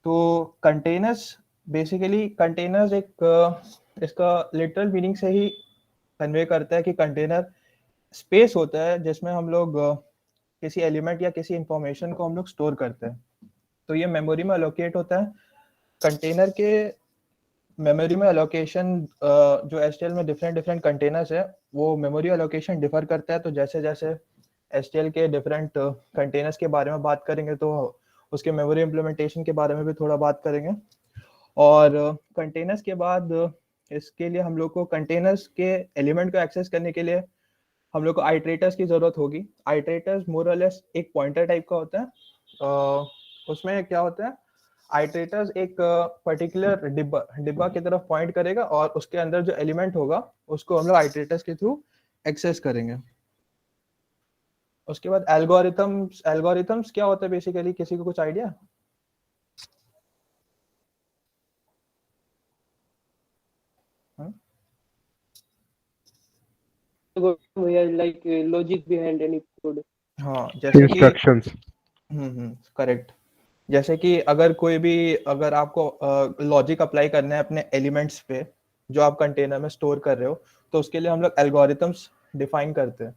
तो containers basically containers एक इसका लिटरल मीनिंग से ही कन्वे करता है कि कंटेनर स्पेस होता है जिसमें हम लोग किसी एलिमेंट या किसी इंफॉर्मेशन को हम लोग स्टोर करते हैं। तो ये मेमोरी में अलोकेट होता है। कंटेनर के मेमोरी में अलोकेशन जो एसटीएल में डिफरेंट डिफरेंट कंटेनर्स है वो मेमोरी अलोकेशन डिफर करता है। तो जैसे जैसे एसटीएल के डिफरेंट कंटेनर्स के बारे में बात करेंगे तो उसके मेमोरी इम्प्लीमेंटेशन के बारे में भी थोड़ा बात करेंगे। और कंटेनर्स के बाद इसके लिए हम लोग को कंटेनर्स के एलिमेंट को एक्सेस करने के लिए हम लोग को आइट्रेटर्स की जरूरत होगी। आइट्रेटर्स मोर और लेस एक पॉइंटर टाइप का होता है। उसमें क्या होता है, आइट्रेटर्स एक पर्टिकुलर डिब्बा की तरफ पॉइंट करेगा और उसके अंदर जो एलिमेंट होगा उसको हम लोग आइट्रेटर्स के थ्रू एक्सेस करेंगे। उसके बाद एल्गोरिथम्स क्या होता है बेसिकली, किसी को कुछ idea? like logic behind any code. हाँ, जैसे कि इंस्ट्रक्शंस। करेक्ट। जैसे कि अगर आपको लॉजिक अप्लाई करना है अपने एलिमेंट्स पे जो आप कंटेनर में स्टोर कर रहे हो, तो उसके लिए हम लोग एल्गोरिथम्स डिफाइन करते हैं।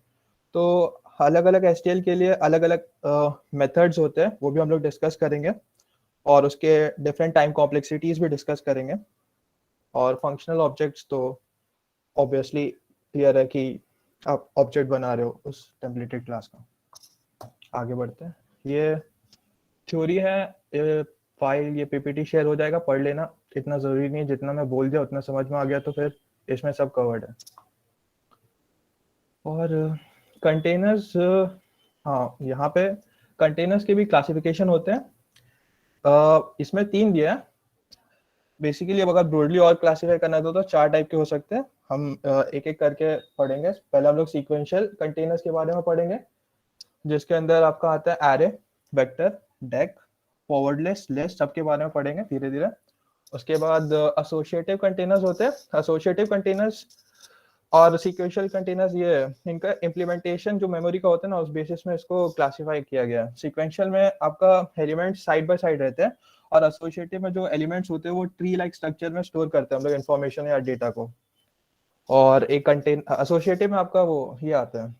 तो अलग अलग एसटीएल के लिए अलग अलग मेथड्स होते हैं, वो भी हम लोग डिस्कस करेंगे और उसके डिफरेंट टाइम कॉम्प्लेक्सिटीज भी डिस्कस करेंगे। और फंक्शनल ऑब्जेक्ट्स तो ऑब्वियसली क्लियर है कि आप ऑब्जेक्ट बना रहे हो उस टेम्पलेटेड क्लास का। आगे बढ़ते हैं। ये थ्योरी है, फाइल ये पीपीटी शेयर हो जाएगा, पढ़ लेना। इतना जरूरी नहीं है, जितना मैं बोल दिया उतना समझ में आ गया तो फिर इसमें सब कवर्ड है। और कंटेनर्स, हाँ यहाँ पे कंटेनर्स के भी क्लासिफिकेशन होते हैं। इसमें 3 दिया है बेसिकली। अब अगर ब्रॉडली और क्लासिफाई करना तो 4 टाइप के हो सकते हैं। हम एक एक करके पढ़ेंगे। पहले हम लोग सीक्वेंशियल कंटेनर्स के बारे में पढ़ेंगे, जिसके अंदर आपका आता है एरे, वेक्टर, डेक, फॉरवर्डलेस, लिस्ट, सबके बारे में पढ़ेंगे धीरे धीरे। उसके बाद एसोसिएटिव कंटेनर्स होते हैं। एसोसिएटिव कंटेनर्स और सीक्वेंशियल कंटेनर्स, ये इनका इम्प्लीमेंटेशन जो मेमोरी का होता है ना, उस बेसिस में इसको क्लासिफाई किया गया है। सीक्वेंशियल में आपका एलिमेंट साइड बाय साइड रहते हैं और एसोसिएटिव में जो एलिमेंट्स होते हैं वो ट्री लाइक स्ट्रक्चर में स्टोर करते हैं हम लोग इन्फॉर्मेशन या डेटा को। और एक एसोसिएटिव में आपका वो ये आता है,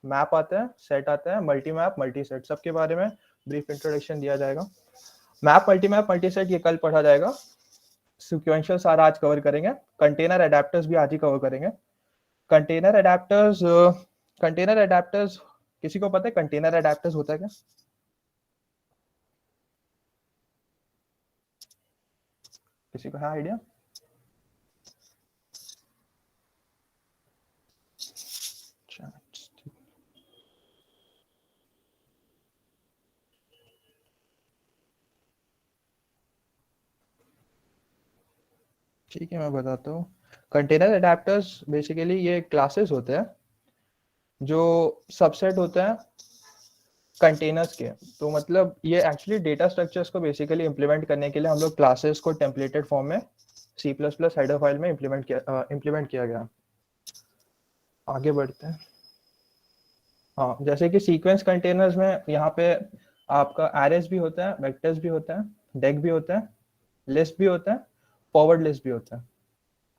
मैप आता है, सेट आता है, मल्टी मैप, मल्टी सेट, सबके बारे में ब्रीफ इंट्रोडक्शन दिया जाएगा। मैप, मल्टी सेट ये कल पढ़ा जाएगा। सीक्वेंशियल सारा आज कवर करेंगे। कंटेनर अडेप्टर्स भी आज ही कवर करेंगे। कंटेनर अडेप्टर्स किसी को पता है कंटेनर अडेप्टर्स होता है क्या? किसी को है आइडिया? ठीक है, मैं बताता हूँ। कंटेनर अडेप्टर्स बेसिकली ये क्लासेस होते हैं जो सबसेट होते हैं कंटेनर्स के। तो मतलब ये एक्चुअली डेटा स्ट्रक्चर्स को बेसिकली इम्प्लीमेंट करने के लिए हम लोग क्लासेस को टेम्पलेटेड फॉर्म में C++ हेडर फाइल में इम्प्लीमेंट किया गया। आगे बढ़ते हैं। हाँ, जैसे कि सीक्वेंस कंटेनर्स में यहाँ पे आपका एरेस भी होता है, वेक्टर्स भी होता है, डेक भी होता है, लिस्ट भी होता है, फॉरवर्ड लिस्ट भी होता है।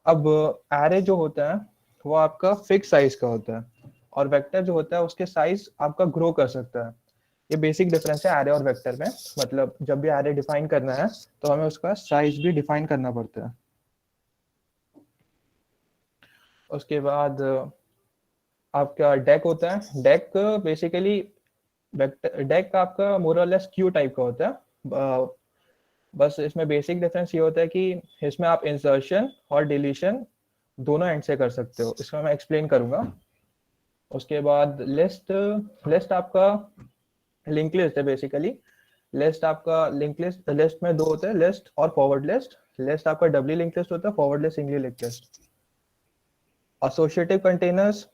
अब एरे जो होता है वो आपका फिक्स साइज का होता है और वेक्टर जो होता है उसके साइज आपका ग्रो कर सकता है। ये बेसिक डिफरेंस है एरे और वेक्टर में। मतलब जब भी एरे डिफाइन करना है तो हमें उसका साइज भी डिफाइन करना पड़ता है। उसके बाद आपका डेक होता है। डेक बेसिकली डेक आपका मोर और लेस क्यू टाइप का होता है। बस इसमें बेसिक डिफरेंस ये होता है कि इसमें आप इंसर्शन और डिलीशन दोनों एंड से कर सकते हो। इसमें मैं एक्सप्लेन करूंगा। उसके बाद लिस्ट आपका लिंक लिस्ट है बेसिकली। लिस्ट आपका लिस्ट में 2 होते हैं, लिस्ट और फॉरवर्ड लिस्ट। लिस्ट आपका डबली लिंक लिस्ट होता है, forward list singly link list. Associative containers,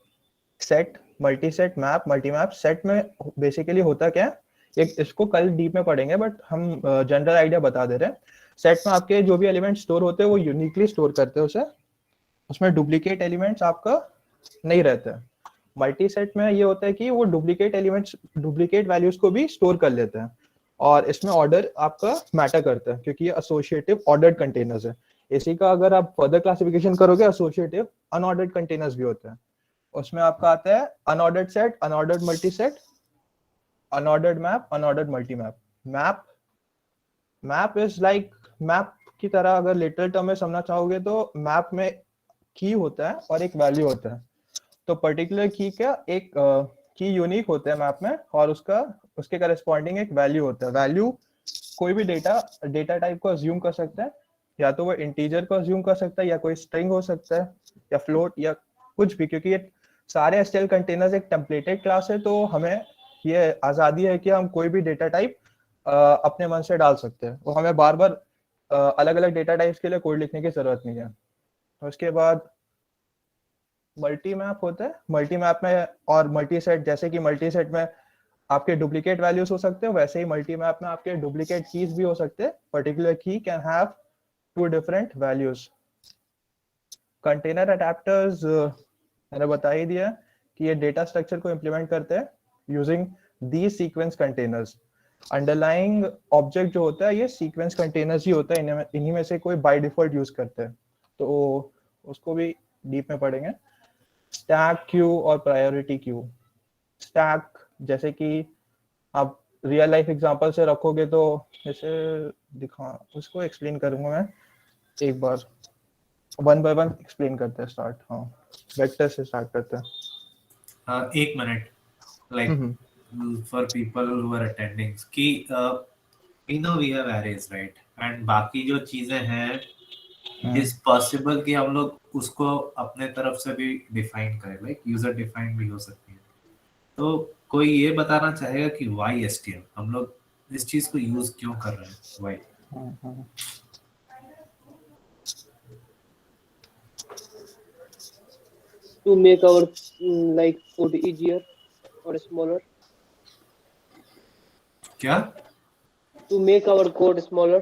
set, multi set, map, multi map. Set में बेसिकली होता क्या है, एक इसको कल डीप में पढ़ेंगे बट हम जनरल आइडिया बता दे रहे हैं। सेट में आपके जो भी एलिमेंट स्टोर होते हैं वो यूनिकली स्टोर करते हैं उसे, उसमें डुप्लीकेट एलिमेंट्स आपका नहीं रहते। मल्टी सेट में ये होता है कि वो डुप्लीकेट एलिमेंट्स, डुप्लीकेट वैल्यूज को भी स्टोर कर लेते हैं। और इसमें ऑर्डर आपका मैटर करता है क्योंकि ये एसोसिएटिव ऑर्डर्ड कंटेनर्स है। इसी का अगर आप फर्दर क्लासिफिकेशन करोगे एसोसिएटिव अनऑर्डर्ड कंटेनर्स भी होते हैं। उसमें आपका आता है unordered set, unordered multi set, unordered map, unordered multi map. Map map is like map की तरह अगर लिटरल टर्म में समझना चाहोगे तो मैप में की होता है और एक वैल्यू होता है। तो पर्टिकुलर की का एक की यूनिक होता है मैप में और उसके करस्पॉन्डिंग एक वैल्यू होता है। वैल्यू कोई भी डेटा टाइप को अज्यूम कर सकता है, या तो वो इंटीजर को अज्यूम कर सकता है, या कोई स्ट्रिंग हो सकता है, या फ्लोट, या कुछ भी। क्योंकि ये सारे एसटीएल कंटेनर्स एक टेम्पलेटेड क्लास है, तो हमें ये आजादी है कि हम कोई भी डेटा टाइप अपने मन से डाल सकते हैं। वो हमें बार बार अलग अलग डेटा टाइप्स के लिए कोड लिखने की जरूरत नहीं है। उसके बाद मल्टी मैप होता है। मल्टी मैप में और मल्टी सेट, जैसे कि मल्टी सेट में आपके डुप्लीकेट वैल्यूज हो सकते हैं, वैसे ही मल्टी मैप में आपके डुप्लीकेट कीज भी हो सकते हैं। Particular key can have two different values. Container adapters मैंने बता ही दिया कि ये डेटा स्ट्रक्चर को इम्प्लीमेंट करते हैं using the sequence containers. Underlying object जो होता है ये सीक्वेंस कंटेनर्स ही होता है, इन्हीं में से कोई बाय डिफॉल्ट यूज करते हैं, तो उसको भी डीप में पढ़ेंगे। स्टैक क्यू और प्रायोरिटी क्यू। स्टैक जैसे कि आप रियल लाइफ एग्जांपल से रखोगे तो जैसे दिखा उसको एक्सप्लेन करूंगा मैं एक बार, वन बाय वन एक्सप्लेन करते हैं। स्टार्ट हाँ वेक्टर से स्टार्ट करते हैं। एक minute, like for people who are attending कि we know we have arrays right, and बाकी जो चीजें हैं is possible कि हम लोग उसको अपने तरफ से भी डिफाइन करें, like यूजर डिफाइन भी हो सकती है। तो कोई ये बताना चाहेगा कि why STL, हम लोग इस चीज को यूज क्यों कर रहे हैं, why? To make our like code easier or smaller. क्या? To make our code smaller.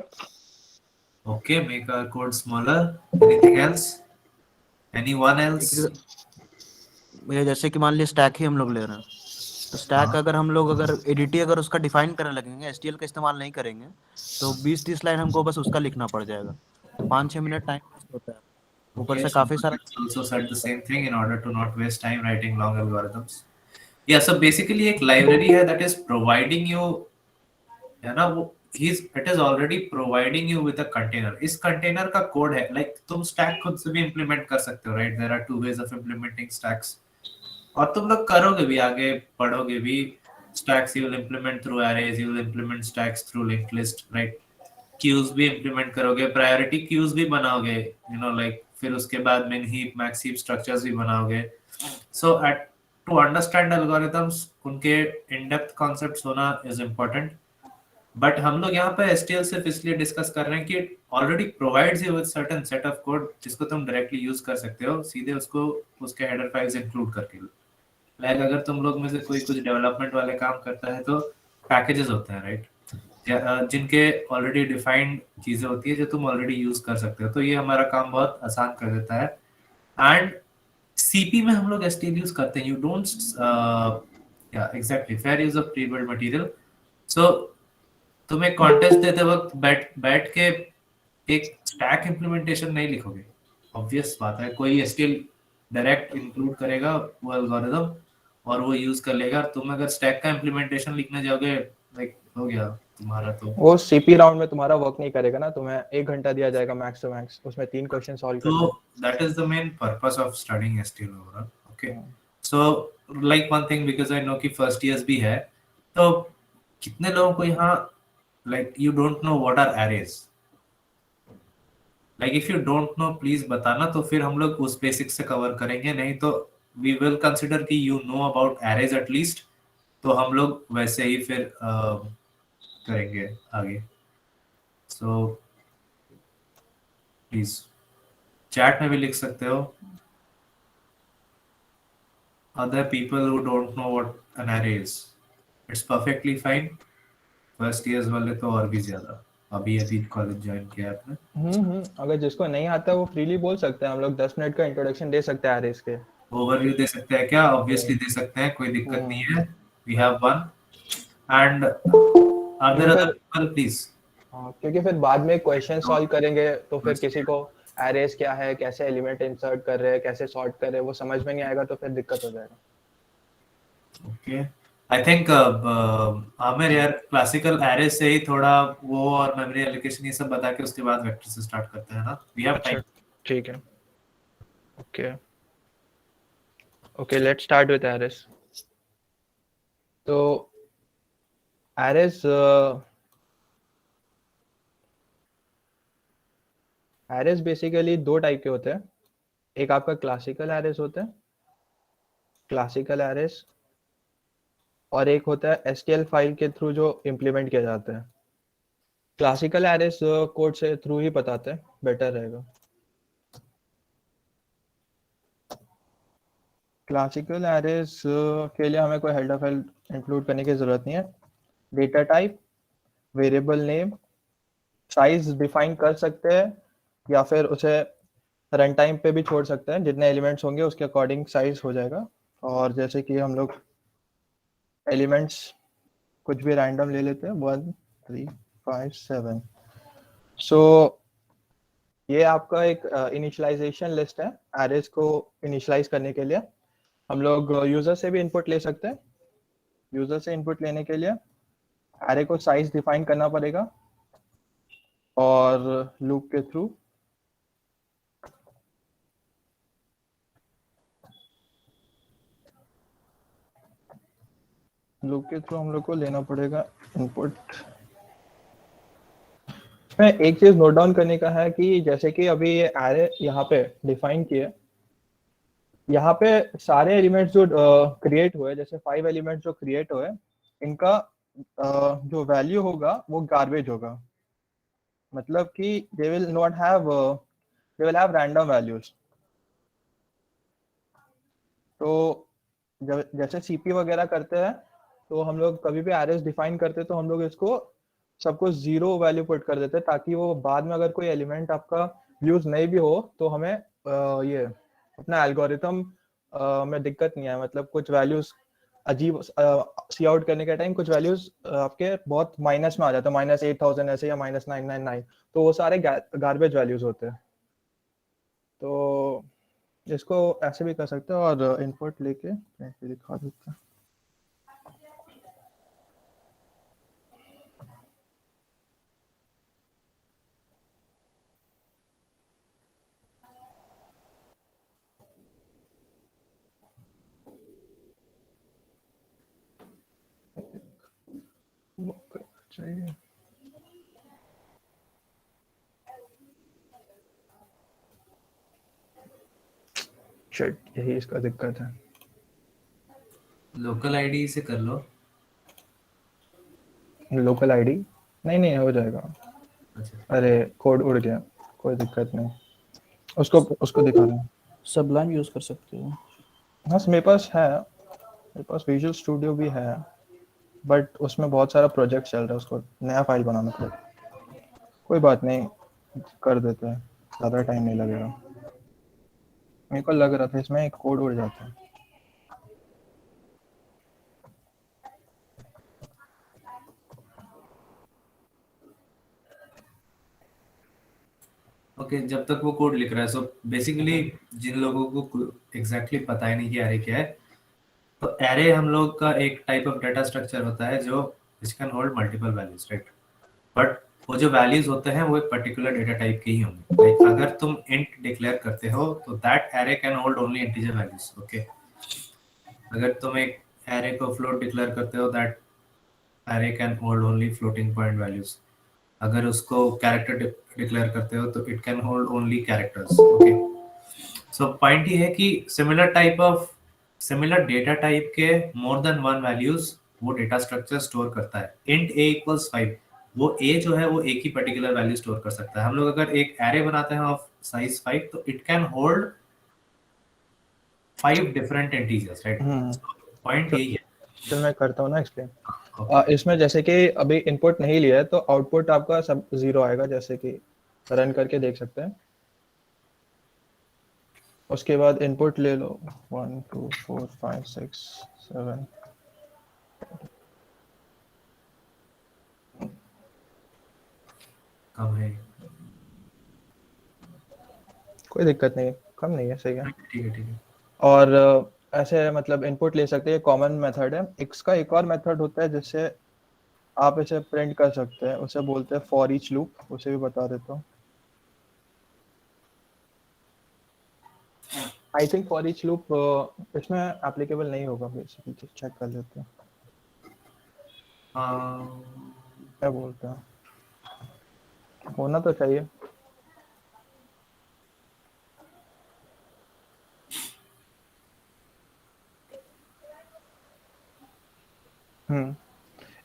Okay, make our code smaller. Anything else? Anyone else? भैया जैसे कि मान लिया स्टैक ही हम लोग ले रहे हैं, तो स्टैक अगर हम लोग अगर एडिटी अगर उसका डिफाइन करने लगेंगे, एसटीएल का इस्तेमाल नहीं करेंगे, तो 20-30 लाइन हमको बस उसका लिखना पड़ जाएगा, तो 5-6 मिनट टाइम वेस्ट होता है। ऊपर से काफी सारा also said the same thing in order to not waste time writing long algorithms. Yeah, so basically एक library है that is providing you, है ना, वो it is already providing you with a container. इस container का code है, like तुम stack खुद से भी implement कर सकते हो, right? There are two ways of implementing stacks. और तुम लोग करोगे भी, आगे पढ़ोगे भी, stacks you will implement through arrays, you will implement stacks through linked list, right? Queues भी implement करोगे, priority queues भी बनाओगे, you know, like फिर उसके बाद min heap, max heap structures भी बनाओगे. So to understand algorithms, उनके in-depth concepts होना is important. बट हम लोग यहाँ पे STL सिर्फ इसलिए डिस्कस कर रहे हैं कि already provides you with certain set of code जिसको तुम डायरेक्टली यूज कर सकते हो, सीधे उसको उसके हेडर फाइल्स इंक्लूड करके। लाइक अगर तुम लोग में से कोई कुछ डेवलपमेंट वाले काम करता है तो पैकेजेस होते हैं, राइट, जिनके ऑलरेडी डिफाइंड चीजें होती है जो तुम ऑलरेडी यूज कर सकते हो, तो ये हमारा काम बहुत आसान कर देता है। एंड सीपी में हम लोग STL यूज करते हैं, यू डोंट या exactly fair use of prebuilt material. So तुम एक कॉन्टेस्ट देते वक्त बैठ के एक स्टैक इंप्लीमेंटेशन नहीं लिखोगे, ऑब्वियस बात है, कोई STL डायरेक्ट इंक्लूड करेगा वो एल्गोरिथम और वो यूज कर लेगा। तुम अगर स्टैक का इंप्लीमेंटेशन लिखने जाओगे, लाइक हो गया तुम्हारा, तो वो सीपी राउंड में तुम्हारा वर्क नहीं करेगा ना, तुम्हें 1 घंटा दिया जाएगा मैक्स टू मैक्स, उसमें 3 क्वेश्चन सॉल्व करने। तो that is the main purpose of studying STL overall. Okay, so like one thing, because I know कि फर्स्ट ईयर्स भी है, तो कितने लोगों को यहाँ like you don't know what are arrays, like if you don't know please बताना, तो फिर हम लोग उस बेसिक से कवर करेंगे, नहीं तो we will consider कि you know about arrays at least, तो हम लोग वैसे ही फिर करेंगे आगे। so please chat में भी लिख सकते हो, other people who don't know what an array is, it's perfectly fine। First years वाले तो और भी ज्यादा, अभी कॉलेज ज्वाइन किया आपने। अगर जिसको नहीं आता वो फ्रीली बोल सकते हैं, हम लोग 10 मिनट का इंट्रोडक्शन दे सकते हैं एरेज के। ओवरव्यू दे सकते हैं क्या? ऑब्वियसली दे सकते हैं, कोई दिक्कत नहीं है, we have one. And Are there क्योंकि other फिर people, please? क्योंकि फिर बाद में क्वेश्चन सॉल्व करेंगे तो फिर किसी को एरेस क्या है, कैसे एलिमेंट इंसर्ट कर रहे हैं, कैसे सॉर्ट कर रहे हैं, वो समझ में नहीं आएगा तो फिर दिक्कत हो जाएगा. Okay. I think आमिर यार क्लासिकल एरे से ही थोड़ा वो और मेमोरी एलोकेशन ये सब बता के उसके बाद वेक्टर से स्टार्ट करते हैं ना. We have अच्छा time. ठीक है. Okay let's start with arrays. तो एरेस एरेस बेसिकली दो टाइप के होते हैं. एक आपका क्लासिकल एरेस होता है, क्लासिकल एरेस, और एक होता है एसटीएल फाइल के थ्रू जो इम्प्लीमेंट किया जाता है. क्लासिकल एरेस कोड से थ्रू ही बताते हैं, बेटर रहेगा. क्लासिकल एरेस के लिए हमें कोई हेडर फाइल इंक्लूड करने की जरूरत नहीं है. Data type, variable name, size define कर सकते हैं या फिर उसे रन टाइम पे भी छोड़ सकते हैं. जितने एलिमेंट्स होंगे उसके अकॉर्डिंग साइज हो जाएगा. और जैसे कि हम लोग एलिमेंट्स कुछ भी रैंडम ले लेते हैं, 1 3 5 7. सो ये आपका एक इनिशियलाइजेशन लिस्ट है. एरेस को इनिशियलाइज करने के लिए हम लोग यूजर से भी इनपुट ले सकते हैं. यूजर से इनपुट लेने के लिए एरे को साइज डिफाइन करना पड़ेगा और लूप के थ्रू हम लोग को लेना पड़ेगा इनपुट. में एक चीज नोट डाउन करने का है कि जैसे कि अभी ये एरे यहाँ पे डिफाइन किए, यहाँ पे सारे एलिमेंट्स जो क्रिएट हुए, जैसे 5 एलिमेंट्स जो क्रिएट हुए, इनका जो वैल्यू होगा वो गार्बेज होगा. मतलब कि they will have random values. तो जब जैसे सीपी वगैरह करते हैं तो हम लोग कभी भी एरेस डिफाइन करते हैं तो हम लोग इसको सबको 0 वैल्यू पुट कर देते हैं, ताकि वो बाद में अगर कोई एलिमेंट आपका यूज नहीं भी हो तो हमें ये अपना एल्गोरिथम में दिक्कत नहीं आए. मतलब कुछ वैल्यूज अजीब सी आउट करने के टाइम कुछ वैल्यूज आपके बहुत माइनस में आ जाते हैं, -8000 ऐसे या -999, तो वो सारे गार्बेज वैल्यूज होते हैं. तो इसको ऐसे भी कर सकते हैं और इनपुट लेके ऐसे दिखा देते हैं. चाहिए शिट, यही इसका दिक्कत है. लोकल आईडी से कर लो. लोकल आईडी नहीं हो जाएगा. अच्छा. अरे कोड उड़ गया, कोई दिक्कत नहीं. उसको दिखा रहा हूँ. सबलाइम यूज कर सकते हो. हाँ मेरे पास विजुअल स्टूडियो भी है, बट उसमें बहुत सारा प्रोजेक्ट चल रहा है, उसको नया फाइल बनाना पड़ेगा. कोई बात नहीं, कर देते हैं, ज़्यादा टाइम नहीं लगेगा. मेरे को लग रहा था इसमें एक कोड उड़ जाता है. ओके जब तक वो कोड लिख रहा है. सो बेसिकली जिन लोगों को एग्जैक्टली पता ही नहीं कि एरे क्या है, तो एरे हम लोग का एक टाइप ऑफ डाटा स्ट्रक्चर होता है जो which can hold multiple values, right. But वो जो वैल्यूज होते हैं वो एक पर्टिकुलर डेटा टाइप के ही होंगे. लाइक अगर तुम इंट डिक्लेयर करते हो तो that array can hold only integer values. Okay. अगर तुम एक एरे को फ्लोट डिक्लेयर करते हो, that array can hold only floating point values. अगर उसको कैरेक्टर डिक्लेयर करते हो तो it can hold only characters. Okay. So point ये है कि सिमिलर डेटा टाइप के मोर देन वन वैल्यूज वो डेटा स्ट्रक्चर स्टोर करता है. इंट a इक्वल्स 5, वो a जो है वो एक ही पर्टिकुलर वैल्यू स्टोर कर सकता है. हम लोग अगर एक एरे बनाते हैं ऑफ साइज 5 तो it can hold 5 different integers, right. Point यही है. चल मैं करता हूँ ना एक्सप्लेन. इसमें जैसे कि अभी इनपुट नहीं लिया है तो आउटपुट आपका सब 0 आएगा, जैसे कि रन करके देख सकते हैं. उसके बाद इनपुट ले लो 1 2 4 5 6 7. कम है। कोई दिक्कत नहीं, कम नहीं है, सही है। ठीक है ठीक है। और ऐसे मतलब इनपुट ले सकते हैं, कॉमन मेथड है। इसका एक और मेथड होता है जिससे आप इसे प्रिंट कर सकते हैं, उसे बोलते हैं फॉर ईच लूप, उसे भी बता देता हूँ। I think for each loop इसमें एप्लीकेबल नहीं होगा, बेसिकली चेक कर लेते हैं क्या बोलते हैं, होना तो चाहिए।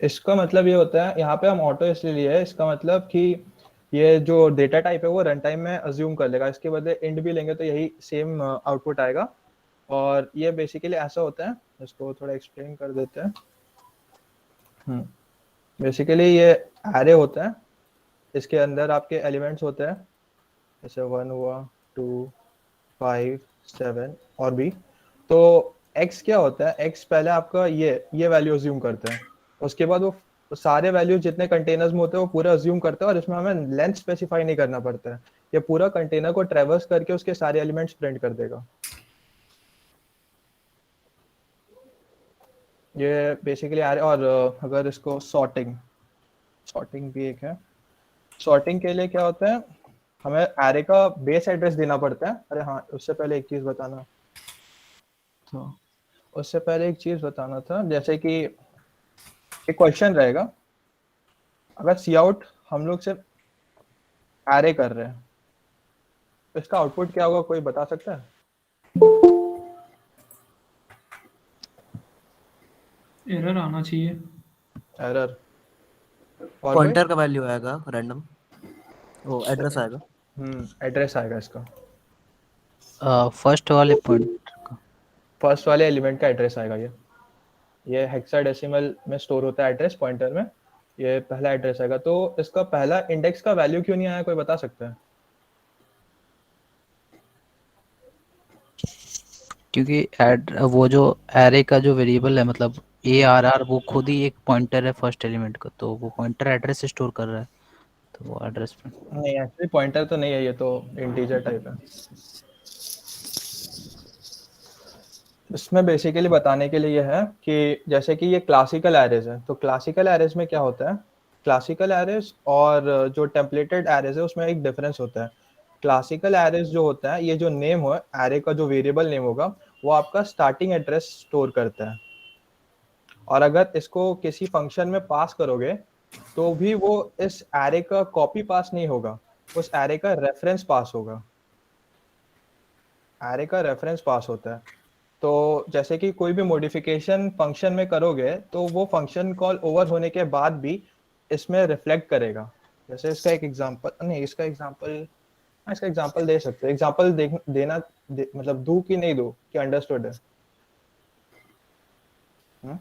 इसका मतलब ये होता है, यहाँ पे हम ऑटो इसलिए लिए है, इसका मतलब कि ये जो डेटा टाइप है वो रन टाइम में अज्यूम कर लेगा, इसके बदले इंड भी लेंगे तो यही सेम आउटपुट आएगा। और ये बेसिकली ऐसा होता है, इसको थोड़ा एक्सप्लेन कर देते हैं। बेसिकली ये एरे होता है, इसके अंदर आपके एलिमेंट्स होते हैं, जैसे 1 हुआ, 2, 5, 7 और भी। तो x क्या होता है, x पहले आपका ये वैल्यू अज्यूम करते हैं, उसके बाद वो सारे वैल्यू जितने कंटेनर्स में होते हैं वो पूरा अज्यूम करते हैं, और इसमें हमें लेंथ स्पेसिफाई नहीं करना पड़ता है, ये पूरा कंटेनर को ट्रेवर्स करके उसके सारे एलिमेंट्स प्रिंट कर देगा। ये बेसिकली आ रहे। और अगर इसको सॉर्टिंग सॉर्टिंग भी एक है। सॉर्टिंग के लिए क्या होता है, हमें एरे का बेस एड्रेस देना पड़ता है। अरे हाँ, उससे पहले एक चीज बताना, तो उससे पहले एक चीज बताना था, जैसे कि एक क्वेश्चन रहेगा, अगर सी आउट हम लोग सिर्फ एरे कर रहे हैं तो इसका आउटपुट क्या होगा, कोई बता सकता है? एरर आना चाहिए। एरर। और कोई? पॉइंटर का वैल्यू आएगा रैंडम, वो एड्रेस आएगा। एड्रेस आएगा इसका, फर्स्ट वाले पॉइंट का। फर्स्ट वाले एलिमेंट का एड्रेस आएगा। ये हेक्साडेसिमल में स्टोर होता है एड्रेस पॉइंटर में, ये पहला एड्रेस आएगा। तो इसका पहला इंडेक्स का वैल्यू क्यों नहीं आया, कोई बता सकता है? क्योंकि एड वो जो एरे का जो वेरिएबल है, मतलब ARR, वो खुद ही एक पॉइंटर है फर्स्ट एलिमेंट का, तो वो पॉइंटर एड्रेस स्टोर कर रहा है, तो वो एड्रेस पे। नहीं, एक्चुअली पॉइंटर तो नहीं है, ये तो इंटीजर टाइप है। इसमें बेसिकली बताने के लिए यह है कि जैसे कि ये क्लासिकल एरेज है, तो क्लासिकल एरेज में क्या होता है, क्लासिकल एरेज और जो टेम्पलेटेड एरेज है उसमें एक डिफरेंस होता है। क्लासिकल एरेज जो होता है, ये जो नेम हो एरे का, जो वेरिएबल नेम होगा वो आपका स्टार्टिंग एड्रेस स्टोर करता है, और अगर इसको किसी फंक्शन में पास करोगे तो भी वो इस एरे का कॉपी पास नहीं होगा, उस एरे का रेफरेंस पास होगा। एरे का रेफरेंस पास होता है। तो जैसे कि कोई भी मॉडिफिकेशन फंक्शन में करोगे तो वो फंक्शन कॉल ओवर होने के बाद भी इसमें रिफ्लेक्ट करेगा। जैसे इसका एक एग्जांपल, नहीं इसका एग्जांपल, इसका एग्जांपल दे सकते हैं। एग्जांपल देना मतलब दूं कि नहीं दूं, कि अंडरस्टूड है? हम्म?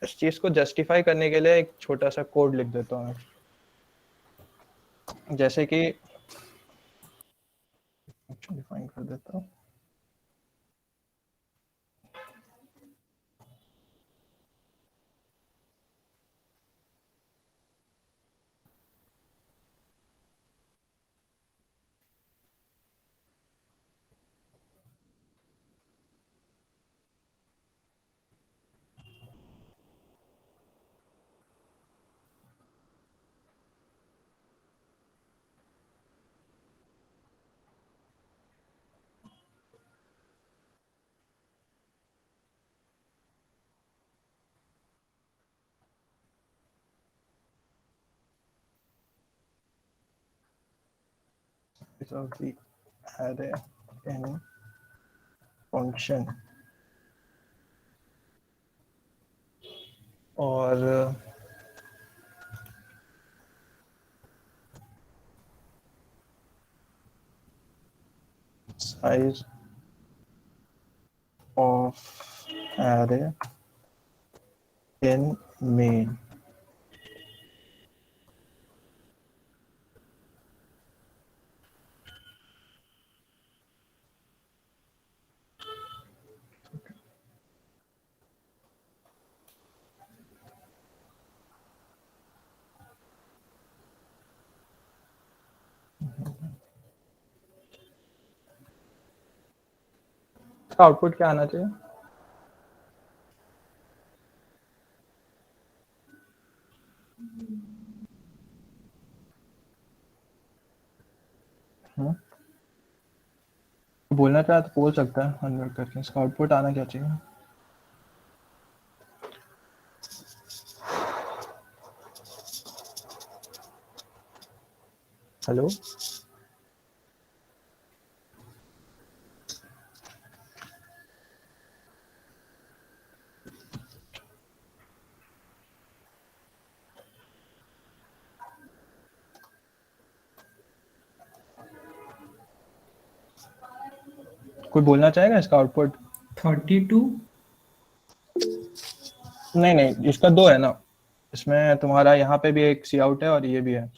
इस चीज को जस्टिफाई करने के लिए एक छोटा सा कोड लिख देता हूँ, जैसे कि डिफाइन कर देता हूँ। of the array in function, और size of array in main। इसका आउटपुट क्या आना चाहिए? बोलना चाहे तो बोल सकता है कन्वर्ट करके। इसका आउटपुट आना क्या चाहिए? हेलो, कोई बोलना चाहेगा इसका आउटपुट? 32। नहीं नहीं, इसका दो है ना, इसमें तुम्हारा यहाँ पे भी एक सी आउट है और ये भी है।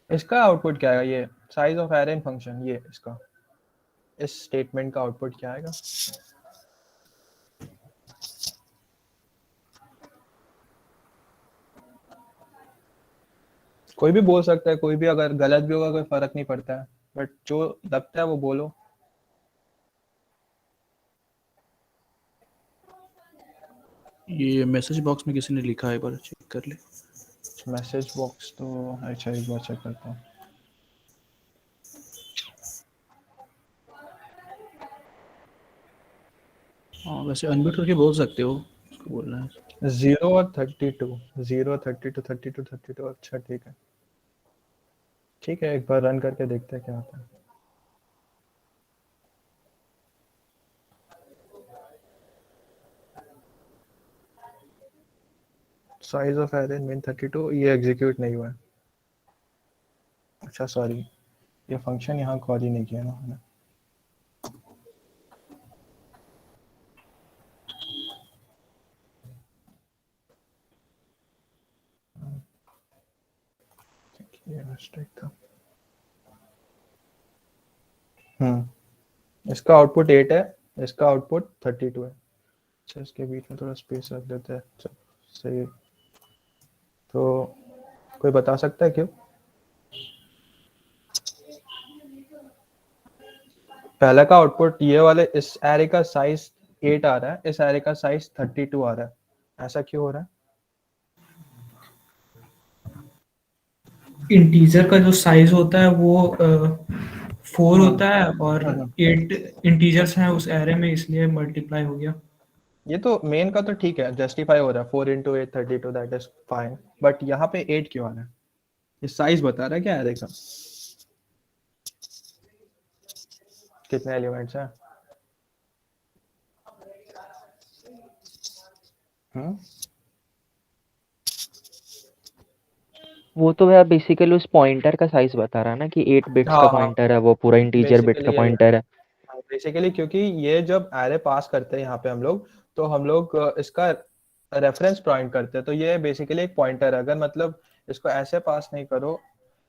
इसका आउटपुट क्या आएगा? ये size of array in function, ये इसका इस स्टेटमेंट का आउटपुट क्या आएगा? कोई भी बोल सकता है, कोई भी, अगर गलत भी होगा कोई फर्क नहीं पड़ता है, बट जो लगता है वो बोलो। ये मैसेज बॉक्स में किसी ने लिखा है, एक बार चेक कर ले। मैसेज बॉक्स तो अच्छा, एक बार चेक करता हूँ। हाँ वैसे अनम्यूट करके बोल सकते हो, उसको बोलना है। 0 और 32, 0 32 32 32। अच्छा ठीक है, ठीक है, एक बार रन करके देखते हैं क्या होता है। Size of array in main 32, ये एग्जीक्यूट नहीं हुआ है। अच्छा सॉरी, ये फंक्शन यहाँ कॉल ही नहीं किया ना हमने। ये मिस्टेक था। इसका आउटपुट 8 है, इसका आउटपुट 32 है। अच्छा, इसके बीच में थोड़ा स्पेस रख देते हैं। चलो सही है। तो कोई बता सकता है क्यों? पहला का आउटपुट ये वाले इस एरे का साइज 8 आ रहा है, इस एरे का साइज 32 आ रहा है, ऐसा क्यों हो रहा है? इंटीजर का जो साइज होता है वो 4 होता है और हाँ। 8 इंटीजर्स हैं उस एरे में, इसलिए मल्टीप्लाई हो गया। ये तो मेन का तो ठीक है, जस्टिफाई हो रहा है, 4 into 8 32, that is fine. But यहाँ पे 8 क्यों आ रहा है? ये साइज बता रहा है क्या एरे का? कितने एलिमेंट्स हैं? वो तो भैया बेसिकली उस पॉइंटर का साइज बता रहा है ना कि 8 बिट्स का हाँ पॉइंटर है, वो पूरा इंटीजर बिट का बेसिकली पॉइंटर है। बेसिकली क्योंकि ये जब एरे पास करते हैं यहाँ पे हम लोग, तो हम लोग इसका रेफरेंस पॉइंट करते हैं, तो ये बेसिकली एक पॉइंटर है। अगर मतलब इसको ऐसे पास नहीं करो,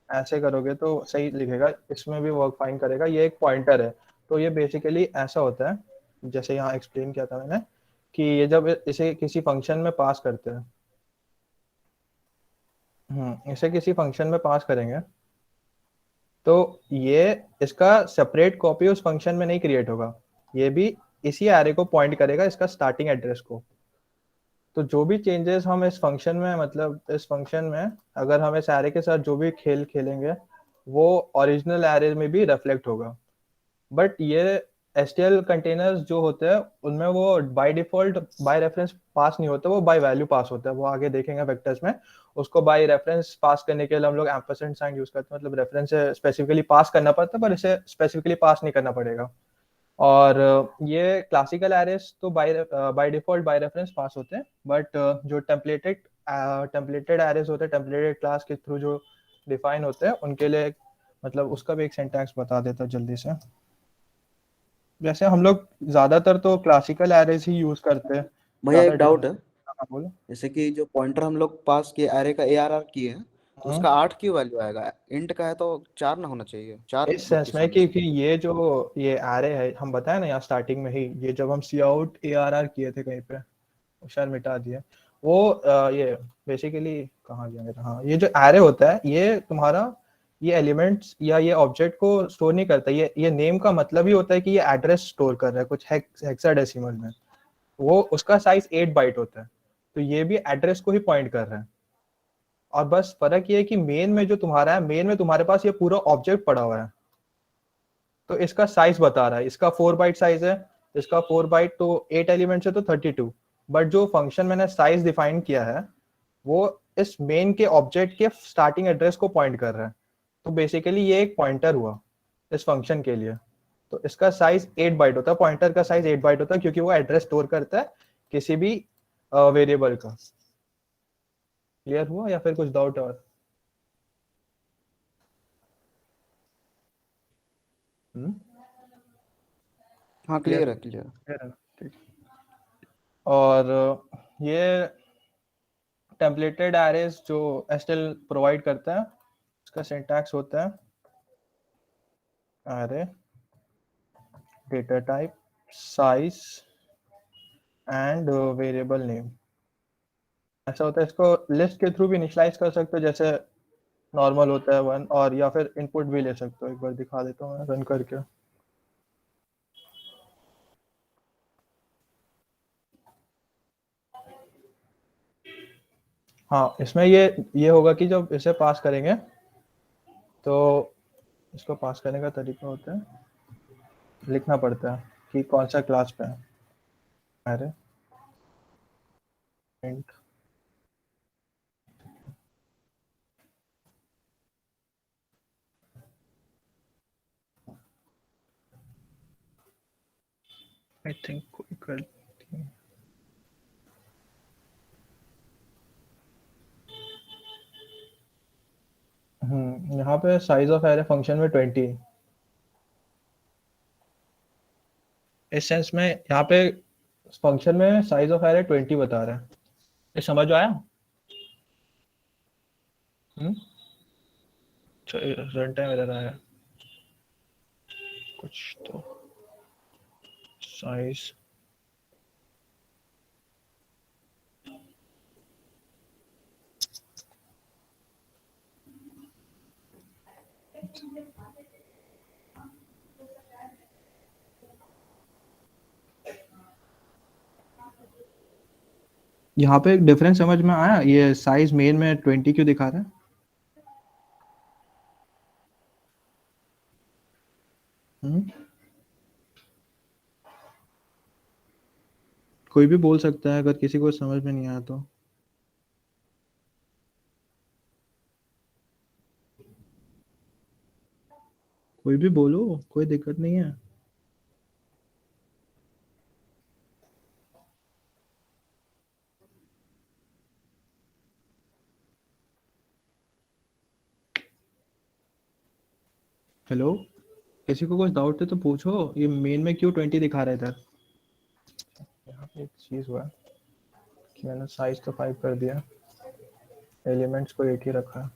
ऐसे करोगे तो सही लिखेगा, इसमें भी वर्क फाइन करेगा। ये एक पॉइंटर है, तो ये बेसिकली ऐसा होता है, जैसे यहाँ एक्सप्लेन किया था मैंने, कि ये जब इसे किसी फंक्शन में पास करते हैं, इसे किसी फंक्शन में पास करेंगे, तो ये इसका सेपरेट कॉपी उस फंक्शन में नहीं क्रिएट होगा, ये भी इसी एरे को पॉइंट करेगा, इसका स्टार्टिंग एड्रेस को। तो जो भी चेंजेस हम इस फंक्शन में, मतलब इस फंक्शन में अगर हम इस एरे के साथ जो भी खेल खेलेंगे वो ओरिजिनल एरे में भी रिफ्लेक्ट होगा। बट ये STL कंटेनर्स जो होते हैं उनमें वो बाय डिफॉल्ट बाय रेफरेंस पास नहीं होता, वो बाय वैल्यू पास होता है। वो आगे देखेंगे वेक्टर्स में। उसको बाय रेफरेंस पास करने के लिए हम लोग एम्परसेंड साइन यूज करते हैं, मतलब रेफरेंस से स्पेसिफिकली पास करना पड़ता है, पर इसे स्पेसिफिकली पास नहीं करना पड़ेगा। और ये क्लासिकल एरेस तो बाय डिफॉल्ट बाय रेफरेंस पास होते हैं, बट जो टेम्पलेटेड एरेस होते हैं, टेम्पलेटेड क्लास के थ्रू जो डिफाइन होते हैं, उनके लिए मतलब उसका भी एक सिंटैक्स बता देता जल्दी से। वैसे हम लोग ज्यादातर तो क्लासिकल एरेस ही यूज करते हैं। भैया एक ज्यादा डाउट है, हाँ, बोलो। जैसे कि जो पॉइंटर हम लोग पास किए एरे का ARR किए हैं, तो उसका 8 क्यों वैल्यू आएगा? इंट का है तो 4 ना होना चाहिए, 4 इस सेंस में कि ये एरे है, हम बताए ना यहाँ स्टार्टिंग में ही, ये जब हम सी आउट ARR किए थे कहीं पे, वो शायद मिटा दिए वो, ये बेसिकली कहाँ गया मेरा, हाँ, ये जो एरे होता है ये तुम्हारा ये एलिमेंट्स या ये ऑब्जेक्ट को स्टोर नहीं करता, ये नेम का मतलब ही होता है कि ये एड्रेस स्टोर कर रहा है कुछ हेक्साडेसिमल में, वो उसका साइज 8 बाइट होता है, तो ये भी एड्रेस को ही पॉइंट कर रहा है। और बस फर्क ये है कि मेन में जो तुम्हारा है, मेन में तुम्हारे पास ये पूरा ऑब्जेक्ट पड़ा हुआ है, तो इसका साइज बता रहा है, इसका 4 बाइट साइज है, इसका 4 बाइट तो 8 एलिमेंट्स है तो 32, बट जो फंक्शन मैंने साइज डिफाइन किया है वो इस मेन के ऑब्जेक्ट के स्टार्टिंग एड्रेस को पॉइंट कर रहा है, तो बेसिकली ये एक पॉइंटर हुआ इस फंक्शन के लिए, तो इसका साइज 8 बाइट होता है, पॉइंटर का साइज 8 बाइट होता है क्योंकि वो एड्रेस स्टोर करता है किसी भी वेरिएबल का। क्लियर हुआ या फिर कुछ डाउट और? हाँ क्लियर है, क्लियर। क्लियर है, ठीक। और ये टेम्पलेटेड एरेज जो एसटीएल प्रोवाइड करता है, उसका सिंटैक्स होता है array data type size and variable name, ऐसा होता है। इसको लिस्ट के थ्रू भी इनिशियलाइज कर सकते हो जैसे नॉर्मल होता है 1, और या फिर इनपुट भी ले सकते हो। एक बार दिखा देता हूँ रन करके। हाँ, इसमें ये होगा कि जब इसे पास करेंगे तो इसको पास करने का तरीका होता है, लिखना पड़ता है कि कौन सा क्लास पे है। अरे int आई थिंक कोई गलती है। यहाँ पे साइज ऑफ एरे फंक्शन में 20, इस सेंस में यहाँ पे फंक्शन में साइज ऑफ एरे 20 बता रहा है। ये समझ आया? रन टाइम एरर आया कुछ तो। साइज यहाँ पे एक डिफरेंस समझ में आया? ये साइज मेन में 20 क्यों दिखा रहा है? कोई भी बोल सकता है अगर किसी को समझ में नहीं आया तो। कोई भी बोलो, कोई दिक्कत नहीं है। हेलो, किसी को कुछ डाउट है तो पूछो। ये मेन में क्यों 20 दिखा रहा है इधर? यहाँ पे एक चीज हुआ है कि मैंने साइज तो 5 कर दिया, एलिमेंट्स को 8 ही रखा है।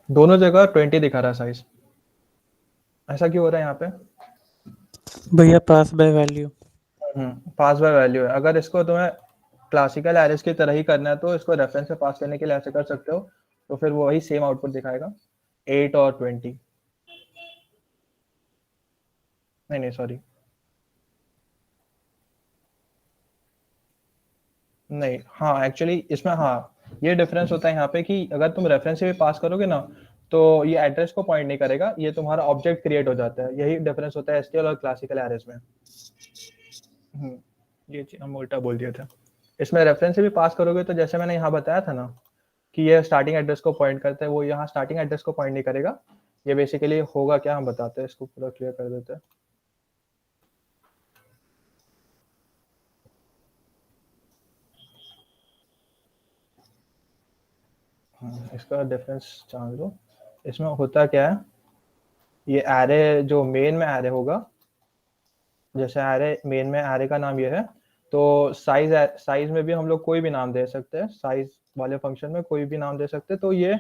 दोनों जगह 20 दिखा रहा है साइज, ऐसा क्यों हो रहा है यहाँ पे? भैया pass by value. Pass by value है। अगर इसको तुम्हें क्लासिकल एरेस की तरह ही करना है तो इसको रेफरेंस से पास करने के लिए ऐसे कर सकते हो, तो फिर वो वही सेम आउटपुट दिखाएगा, 8 और 20। नहीं सॉरी, नहीं, हाँ एक्चुअली इसमें हाँ ये डिफरेंस होता है यहाँ पे कि अगर तुम रेफरेंस से भी पास करोगे ना तो ये एड्रेस को पॉइंट नहीं करेगा, ये तुम्हारा ऑब्जेक्ट क्रिएट हो जाता है। यही डिफरेंस होता है एसटीएल और क्लासिकल एरेस में। ये चीज हम उल्टा बोल दिया था। इसमें रेफरेंस से भी पास करोगे तो जैसे मैंने यहाँ बताया था ना कि ये स्टार्टिंग एड्रेस को पॉइंट करता है, वो यहाँ स्टार्टिंग एड्रेस को पॉइंट नहीं करेगा। ये बेसिकली होगा क्या, हम बताते हैं, इसको पूरा क्लियर कर देते हैं। इसका डिफरेंस जान लो। इसमें होता क्या है, ये एरे जो मेन में एरे होगा, जैसे एरे मेन में एरे का नाम ये है, तो साइज में भी हम लोग कोई भी नाम दे सकते हैं, साइज वाले फंक्शन में कोई भी नाम दे सकते हैं, तो ये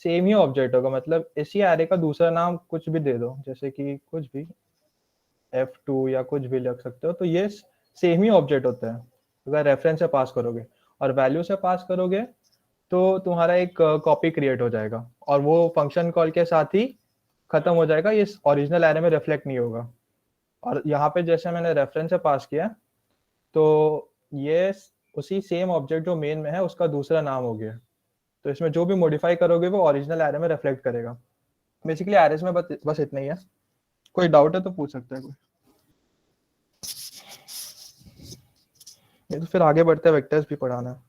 सेम ही ऑब्जेक्ट होगा, मतलब इसी एरे का दूसरा नाम कुछ भी दे दो, जैसे कि कुछ भी f2 या कुछ भी लिख सकते हो, तो ये सेम ही ऑब्जेक्ट होता है अगर रेफरेंस से पास करोगे, और वैल्यू से पास करोगे तो तुम्हारा एक कॉपी क्रिएट हो जाएगा और वो फंक्शन कॉल के साथ ही खत्म हो जाएगा, ये ओरिजिनल एरे में रिफ्लेक्ट नहीं होगा। और यहाँ पे जैसे मैंने रेफरेंस से पास किया तो ये उसी सेम ऑब्जेक्ट जो मेन में है उसका दूसरा नाम हो गया, तो इसमें जो भी मॉडिफाई करोगे वो ओरिजिनल एरे में रिफ्लेक्ट करेगा। बेसिकली एरेस में बस इतना ही है, कोई डाउट है तो पूछ सकता है कोई, नहीं तो फिर आगे बढ़ते वेक्टर्स भी पढ़ाना है।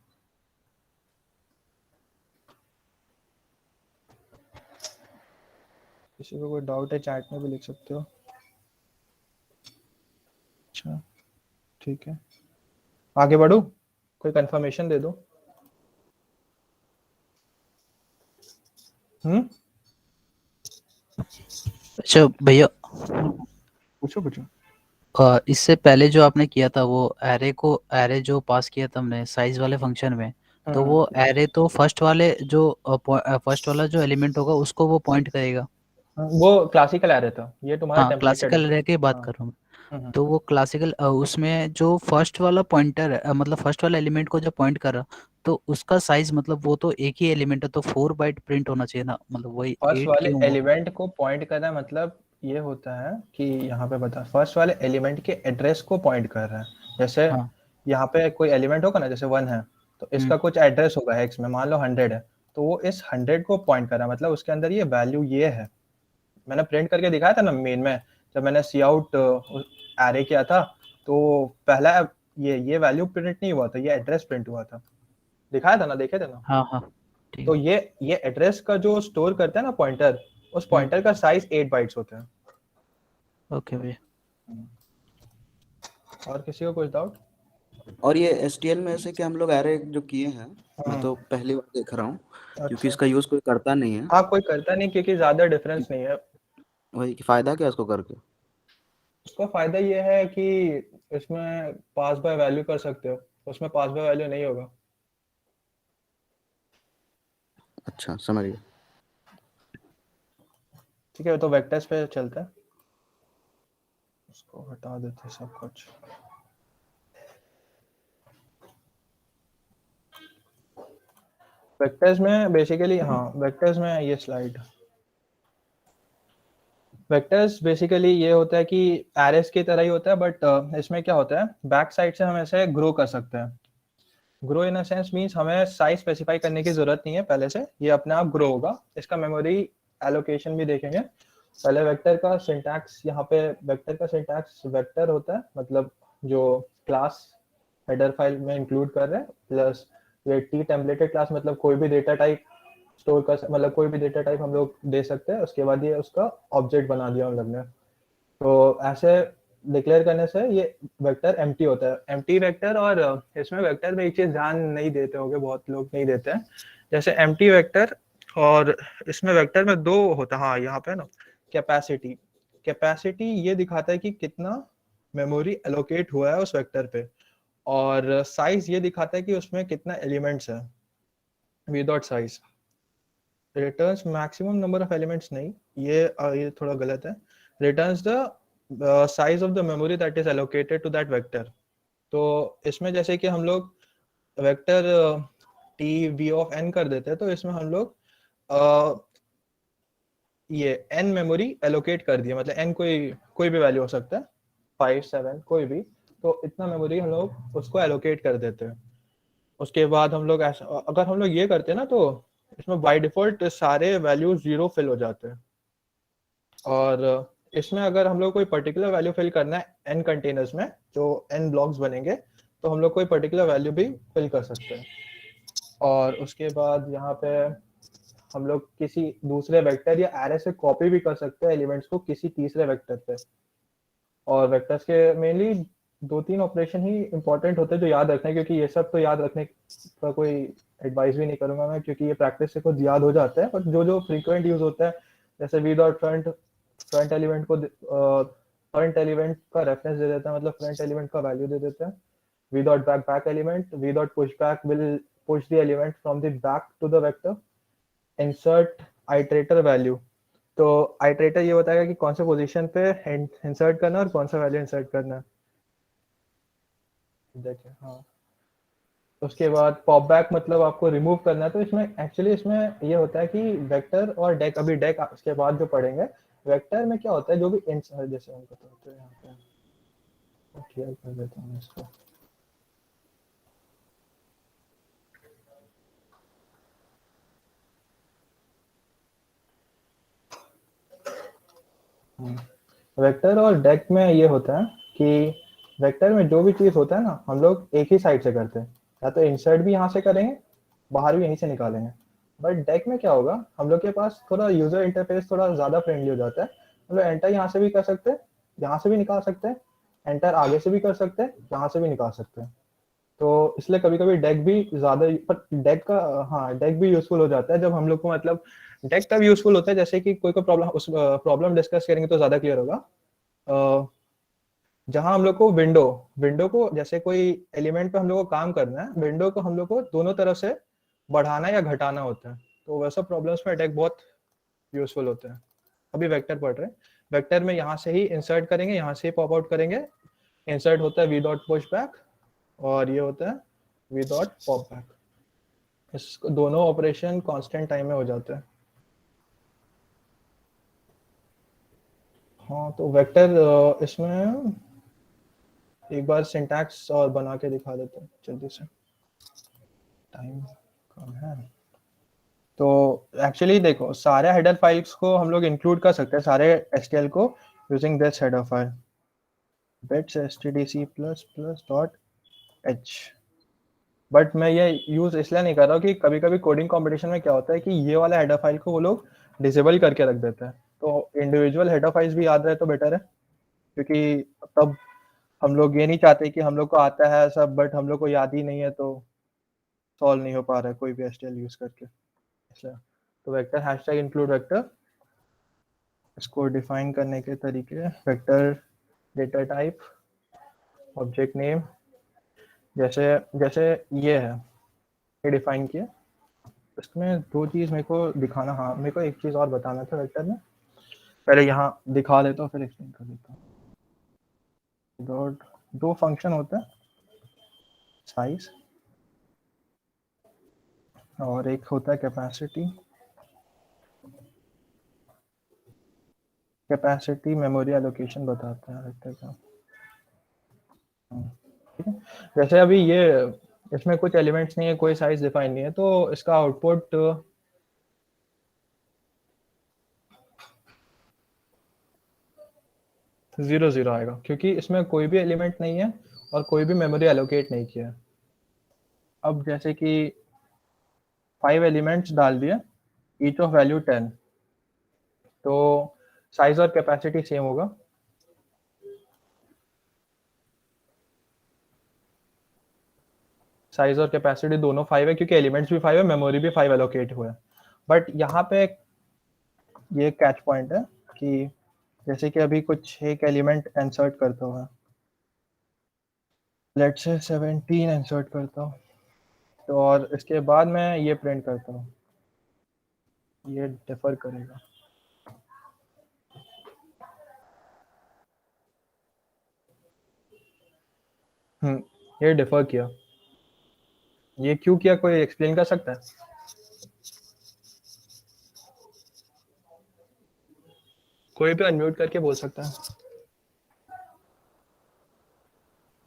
किसी को कोई डाउट है चैट में भी लिख सकते हो। अच्छा ठीक है, आगे बढ़ो, कोई कंफर्मेशन दे दो। अच्छा भैया, पूछो पूछो। इससे पहले जो आपने किया था वो एरे जो पास किया था हमने साइज वाले फंक्शन में, तो वो एरे तो फर्स्ट वाला जो एलिमेंट होगा उसको वो पॉइंट करेगा। वो क्लासिकल एरे था, ये तुम्हारा हाँ, टेम्पलेटेड क्लासिकल है। एरे की बात कर रहा हूँ मैं। तो वो क्लासिकल उसमें जो फर्स्ट वाला पॉइंटर है, मतलब फर्स्ट वाला एलिमेंट को जो पॉइंट कर रहा, तो उसका साइज मतलब वो तो एक ही एलिमेंट है, तो 4 बाइट प्रिंट होना चाहिए ना, मतलब वही फर्स्ट 8 वाले क्यों हो? एलिमेंट को पॉइंट करना मतलब ये होता है कि यहाँ पे बता, फर्स्ट वाले एलिमेंट के एड्रेस को पॉइंट कर रहा है। जैसे हाँ। यहाँ पे कोई एलिमेंट होगा ना, जैसे 1 है तो इसका कुछ एड्रेस होगा हेक्स में, मान लो 100 है, तो वो इस 100 को पॉइंट कर रहा है, मतलब उसके अंदर ये वैल्यू ये है। मैंने प्रिंट करके दिखाया था ना मेन में, जब मैंने सी आउट एरे किया था तो पहला ये वैल्यू प्रिंट नहीं हुआ था, ये एड्रेस प्रिंट हुआ था, दिखाया था ना, देखे थे ना। हाँ हाँ ठीक तो है। ये एड्रेस का जो स्टोर करता है ना पॉइंटर, उस पॉइंटर का साइज 8 बाइट्स होता है। ओके भैया। और किसी को कुछ डाउट? और ये एसटीएल में ऐसे कि हम लोग एरे जो किए हैं, मैं तो पहली बार देख रहा हूँ क्योंकि इसका यूज कोई करता नहीं है। हाँ कोई करता नहीं क्योंकि ज्यादा डिफरेंस नहीं है। वही कि फायदा क्या है इसको करके? उसका फायदा ये है कि इसमें पास बाय वैल्यू कर सकते हो, उसमें पास बाय वैल्यू नहीं होगा। अच्छा समझ गया। ठीक है, तो वेक्टर्स पे चलते हैं, उसको हटा देते हैं सब कुछ। वेक्टर्स में बेसिकली, हाँ वेक्टर्स में ये स्लाइड, वेक्टर्स बेसिकली ये होता है कि एरेस की तरह ही होता है, बट इसमें क्या होता है, बैक साइड से हम ऐसे ग्रो कर सकते हैं। Grow in a sense means हमें साइज स्पेसिफाई करने की जरूरत नहीं है पहले से, ये अपने आप ग्रो होगा। इसका मेमोरी एलोकेशन भी देखेंगे। पहले वेक्टर का सिंटैक्स, यहाँ पे वेक्टर का सिंटैक्स वेक्टर होता है, मतलब जो क्लास हेडर फाइल में इंक्लूड कर रहे हैं, प्लस ये टी टेम्पलेटेड क्लास, मतलब कोई भी डेटा टाइप स्टोर कर, मतलब कोई भी डेटा टाइप हम लोग दे सकते हैं, उसके बाद ये उसका ऑब्जेक्ट बना दिया हम लोग ने। तो ऐसे डिक्लेयर करने से ये वेक्टर एम्प्टी होता है, एम्प्टी वेक्टर। और इसमें वेक्टर में एक चीज ध्यान नहीं देते होंगे, बहुत लोग नहीं देते हैं, जैसे एम्प्टी वेक्टर और इसमें वेक्टर में दो होता है। हाँ यहाँ पे ना कैपेसिटी, कैपेसिटी ये दिखाता है कि कितना मेमोरी एलोकेट हुआ है उस वेक्टर पे, और साइज ये दिखाता है कि उसमें कितना एलिमेंट्स है। Without size returns maximum number of elements नहीं, ये थोड़ा गलत है, returns the size of the memory that is allocated to that vector. तो इसमें जैसे कि हम लोग vector t v of n कर देते हैं, तो इसमें हम लोग ये एन मेमोरी एलोकेट कर दिया, मतलब एन कोई भी वैल्यू हो सकता है, 5 7 कोई भी, तो इतना मेमोरी हम लोग उसको एलोकेट कर देते हैं। उसके बाद हम लोग ऐसा, अगर हम लोग ये करते हैं ना, तो इसमें बाय डिफॉल्ट सारे वैल्यूज 0 फिल हो जाते हैं। और इसमें अगर हम लोग कोई पर्टिकुलर वैल्यू फिल करना है एन कंटेनर्स में, जो एन ब्लॉक्स बनेंगे, तो हम लोग कोई पर्टिकुलर वैल्यू भी फिल कर सकते हैं। और उसके बाद यहाँ पे हम लोग किसी दूसरे वेक्टर या एरे से कॉपी भी कर सकते हैं एलिमेंट्स को किसी तीसरे वेक्टर पे। और वेक्टर्स के मेनली 2-3 ऑपरेशन ही इंपॉर्टेंट होते हैं जो याद रखने, क्योंकि ये सब तो याद रखने का कोई एडवाइस भी नहीं करूंगा मैं, क्योंकि ये प्रैक्टिस से कुछ याद हो जाता है, बट जो फ्रीक्वेंट यूज होता है, जैसे विदाउट फ्रंट फ्रंट एलिमेंट को फ्रंट एलिमेंट का रेफरेंस दे देता है, मतलब फ्रंट एलिमेंट का वैल्यू दे देते हैं। v dot back element, v dot pushback will push the element from the back to the vector. Insert iterator value, तो iterator ये बताएगा कि कौन से पोजीशन पे इंसर्ट करना है और कौन सा वैल्यू इंसर्ट करना है। देखिए हाँ, उसके बाद पॉप बैक मतलब आपको रिमूव करना है। तो इसमें एक्चुअली इसमें ये होता है कि वेक्टर और डेक, अभी डेक उसके बाद जो पढ़ेंगे, वेक्टर में क्या होता है, जो भी जैसे हम बताते हैं यहाँ पे क्लियर कर देता हूँ इसको। वेक्टर और डेक में ये होता है कि वेक्टर में जो भी चीज होता है ना, हम लोग एक ही साइड से करते हैं, या तो इंसर्ट भी यहाँ से करेंगे, बाहर भी यहीं से निकालेंगे। बट डेक में क्या होगा, हम लोग के पास थोड़ा यूजर इंटरफेस थोड़ा ज्यादा फ्रेंडली हो जाता है। हम लोग एंटर यहाँ से भी कर सकते हैं, यहाँ से भी निकाल सकते हैं, एंटर आगे से भी कर सकते हैं, यहाँ से भी निकाल सकते हैं। तो इसलिए कभी कभी डेक भी ज्यादा, पर डेक का हाँ डेक भी यूजफुल हो जाता है जब हम लोग को, मतलब डेक तब यूजफुल होता है जैसे कि कोई प्रॉब्लम, उस प्रॉब्लम डिस्कस करेंगे तो ज्यादा क्लियर होगा। जहां हम लोग को विंडो को जैसे कोई एलिमेंट पे हम लोग को काम करना है, विंडो को हम लोग को दोनों तरफ से बढ़ाना या घटाना होता है, तो वैसा प्रॉब्लम्स में डेक बहुत यूजफुल होता है। अभी वेक्टर पढ़ रहे हैं, वेक्टर में यहाँ से ही इंसर्ट करेंगे, यहाँ से ही पॉप आउट करेंगे। इंसर्ट होता है वी डॉट पुश बैक और ये होता है वी डॉट पॉप बैक। इस दोनों ऑपरेशन कांस्टेंट टाइम में हो जाते हैं। हाँ तो वेक्टर इसमें एक बार सिंटैक्स और बना के दिखा देते हैं जल्दी से, टाइम कम है। तो एक्चुअली देखो, सारे हेडर फाइल्स को हम लोग इंक्लूड कर सकते हैं, सारे एचटीएल को, using this header file bits stdc++.h। But मैं ये यूज इसलिए नहीं कर रहा हूँ कि कभी कभी कोडिंग कंपटीशन में क्या होता है कि ये वाला हेडर फाइल को वो लोग डिसेबल करके रख देते हैं, तो इंडिविजुअल हेडर फाइल्स भी याद रहे तो बेटर है, क्योंकि तब हम लोग ये नहीं चाहते कि हम लोग को आता है सब बट हम लोग को याद ही नहीं है, तो सॉल्व नहीं हो पा रहा है कोई भी एचटीएल यूज करके। इसलिए तो वेक्टर हैशटैग इंक्लूड वेक्टर, इसको डिफाइन करने के तरीके, vector data type, object name, जैसे जैसे ये है, ये डिफाइन किया। इसमें दो चीज मेरे को दिखाना, हाँ मेरे को एक चीज और बताना था वेक्टर में, पहले यहाँ दिखा देता हूँ फिर एक्सप्लेन कर देता हूँ। दो फंक्शन होता है, साइज और एक होता है कैपेसिटी। कैपेसिटी मेमोरी एलोकेशन बताता है वेक्टर का, ठीक है। जैसे अभी ये इसमें कुछ एलिमेंट्स नहीं है, कोई साइज डिफाइन नहीं है, तो इसका आउटपुट जीरो जीरो आएगा, क्योंकि इसमें कोई भी एलिमेंट नहीं है और कोई भी मेमोरी एलोकेट नहीं किया। अब जैसे कि 5 एलिमेंट्स डाल दिए, ईच ऑफ वैल्यू 10, तो साइज और कैपेसिटी सेम होगा। साइज और कैपेसिटी दोनों 5 है, क्योंकि एलिमेंट्स भी 5 है, मेमोरी भी 5 एलोकेट हुआ है। बट यहाँ पे ये कैच पॉइंट है कि जैसे कि अभी कुछ एक एलिमेंट इंसर्ट करता हुआ, लेट्स से 17 इंसर्ट करता हूँ, तो और इसके बाद मैं ये प्रिंट करता हूँ, ये डिफर करेगा। ये डिफर किया, ये क्यों किया, कोई एक्सप्लेन कर सकता है? कोई भी अनम्यूट करके बोल सकता है।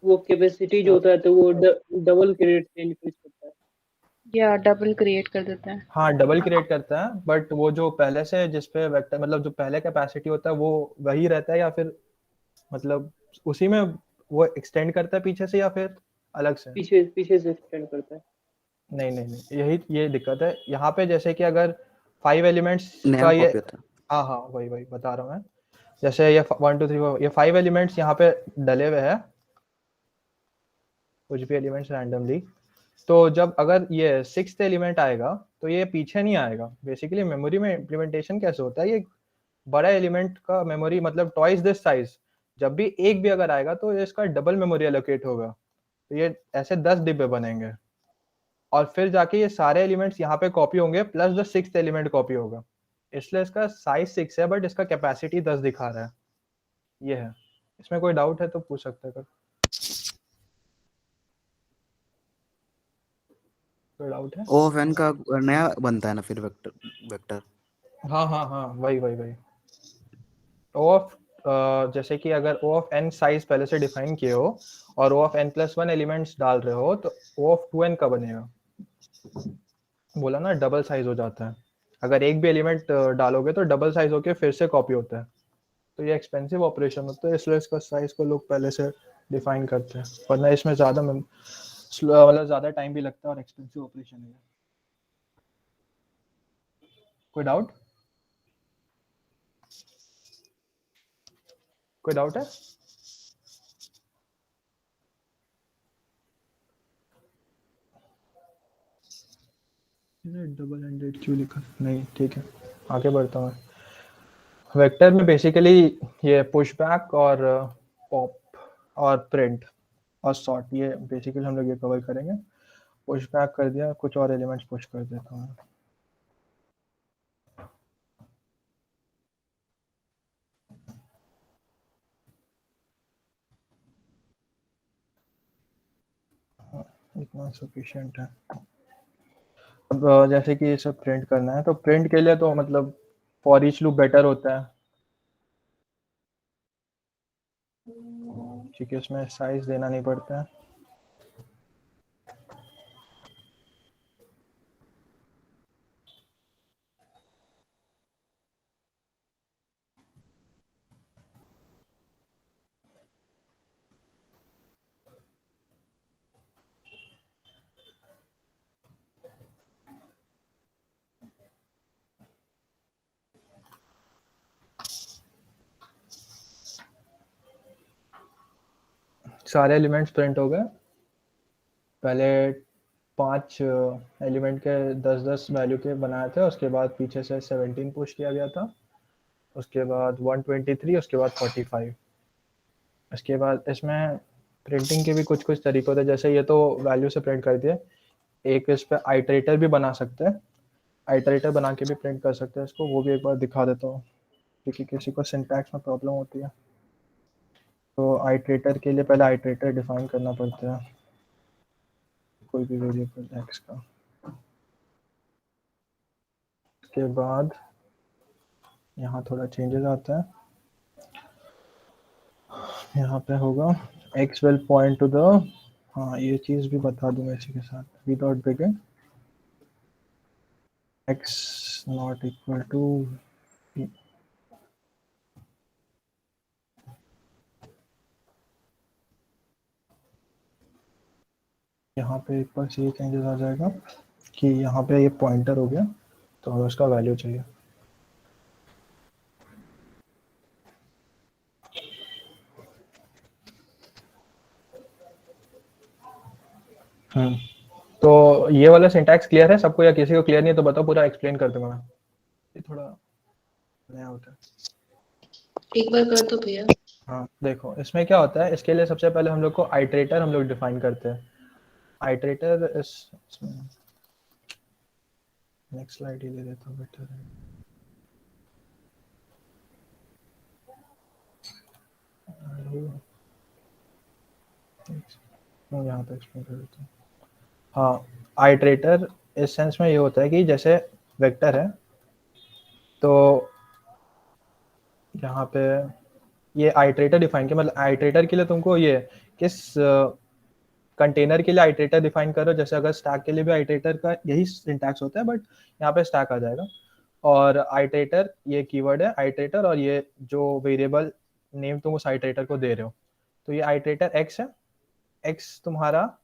वो कैपेसिटी जो होता है तो वो डबल क्रिएट से इंक्रीज करता है, या डबल क्रिएट कर देता है। हाँ डबल क्रिएट करता है, बट वो जो पहले से जिस पे वेक्टर, मतलब जो पहले कैपेसिटी होता है वो वही रहता है, या फिर मतलब उसी में वो एक्सटेंड करता है पीछे से, या फिर अलग से? पीछे से एक्सटेंड करता है। नहीं, यही ये दिक्कत है यहाँ पे। जैसे कि अगर 5 एलिमेंट्स का ये, हाँ वही बता रहा हूँ मैं। जैसे ये 1 2 3 4 ये 5 एलिमेंट्स यहाँ पे डले हुए हैं, कुछ भी एलिमेंट्स रैंडमली, तो जब अगर ये 6th एलिमेंट आएगा तो ये पीछे नहीं आएगा। बेसिकली मेमोरी में इम्प्लीमेंटेशन कैसे होता है, ये बड़ा एलिमेंट का मेमोरी मतलब ट्वाइस दिस साइज, जब भी एक भी अगर आएगा तो ये इसका डबल मेमोरी एलोकेट होगा, तो ये ऐसे 10 डिब्बे बनेंगे और फिर जाके ये सारे एलिमेंट्स यहाँ पे कॉपी होंगे plus the 6th element copy होगा, इसलिए इसका साइज 6 है बट इसका कैपेसिटी 10 दिखा रहा है। ये है, इसमें कोई डाउट है तो पूछ सकते हैं। कोई डाउट है? ओ ऑफ एन का नया बनता है ना फिर वेक्टर। हाँ वही ओ ऑफ जैसे कि अगर ओ ऑफ एन साइज पहले से डिफाइन किए हो और ओ ऑफ एन प्लस 1 एलिमेंट्स डाल रहे हो तो ओ ऑफ 2n का बनेगा। बोला ना डबल साइज हो जाता है, अगर एक भी एलिमेंट डालोगे तो डबल साइज होके फिर से कॉपी होता है, तो ये एक्सपेंसिव ऑपरेशन होता है, इसलिए इसका साइज को लोग पहले से डिफाइन करते हैं, वरना इसमें ज्यादा मतलब ज्यादा टाइम भी लगता है और एक्सपेंसिव ऑपरेशन है। कोई डाउट? कोई डाउट है? डबल एंडेड क्यों लिखा? नहीं ठीक है, आगे बढ़ता हूँ। वेक्टर में बेसिकली ये पुशबैक और पॉप और प्रिंट और सॉर्ट, ये बेसिकली हम लोग ये कवर करेंगे। पुशबैक कर दिया, कुछ और एलिमेंट्स पुश कर देता हूँ। इतना सफिशिएंट है। अब जैसे कि ये सब प्रिंट करना है तो प्रिंट के लिए तो मतलब फॉर ईच लूप बेटर होता है, क्योंकि उसमें साइज देना नहीं पड़ता है। सारे एलिमेंट्स प्रिंट हो गए। पहले 5 एलिमेंट के 10-10 वैल्यू के बनाए थे, उसके बाद पीछे से 17 पुश किया गया था, उसके बाद 123, उसके बाद 45। इसके बाद इसमें प्रिंटिंग के भी कुछ तरीके होते हैं, जैसे ये तो वैल्यू से प्रिंट कर दिए, एक इस पे आइटरेटर भी बना सकते हैं, आइटरेटर बना के भी प्रिंट कर सकते हैं इसको, वो भी एक बार दिखा देता हूँ क्योंकि किसी को सिंटैक्स में प्रॉब्लम होती है। तो आइटरेटर के लिए पहले आइटरेटर डिफाइन करना पड़ता है कोई भी वेरिएबल एक्स का। उसके बाद यहाँ थोड़ा चेंजेस आता है, यहाँ पे होगा x will point to the, हाँ ये चीज़ भी बता दूँ इसी के साथ, v dot begin x not equal to v। यहाँ पे एक बार ये चेंजेस आ जाएगा कि यहाँ पे ये पॉइंटर हो गया तो हमें उसका वैल्यू चाहिए। तो ये वाला सिंटैक्स क्लियर है सबको, या किसी को क्लियर नहीं है तो बताओ, पूरा एक्सप्लेन कर दूंगा मैं, ये थोड़ा नया होता है। एक बार कर दो भैया। हाँ देखो इसमें क्या होता है, इसके लिए सबसे पहले हम लोग को आइटरेटर हम लोग डिफाइन करते हैं। आइटरेटर इसमें नेक्स्ट स्लाइड ही ले लेता हूँ, बेटर है। यहाँ पे एक्सप्लेन कर देता हूँ। हाँ आइटरेटर इस सेंस में ये होता है कि जैसे वेक्टर है तो यहाँ पे ये आइटरेटर डिफाइन किया, मतलब आइटरेटर के लिए तुमको ये किस कंटेनर के लिए आइटरेटर डिफाइन करो, जैसे अगर स्टैक के लिए भी आइटरेटर का यही सिंटैक्स होता है बट यहाँ पे स्टैक आ जाएगा। और आइटरेटर ये कीवर्ड है आइटरेटर, और ये जो वेरिएबल नेम तुम उस आइटरेटर को दे रहे हो, तो ये आइटरेटर x है, x तुम्हारा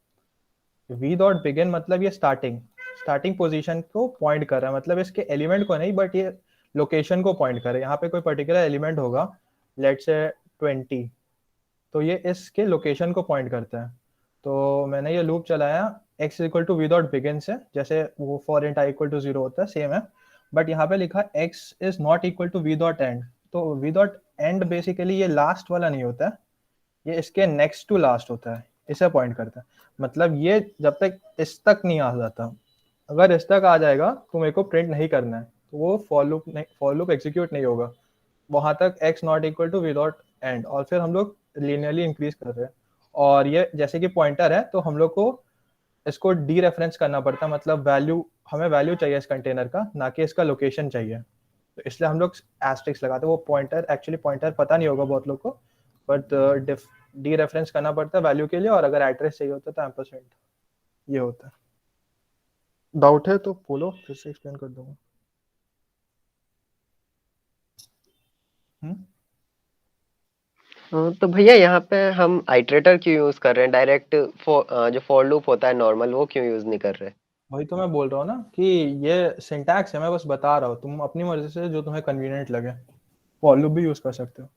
v डॉट बिगिन मतलब ये स्टार्टिंग पोजीशन को पॉइंट कर रहा है, मतलब इसके एलिमेंट को नहीं बट ये लोकेशन को पॉइंट कर रहा है। यहाँ पे कोई पर्टिकुलर एलिमेंट होगा लेट्स से 20, तो ये इसके लोकेशन को पॉइंट करता है। तो मैंने ये लूप चलाया x equal to v dot begin से, जैसे वो for int i equal to 0 होता है सेम है, बट यहाँ पे लिखा x is not equal to v dot end, तो वी डॉट एंड बेसिकली ये लास्ट वाला नहीं होता है, ये इसके नेक्स्ट टू लास्ट होता है, इसे पॉइंट करता है। मतलब ये जब तक इस तक नहीं आ जाता, अगर इस तक आ जाएगा तो मेरे को प्रिंट नहीं करना है, तो वो फॉर लूप एग्जीक्यूट नहीं होगा वहां तक x not equal to v dot end. और फिर हम लोग लीनियरली इंक्रीज कर रहे हैं, और ये जैसे कि पॉइंटर है तो हम लोग को इसको डी रेफरेंस करना पड़ता है, मतलब वैल्यू, हमें वैल्यू चाहिए इस कंटेनर का, ना कि इसका लोकेशन चाहिए, तो इसलिए हम लोग एस्ट्रिक्स लगाते हैं। वो पॉइंटर एक्चुअली पॉइंटर पता नहीं होगा बहुत लोग को, बट डी रेफरेंस करना पड़ता है वैल्यू के लिए, और अगर एड्रेस चाहिए होता है तो एम्परसेंड ये होता है। डाउट है तो बोलो, फिर से एक्सप्लेन कर दूंगा। तो भैया यहाँ पे हम आइटरेटर क्यों यूज कर रहे हैं, डायरेक्ट जो फॉर लूप होता है नॉर्मल वो क्यों यूज नहीं कर रहे? वही तो मैं बोल रहा हूँ ना कि ये सिंटैक्स है, मैं बस बता रहा हूँ, तुम अपनी मर्जी से जो तुम्हें कन्वीनियंट लगे फॉर लूप भी यूज कर सकते हो,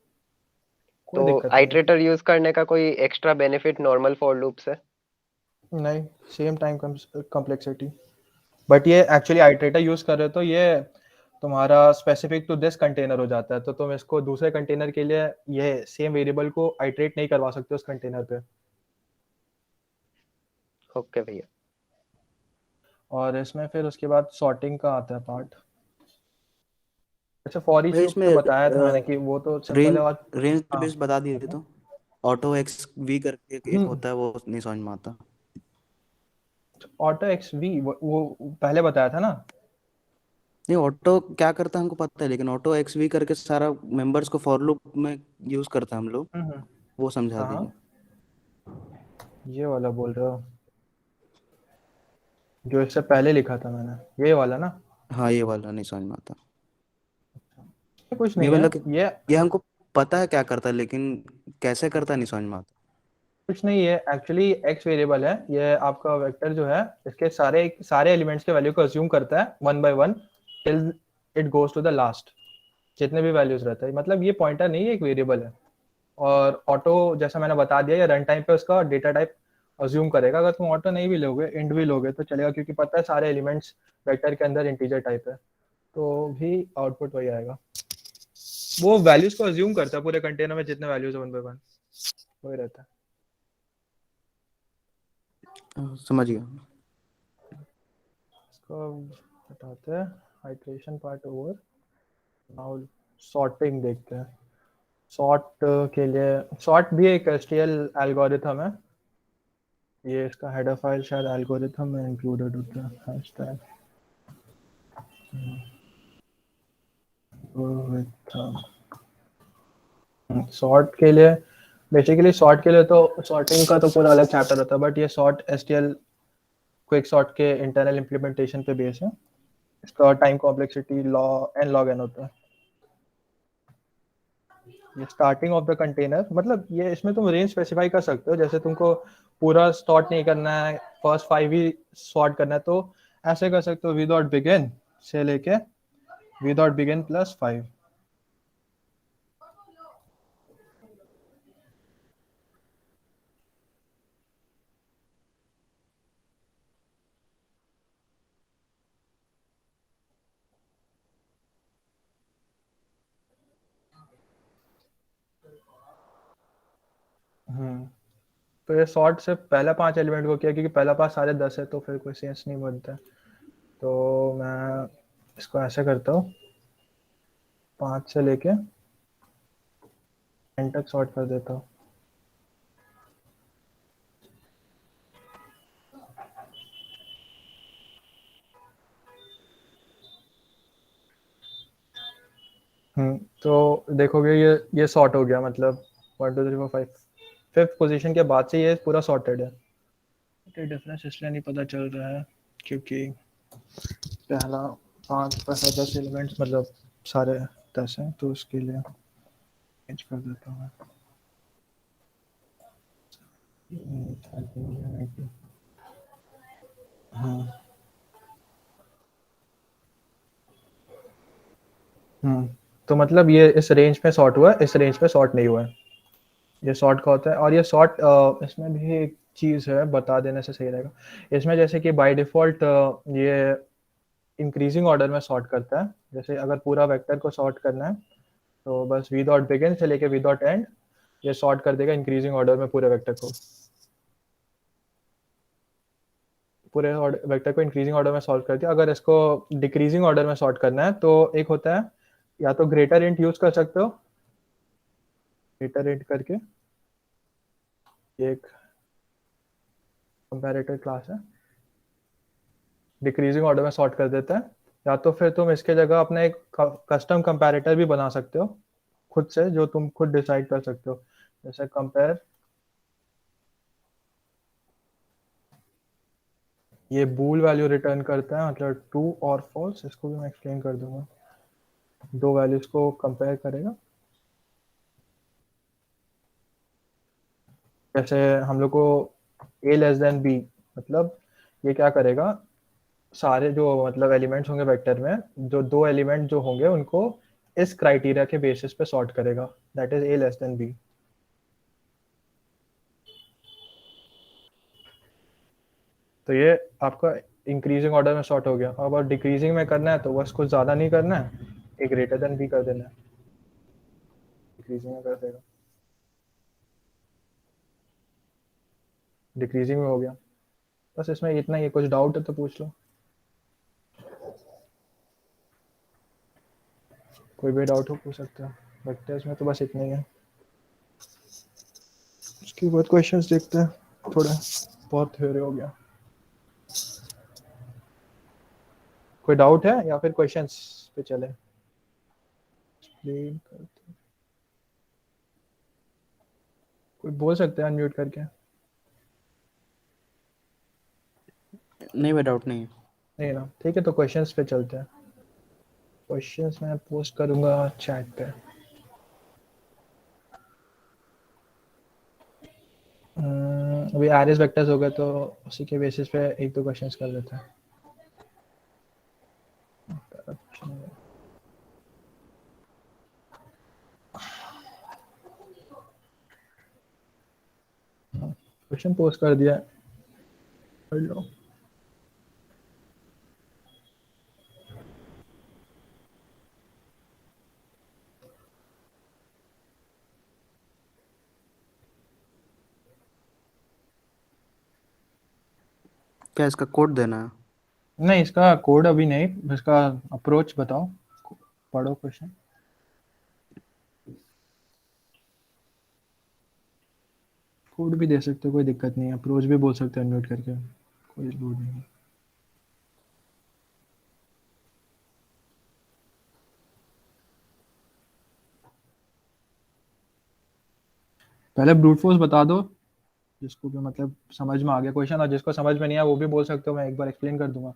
कोई तो दिक्कत नहीं है। आइटरेटर यूज करने का कोई extra benefit normal for loop से? नहीं, सेम टाइम कॉम्प्लेक्सिटी, बट ये एक्चुअली आइटरेटर यूज कर रहे हो तो ये तुम्हारा स्पेसिफिक टू दिस कंटेनर हो जाता है, तो तुम इसको दूसरे कंटेनर के लिए ये सेम वेरिएबल को आइटरेट नहीं करवा सकते उस कंटेनर पे। ओके भैया। और इसमें फिर उसके बाद सॉर्टिंग का आता है पार्ट। अच्छा, फॉर ईच भाई लूप इसमें में बताया था मैंने कि वो तो सिंपल रेंज है। और रेंज हाँ, बेस बता दिए थे, तो ऑटो एक्स वी करके एक होता है, वो नहीं समझ में आता। ऑटो एक्स वी वो पहले बताया था ना। नहीं, ऑटो क्या करता है हमको पता है, लेकिन ऑटो एक्स वी करके सारा मेंबर्स को फॉर लूप में यूज करता है हम लोग, वो समझा हाँ, दीजिए। ये वाला बोल रहे हो जो इससे पहले लिखा था मैंने, ये वाला ना। हाँ, ये वाला नहीं समझ में आता। ये कुछ ये नहीं है, मतलब कि ये हमको पता है क्या करता है, लेकिन कैसे करता है नहीं समझ में आता। कुछ नहीं है एक्चुअली, एक्स वेरिएबल है ये आपका वेक्टर जो है, इसके सारे सारे एलिमेंट्स के वैल्यू को अज्यूम करता है one by one till it goes to the last, जितने भी वैल्यूज रहता है। मतलब ये पॉइंटर नहीं है, एक वेरिएबल है। और ऑटो जैसा मैंने बता दिया, ये रन टाइम पे उसका डेटा टाइप अज्यूम करेगा। अगर तुम ऑटो नहीं भी लोगे, इंट भी लोगे तो चलेगा, क्योंकि पता है सारे एलिमेंट्स वेक्टर के अंदर इंटीजर टाइप है, तो भी आउटपुट वही आएगा। वो वैल्यूज को अज्यूम करता है पूरे कंटेनर में, जितने वैल्यूज है वन बाय वन वही रहता है। समझ गया। इसको हटाते हैं, iteration part over. Now sorting देखते हैं। सॉर्ट के लिए, सॉर्ट भी एक एसटीएल एल्गोरिथम है, ये इसका हेडर फाइल शायद एल्गोरिथम में इंक्लूडेड होता है। हैशटैग सॉर्ट के लिए, बेसिकली सॉर्ट के लिए तो सॉर्टिंग का तो पूरा अलग चैप्टर होता है, बट ये सॉर्ट एसटीएल क्विक सॉर्ट के इंटरनल इम्प्लीमेंटेशन पे बेस है। इसका टाइम कॉम्प्लेक्सिटी log n होता है। ये स्टार्टिंग ऑफ द कंटेनर, मतलब ये इसमें तुम रेंज स्पेसिफाई कर सकते हो, जैसे तुमको पूरा सॉर्ट नहीं करना है, फर्स्ट 5 ही सॉर्ट करना है, तो ऐसे कर सकते हो विदाउट बिगिन से लेके विदाउट बिगिन प्लस 5। तो ये सॉर्ट से पहला 5 एलिमेंट को किया, क्योंकि पहला 5 सारे 10 है, तो फिर कोई सेंस नहीं बनता। तो मैं इसको ऐसे करता हूँ, 5 से लेके n तक सॉर्ट कर देता हूँ। तो देखोगे ये सॉर्ट हो गया, मतलब 1 2 3 4 5 5th पोजीशन के बाद से ये पूरा सॉर्टेड है। डिफरेंस इसलिए नहीं पता चल रहा है क्योंकि पहला 5 पर है 10 एलिमेंट्स, मतलब सारे 10 हैं, तो उसके लिए चेंज कर देता हूँ। तो मतलब ये इस रेंज में सॉर्ट हुआ है, इस रेंज में सॉर्ट नहीं हुआ है, ये सॉर्ट का होता है। और ये सॉर्ट इसमें भी एक चीज़ है, बता देने से सही रहेगा। इसमें जैसे कि बाय डिफ़ॉल्ट ये इंक्रीजिंग ऑर्डर में सॉर्ट करता है। जैसे अगर पूरा वेक्टर को सॉर्ट करना है तो बस वी डॉट बिगिन से लेके वी डॉट एंड ये सॉर्ट कर देगा इंक्रीजिंग ऑर्डर में पूरे वेक्टर को। पूरे वेक्टर को इंक्रीजिंग ऑर्डर में सॉर्ट कर दिया। अगर इसको डिक्रीजिंग ऑर्डर में सॉर्ट करना है तो एक होता है, या तो ग्रेटर इंट यूज कर सकते हो, ग्रेटर इंट करके एक कंपैरेटर क्लास है, डिक्रीजिंग ऑर्डर में सॉर्ट कर देता है। या तो फिर तुम इसके जगह अपना एक कस्टम कंपैरेटर भी बना सकते हो खुद से, जो तुम खुद डिसाइड कर सकते हो। जैसे कंपेयर, ये बूल वैल्यू रिटर्न करता है, मतलब ट्रू और फॉल्स। इसको भी मैं एक्सप्लेन कर दूंगा। दो वैल्यूज को कंपेयर करेगा। जैसे हम लोग को a लेस देन b, मतलब ये क्या करेगा, सारे जो मतलब एलिमेंट्स होंगे वेक्टर में, जो दो एलिमेंट जो होंगे उनको इस क्राइटेरिया के बेसिस पे सॉर्ट करेगा, that is a less than b। तो ये आपका इंक्रीजिंग ऑर्डर में सॉर्ट हो गया। अब अगर डिक्रीजिंग में करना है तो बस कुछ ज़्यादा नहीं करना है, एक ग्रेटर देन b कर देना है, डिक्रीजिंग में कर देगा, डिक्रीजिंग में हो गया। बस इसमें इतना ही। कुछ डाउट है तो पूछ लो, कोई भी डाउट हो पूछ सकते हो। वेक्टर्स में तो बस इतना ही है। उसके बाद क्वेश्चंस देखते हैं, थोड़ा बहुत थ्योरी हो गया। कोई डाउट है या फिर क्वेश्चंस पे चले? एक्सप्लेन करते हैं। कोई बोल सकते हैं अनम्यूट करके? नहीं भाई डाउट नहीं है। नहीं ना, ठीक है। तो क्वेश्चंस पे चलते हैं। क्वेश्चंस मैं पोस्ट करूंगा चैट पे। अभी एरेज वेक्टर्स हो गए तो उसी के बेसिस पे एक दो क्वेश्चंस कर लेते हैं। क्वेश्चन पोस्ट कर दिया, पढ़ लो। क्या इसका कोड देना है? नहीं, इसका कोड अभी नहीं, इसका अप्रोच बताओ। पढ़ो क्वेश्चन। कोड भी दे सकते हो, कोई दिक्कत नहीं है। अप्रोच भी बोल सकते हो अनम्यूट करके, कोई लोड नहीं है। पहले ब्रूट फोर्स बता दो, जिसको भी मतलब समझ में आ गया क्वेश्चन, और जिसको समझ में नहीं आया वो भी बोल सकते हो, मैं एक बार एक्सप्लेन कर दूंगा।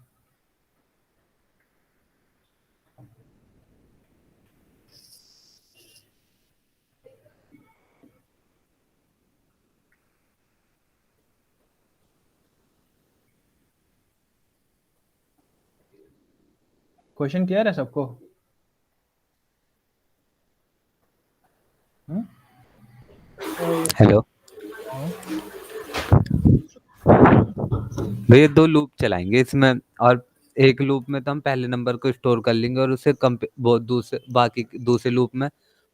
क्वेश्चन क्लियर है सबको? हेलो भैया, दो लूप चलाएंगे इसमें, और एक लूप में तो हम पहले नंबर को स्टोर कर लेंगे और उसे वो दूसरे लूप में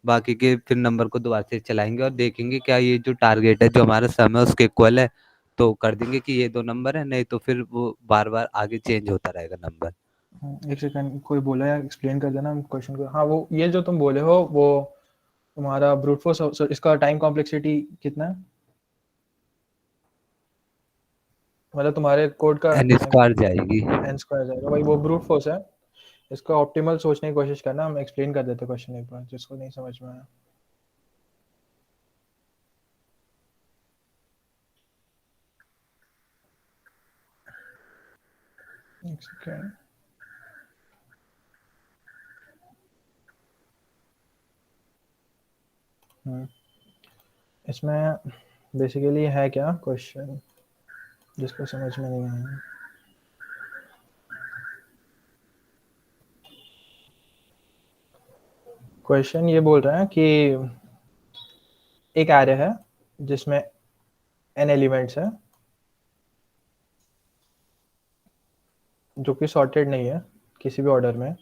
बाकी के फिर नंबर को दोबारा से चलाएंगे और देखेंगे क्या ये जो टारगेट है जो हमारा सम है उसके इक्वल है, तो कर देंगे कि ये दो नंबर है, नहीं तो फिर वो बार बार आगे चेंज होता रहेगा नंबर। एक सेकंड, कोई बोला या एक्सप्लेन कर देना क्वेश्चन को। हाँ, वो ये जो तुम बोले हो वो तुम्हारा ब्रूट फोर्स, इसका टाइम कॉम्प्लेक्सिटी कितना है? मतलब तुम्हारे कोड का n स्क्वायर जाएगी। n स्क्वायर जाएगा, भाई वो ब्रूट फोर्स है। इसका ऑप्टिमल सोचने की कोशिश करना। हम एक्सप्लेन कर देते क्वेश्चन एक बार, जिसको नहीं समझ में आया। एक सेकंड। इसमें बेसिकली है क्या क्वेश्चन, जिसको समझ में नहीं आया? क्वेश्चन ये बोल रहा है कि एक एरे है जिसमें n एलिमेंट्स है, जो कि सॉर्टेड नहीं है, किसी भी ऑर्डर में।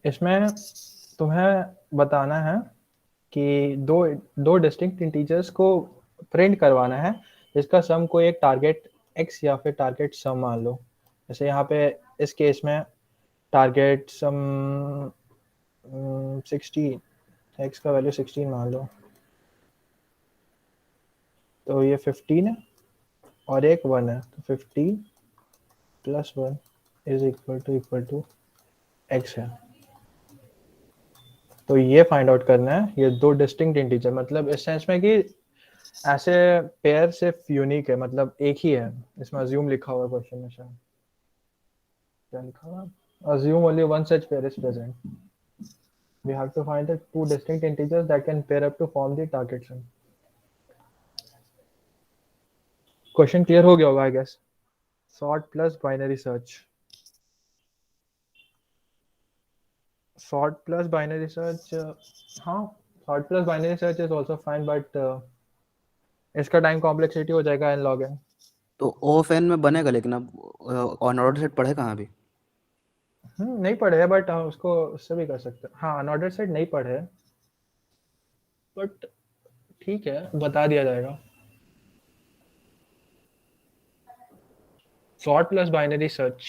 इसमें तुम्हें बताना है कि दो डिस्टिंक्ट इंटीजर्स को प्रिंट करवाना है जिसका सम कोई एक टारगेट x या फिर टारगेट सम मान लो। जैसे यहाँ पे इस केस में टारगेट सम 16, x का वैल्यू 16 मान लो, तो ये 15 है और एक 1 है, तो 15 plus 1 is equal to x है। तो ये फाइंड आउट करना है, ये दो डिस्टिंक्ट इंटीजर, मतलब इस सेंस में कि ऐसे पेयर सिर्फ यूनिक है, मतलब एक ही है। इसमें अज्यूम लिखा हुआ क्वेश्चन में, शायद क्या लिखा हुआ, assume only one such pair is present, we have to find the two distinct integers that can pair up to form the target sum. Question clear हो गया होगा I guess. Sort plus binary search, sort plus binary search, हाँ sort plus binary search is also fine, but इसका time complexity हो जाएगा n log n। तो O of n में बनेगा, लेकिन अब अनऑर्डर सेट पढ़े कहाँ अभी? नहीं पढ़े है, बट उसको उससे भी कर सकते हैं। हाँ अनऑर्डर सेट नहीं पढ़े, बट ठीक है बता दिया जाएगा। सॉर्ट प्लस बाइनरी सर्च,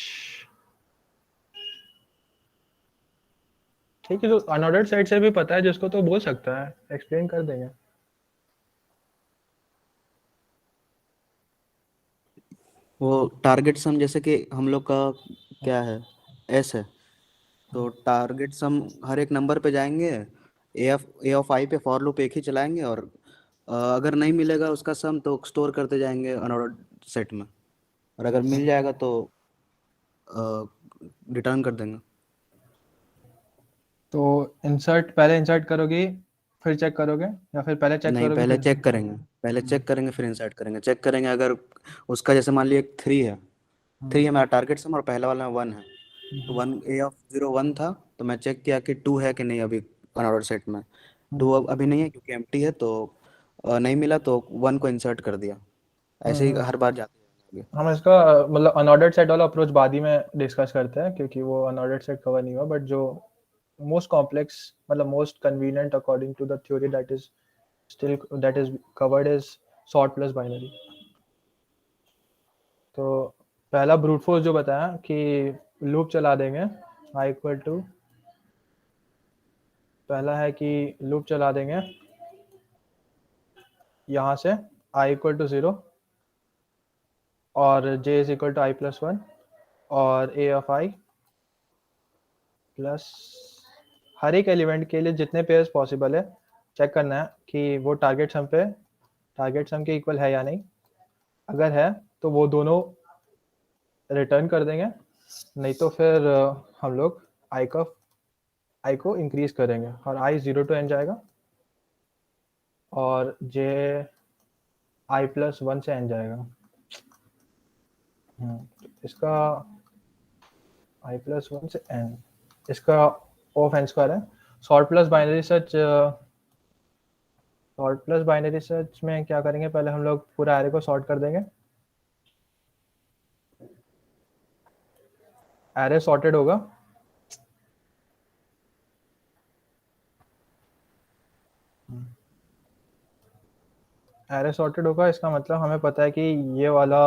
ठीक है, जो अनऑर्डर्ड सेट से भी पता है जिसको तो बोल सकता है, एक्सप्लेन कर देंगे। वो टारगेट सम जैसे कि हम लोग का क्या है, S है, तो टारगेट सम हर एक नंबर पे जाएंगे, ए ऑफ आई पे फॉर लूप एक ही चलाएंगे, और अगर नहीं मिलेगा उसका सम तो स्टोर करते जाएंगे अनऑर्डर्ड सेट में, और अगर मिल जाएगा तो रिटर्न कर देंगे। तो इंसर्ट पहले इंसर्ट करोगे फिर चेक करोगे, या फिर पहले चेक नहीं, करोगे पहले फिर चेक करेंगे, पहले चेक करेंगे फिर इंसर्ट करेंगे। चेक करेंगे अगर उसका जैसे मान लिया 3 है, 3 है मेरा टारगेट सम और पहला वाला 1 है, तो 1 ए ऑफ 0 1 था, तो मैं चेक किया कि 2 है कि नहीं अभी अनऑर्डर सेट में। 2 अभी नहीं है क्योंकि एम्प्टी है, तो नहीं मिला तो 1 को इंसर्ट कर दिया। ऐसे ही हर बार जाते हैं। हम इसका मतलब अनऑर्डर्ड सेट वाला अप्रोच बाद ही में डिस्कस करते हैं, क्योंकि वो अनऑर्डर्ड सेट कवर नहीं हुआ, बट जो मोस्ट कॉम्प्लेक्स मतलब most convenient according to the theory that is covered is sort plus binary. तो पहला ब्रूट फोर्स जो बताया कि लूप चला देंगे i इक्वल टू, पहला है कि लूप चला देंगे यहाँ से i इक्वल टू 0 और j is equal to i plus 1 और a ऑफ i प्लस हर एक एलिमेंट के लिए जितने पेयर्स पॉसिबल है चेक करना है कि वो टारगेट सम के इक्वल है या नहीं। अगर है तो वो दोनों रिटर्न कर देंगे, नहीं तो फिर हम लोग i को इंक्रीज करेंगे और i 0 to n जाएगा और j i प्लस 1 से n जाएगा। इसका i प्लस 1 से n, इसका ऑफ n स्क्वायर है। सॉर्ट प्लस बाइनरी सर्च में क्या करेंगे, पहले हम लोग पूरा एरे को सॉर्ट कर देंगे। एरे सॉर्टेड होगा, इसका मतलब हमें पता है कि ये वाला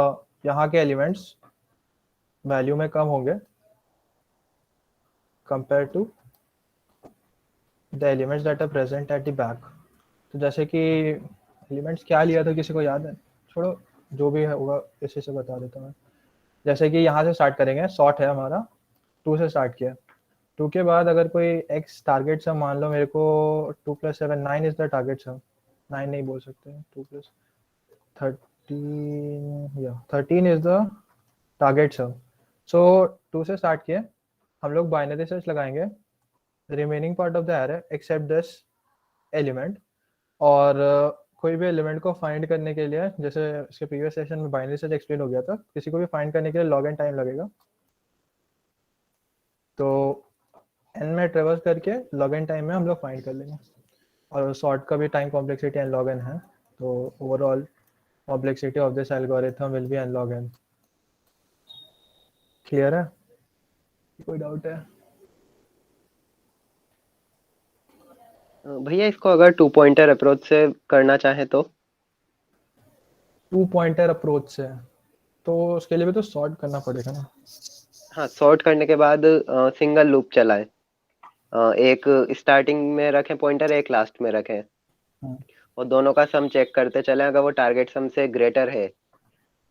यहाँ के एलिमेंट्स वैल्यू में कम होंगे compare to the elements that are present at the back. तो जैसे कि एलिमेंट्स क्या लिया था, किसी को याद है? छोड़ो, जो भी होगा इसी से बता देता हूँ। जैसे कि यहाँ से स्टार्ट करेंगे, सॉर्ट है हमारा, 2 से स्टार्ट किया, 2 के बाद अगर कोई x टारगेट सम मान लो मेरे को 2 + 7 9 इज द टारगेट सम, 9 नहीं बोल सकते, 2 + 13 या 13 is the target sum. So 2 से स्टार्ट किए, हम लोग बाइनरी सर्च लगाएंगे remaining part of the array except this element, और कोई भी एलिमेंट को फाइंड करने के लिए, जैसे इसके प्रीवियस सेशन में बाइनरी सर्च एक्सप्लेन हो गया था, किसी को भी फाइंड करने के लिए log n टाइम लगेगा। तो n में ट्रेवर्स करके log n टाइम में हम लोग फाइंड कर लेंगे, और सॉर्ट का भी time complexity n log n है, तो overall complexity of this algorithm will be n log n। Clear है? कोई डाउट है? भैया इसको अगर 2 पॉइंटर अप्रोच से करना चाहे तो 2 पॉइंटर अप्रोच से तो उसके लिए भी तो सॉर्ट करना पड़ेगा ना। हाँ, सॉर्ट करने के बाद सिंगल लूप चलाएं। एक स्टार्टिंग में रखें पॉइंटर, एक लास्ट में रखें, और दोनों का सम चेक करते चलें। अगर वो टारगेट सम से ग्रेटर है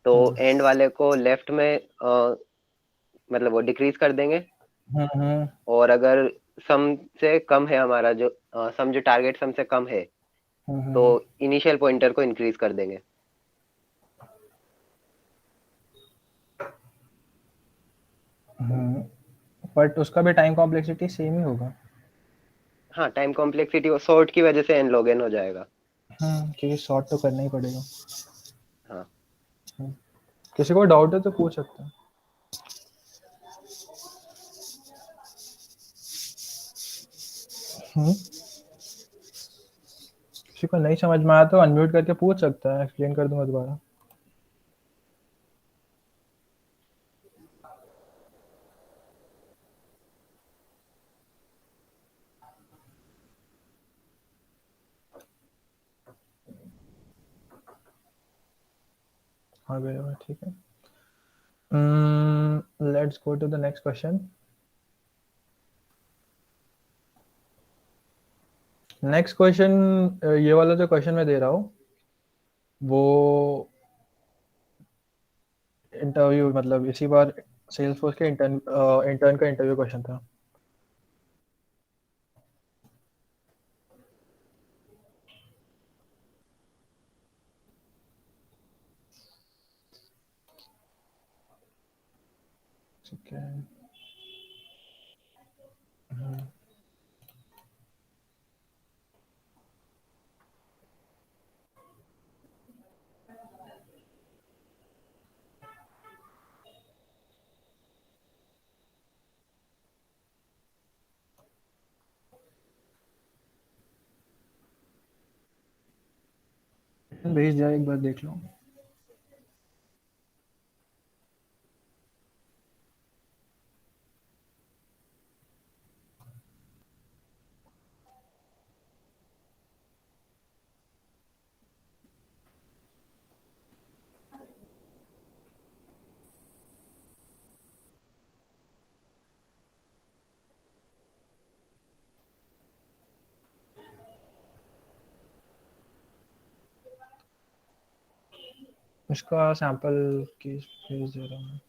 तो एंड वाले को लेफ्ट में मतलब वो डिक्रीज कर देंगे, और अगर सम से कम है हमारा जो सम जो टारगेट सम से कम है तो इनिशियल पॉइंटर को इंक्रीज कर देंगे। बट उसका भी टाइम कॉम्प्लेक्सिटी सेम ही होगा। हाँ, टाइम कॉम्प्लेक्सिटी सॉर्ट की वजह से n log n हो जाएगा। क्योंकि सॉर्ट तो करना ही पड़ेगा। हाँ, किसी को डाउट है तो पूछ सकते हैं। किसी को नहीं समझ में आया तो अनम्यूट करके पूछ सकता है, एक्सप्लेन कर दूंगा दोबारा। हाँ भैया ठीक है। Let's go to the next question. Next question, ये वाला जो क्वेश्चन मैं दे रहा हूँ वो इंटरव्यू मतलब इसी बार सेल्सफोर्स के इंटर्न का इंटरव्यू क्वेश्चन था। ठीक है। भेज दिया, एक बार देख लो। इसका सैंपल की भेज दे रहा हूँ।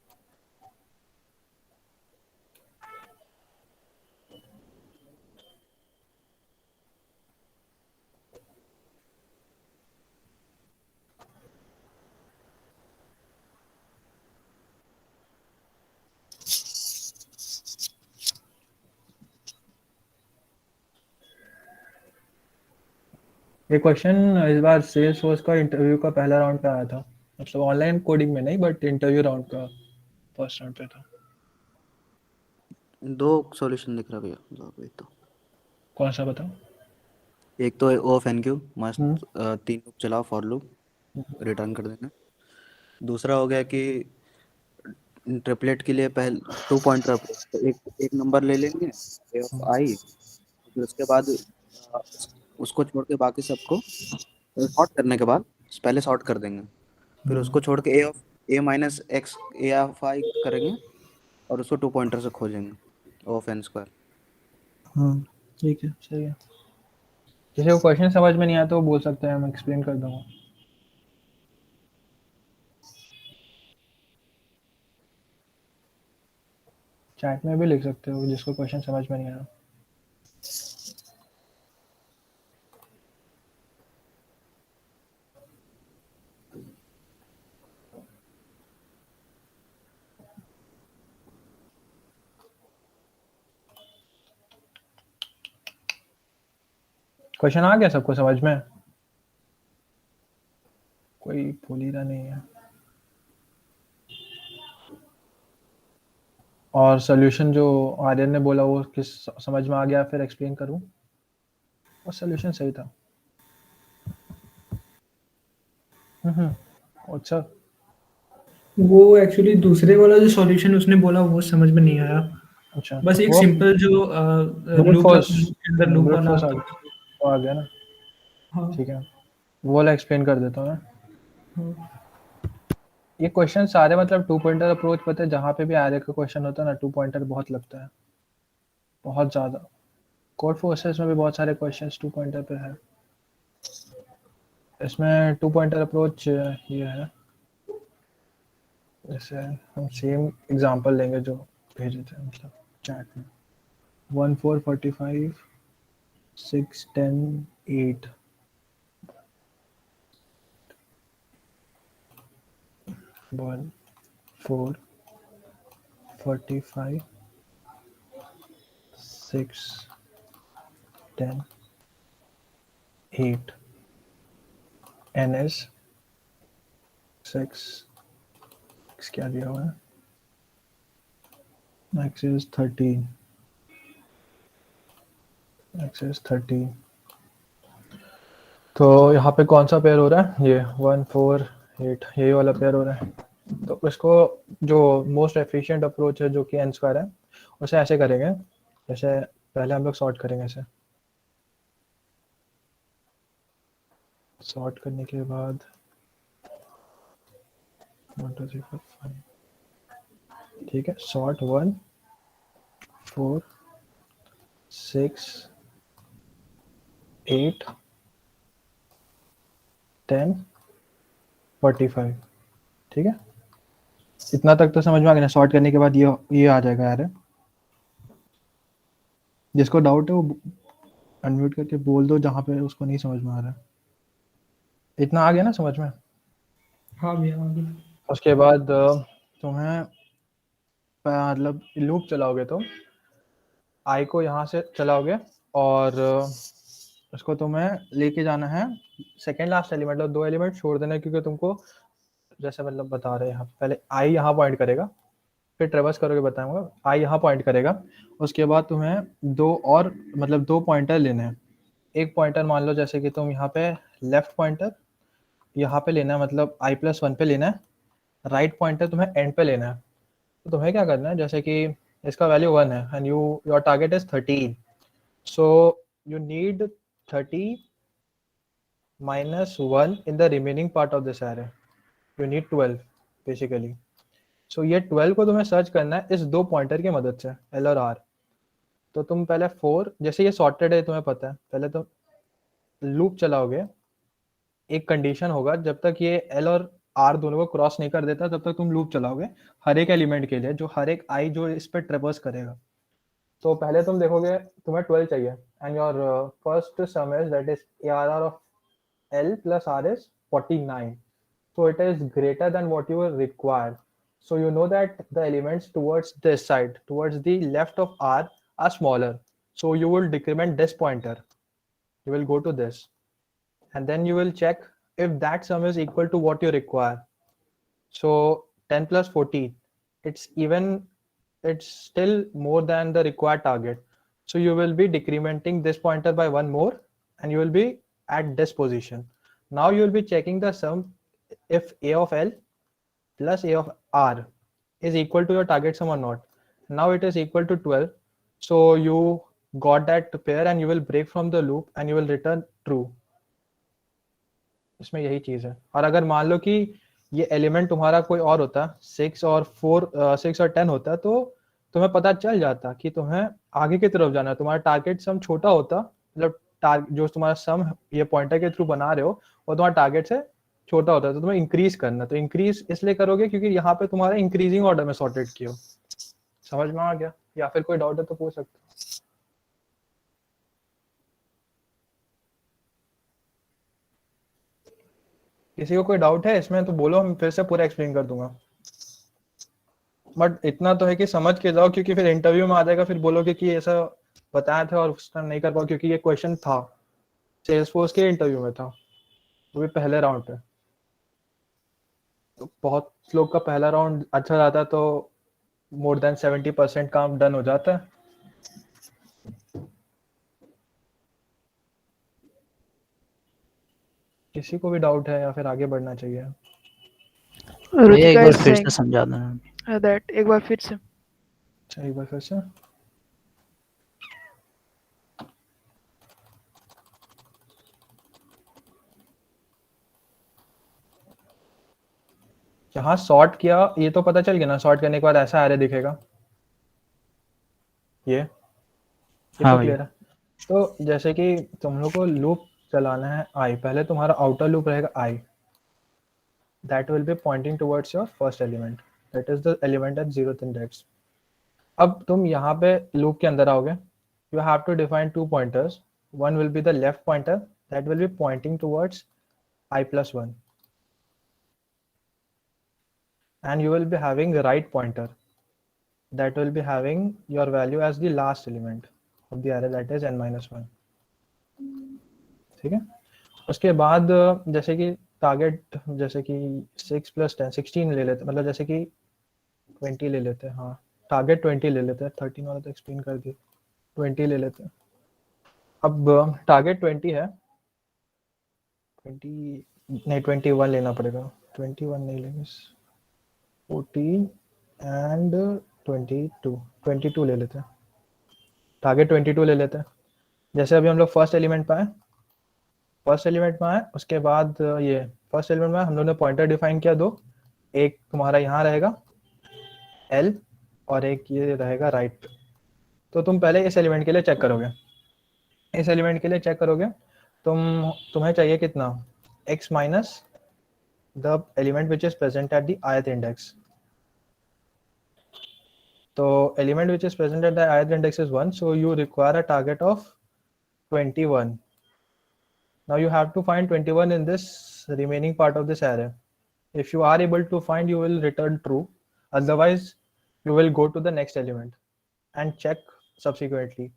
ये क्वेश्चन इस बार सेल्स फोर्स का इंटरव्यू का पहला राउंड पे आया था, मतलब ऑनलाइन कोडिंग में नहीं बट इंटरव्यू राउंड का फर्स्ट राउंड पे था। 2 सॉल्यूशन दिख रहा भैया, एक तो कौन सा बताओ? एक तो ओ ऑफ एन क्यू मस्त 3 लूप चलाओ, फॉर लूप रिटर्न कर देना। दूसरा हो गया कि ट्रिपलेट के लिए पहले 2 पॉइंटर अप्रोच, तो एक नंबर ले लेंगे ए ऑफ आई, फिर उसके बाद उसको छोड़ के बाकी सबको सॉर्ट करने के बाद पहले सॉर्ट कर देंगे, फिर उसको छोड़ के a of a minus x a of i करेंगे और उसको 2 पॉइंटर से खोजेंगे ओ ऑफ एन स्क्वायर। ठीक है, सही है। किसी को क्वेश्चन समझ में नहीं आया तो बोल सकते हैं, मैं एक्सप्लेन कर दूंगा। चैट में भी लिख सकते हो जिसको क्वेश्चन समझ में नहीं आया। क्वेश्चन आ गया सबको समझ में? कोई भूल ही रहा नहीं है। और सॉल्यूशन जो आर्यन ने बोला वो किस समझ में आ गया, फिर एक्सप्लेन करूं? और सॉल्यूशन सही था। अच्छा वो एक्चुअली दूसरे वाला जो सॉल्यूशन उसने बोला वो समझ में नहीं आया। अच्छा बस एक वो सिंपल जो ब्रूट लूप फोर्स के अंदर लूप ब्रूट वाला फोर्स आता है। आ गया ना। हाँ ठीक है, वो वाला एक्सप्लेन कर देता हूँ मैं। हाँ ये क्वेश्चन सारे मतलब 2 पॉइंटर अप्रोच पता है, जहाँ पे भी एरे का क्वेश्चन होता है ना 2 पॉइंटर बहुत लगता है, बहुत ज़्यादा। कोड फोर्सेस में भी बहुत सारे क्वेश्चंस 2 पॉइंटर पे है। इसमें 2 पॉइंटर अप्रोच ये है, जैसे हम सेम एग्जांपल लेंगे जो भेजे थे मतलब चैट में। 1 4 45 6 10 8 1 4 45 6 10 8 n is 6 क्या दिया हुआ है, x is 13 x is 13। तो यहाँ पे कौन सा पेयर हो रहा है, ये 1 4 8 यही वाला पेयर हो रहा है। तो इसको जो मोस्ट एफिशिएंट अप्रोच है जो कि n स्क्वायर है, उसे ऐसे करेंगे, जैसे पहले हम लोग सॉर्ट करेंगे इसे। सॉर्ट करने के बाद 1 2 3 4 5, ठीक है, सॉर्ट 1 4 6 8 10 45, ठीक है। इतना तक तो समझ में आ गया ना। सॉर्ट करने के बाद ये आ जाएगा यार। जिसको डाउट है वो अनम्यूट करके बोल दो, जहाँ पे उसको नहीं समझ में आ रहा है। इतना आ गया ना समझ में। हाँ भैया हाँ भैया। उसके बाद तुम्हें मतलब लूप चलाओगे तो आई को यहाँ से चलाओगे और उसको तुम्हें लेके जाना है सेकेंड लास्ट एलिमेंट, मतलब 2 एलिमेंट छोड़ देना है, क्योंकि तुमको जैसे मतलब बता रहे हैं यहाँ पहले आई यहाँ पॉइंट करेगा, फिर ट्रेवर्स करोगे बताऊंगा। आई यहाँ पॉइंट करेगा, उसके बाद तुम्हें 2 और मतलब 2 पॉइंटर लेने हैं। एक पॉइंटर मान लो जैसे कि तुम यहाँ पे लेफ्ट पॉइंटर यहाँ पे लेना है, मतलब i+1 पे लेना है। राइट पॉइंटर तुम्हें एंड पे लेना है। तो तुम्हें क्या करना है, जैसे कि इसका वैल्यू 1 है and your target is 13, so you need 30 -1 in the remaining part of this array, you need 12 basically. So ये 12 को तुम्हें सर्च करना है इस 2 पॉइंटर की मदद से, एल और आर। तो तुम पहले 4, जैसे ये सॉर्टेड है तुम्हें पता है, पहले तुम लूप चलाओगे। एक कंडीशन होगा, जब तक ये एल और आर दोनों को क्रॉस नहीं कर देता तब तक तुम लूप चलाओगे हर एक एलिमेंट के लिए, जो हर एक आई जो इस पर ट्रेवर्स करेगा। तो पहले तुम देखोगे तुम्हें 12 चाहिए and your first some is that is ARR of L plus R is 49, so it is greater than what you require. So you know that the elements towards this side, towards the left of R, are smaller, so you will decrement this pointer, you will go to this and then you will check if that sum is equal to what you require. So 10 plus 14, it's still more than the required target, so you will be decrementing this pointer by 1 more and you will be at this position. Now you will be checking the sum if A of L plus A of R is equal to your target sum or not. Now it is equal to 12, so you got that pair and you will break from the loop and you will return true. इसमें यही चीज है। और अगर मान लो कि ये element तुम्हारा कोई और होता, 6 और 10 होता, तो तुम्हें पता चल जाता कि तुम्हें आगे की तरफ जाना है। तुम्हारा टारगेट सम छोटा होता, मतलब जो तुम्हारा सम ये पॉइंटर के थ्रू बना रहे हो वो तुम्हारा टारगेट से छोटा होता है, तो तुम्हें इंक्रीज करना। तो इंक्रीज इसलिए करोगे क्योंकि यहाँ पे तुम्हारा इंक्रीजिंग ऑर्डर में सॉर्टेड किया हो। समझ में आ गया? या फिर कोई डाउट है तो पूछ सकते हो। किसी को कोई डाउट है इसमें तो बोलो, हम फिर से पूरा एक्सप्लेन कर दूंगा। बट इतना तो है कि समझ के जाओ, क्योंकि फिर इंटरव्यू में आ जाएगा, फिर बोलोगे कि ऐसा बताया था और उस टाइम नहीं कर पाओ, क्योंकि ये क्वेश्चन था सेल्सफोर्स के इंटरव्यू में था, वो भी पहले राउंड पे। तो बहुत लोग का पहला राउंड अच्छा जाता तो मोर देन 70% काम डन हो जाता है। किसी को भी डाउट है या फिर आगे बढ़ना चाहिए? भैया एक बार फिर से समझा देना। दैट एक बार फिर से। अच्छा एक बार फिर से। यहाँ सॉर्ट किया, ये तो पता चल गया ना, सॉर्ट करने के बाद ऐसा एरे दिखेगा, ये हाँ तो भैया। क्लियर है। तो जैसे कि तुम लोग को लूप चलाना है आई, पहले तुम्हारा आउटर लूप रहेगा i, that will be pointing towards your first element, that is the element at 0th index. अब तुम यहाँ पे लूप के अंदर आओगे, you have to define 2 pointers. One will be the left pointer that will be pointing towards I plus 1, and you will be having the right pointer that will be having your value as the last element of the array, that is n minus 1. ठीक है। उसके बाद जैसे कि target, जैसे कि 6 + 10 16 ले लेते, मतलब जैसे कि 20 ले लेते हैं, हाँ टारगेट 20 ले लेते हैं, 13 वाला तो एक्सप्लेन कर दिया, 20 ले लेते हैं। अब टारगेट 20 है, 20 नहीं 21 लेना पड़ेगा, 21 नहीं लेंगे, 14 एंड 22 ले लेते हैं, टारगेट 22 ले लेते हैं। जैसे अभी हम लोग फर्स्ट एलिमेंट पे आए, उसके बाद ये फर्स्ट एलिमेंट में हम लोगों ने पॉइंटर डिफाइन किया 2, एक तुम्हारा यहाँ रहेगा L और एक ये रहेगा राइट। तो तुम पहले इस एलिमेंट के लिए चेक करोगे, तुम्हें चाहिए कितना, x minus the element which is present at the ith index. तो element which is present at the ith index is 1, so you require a target of 21. Now you have to find 21 in this remaining part of this array. If you are able to find, you will return true, otherwise you will go to the next element and check subsequently.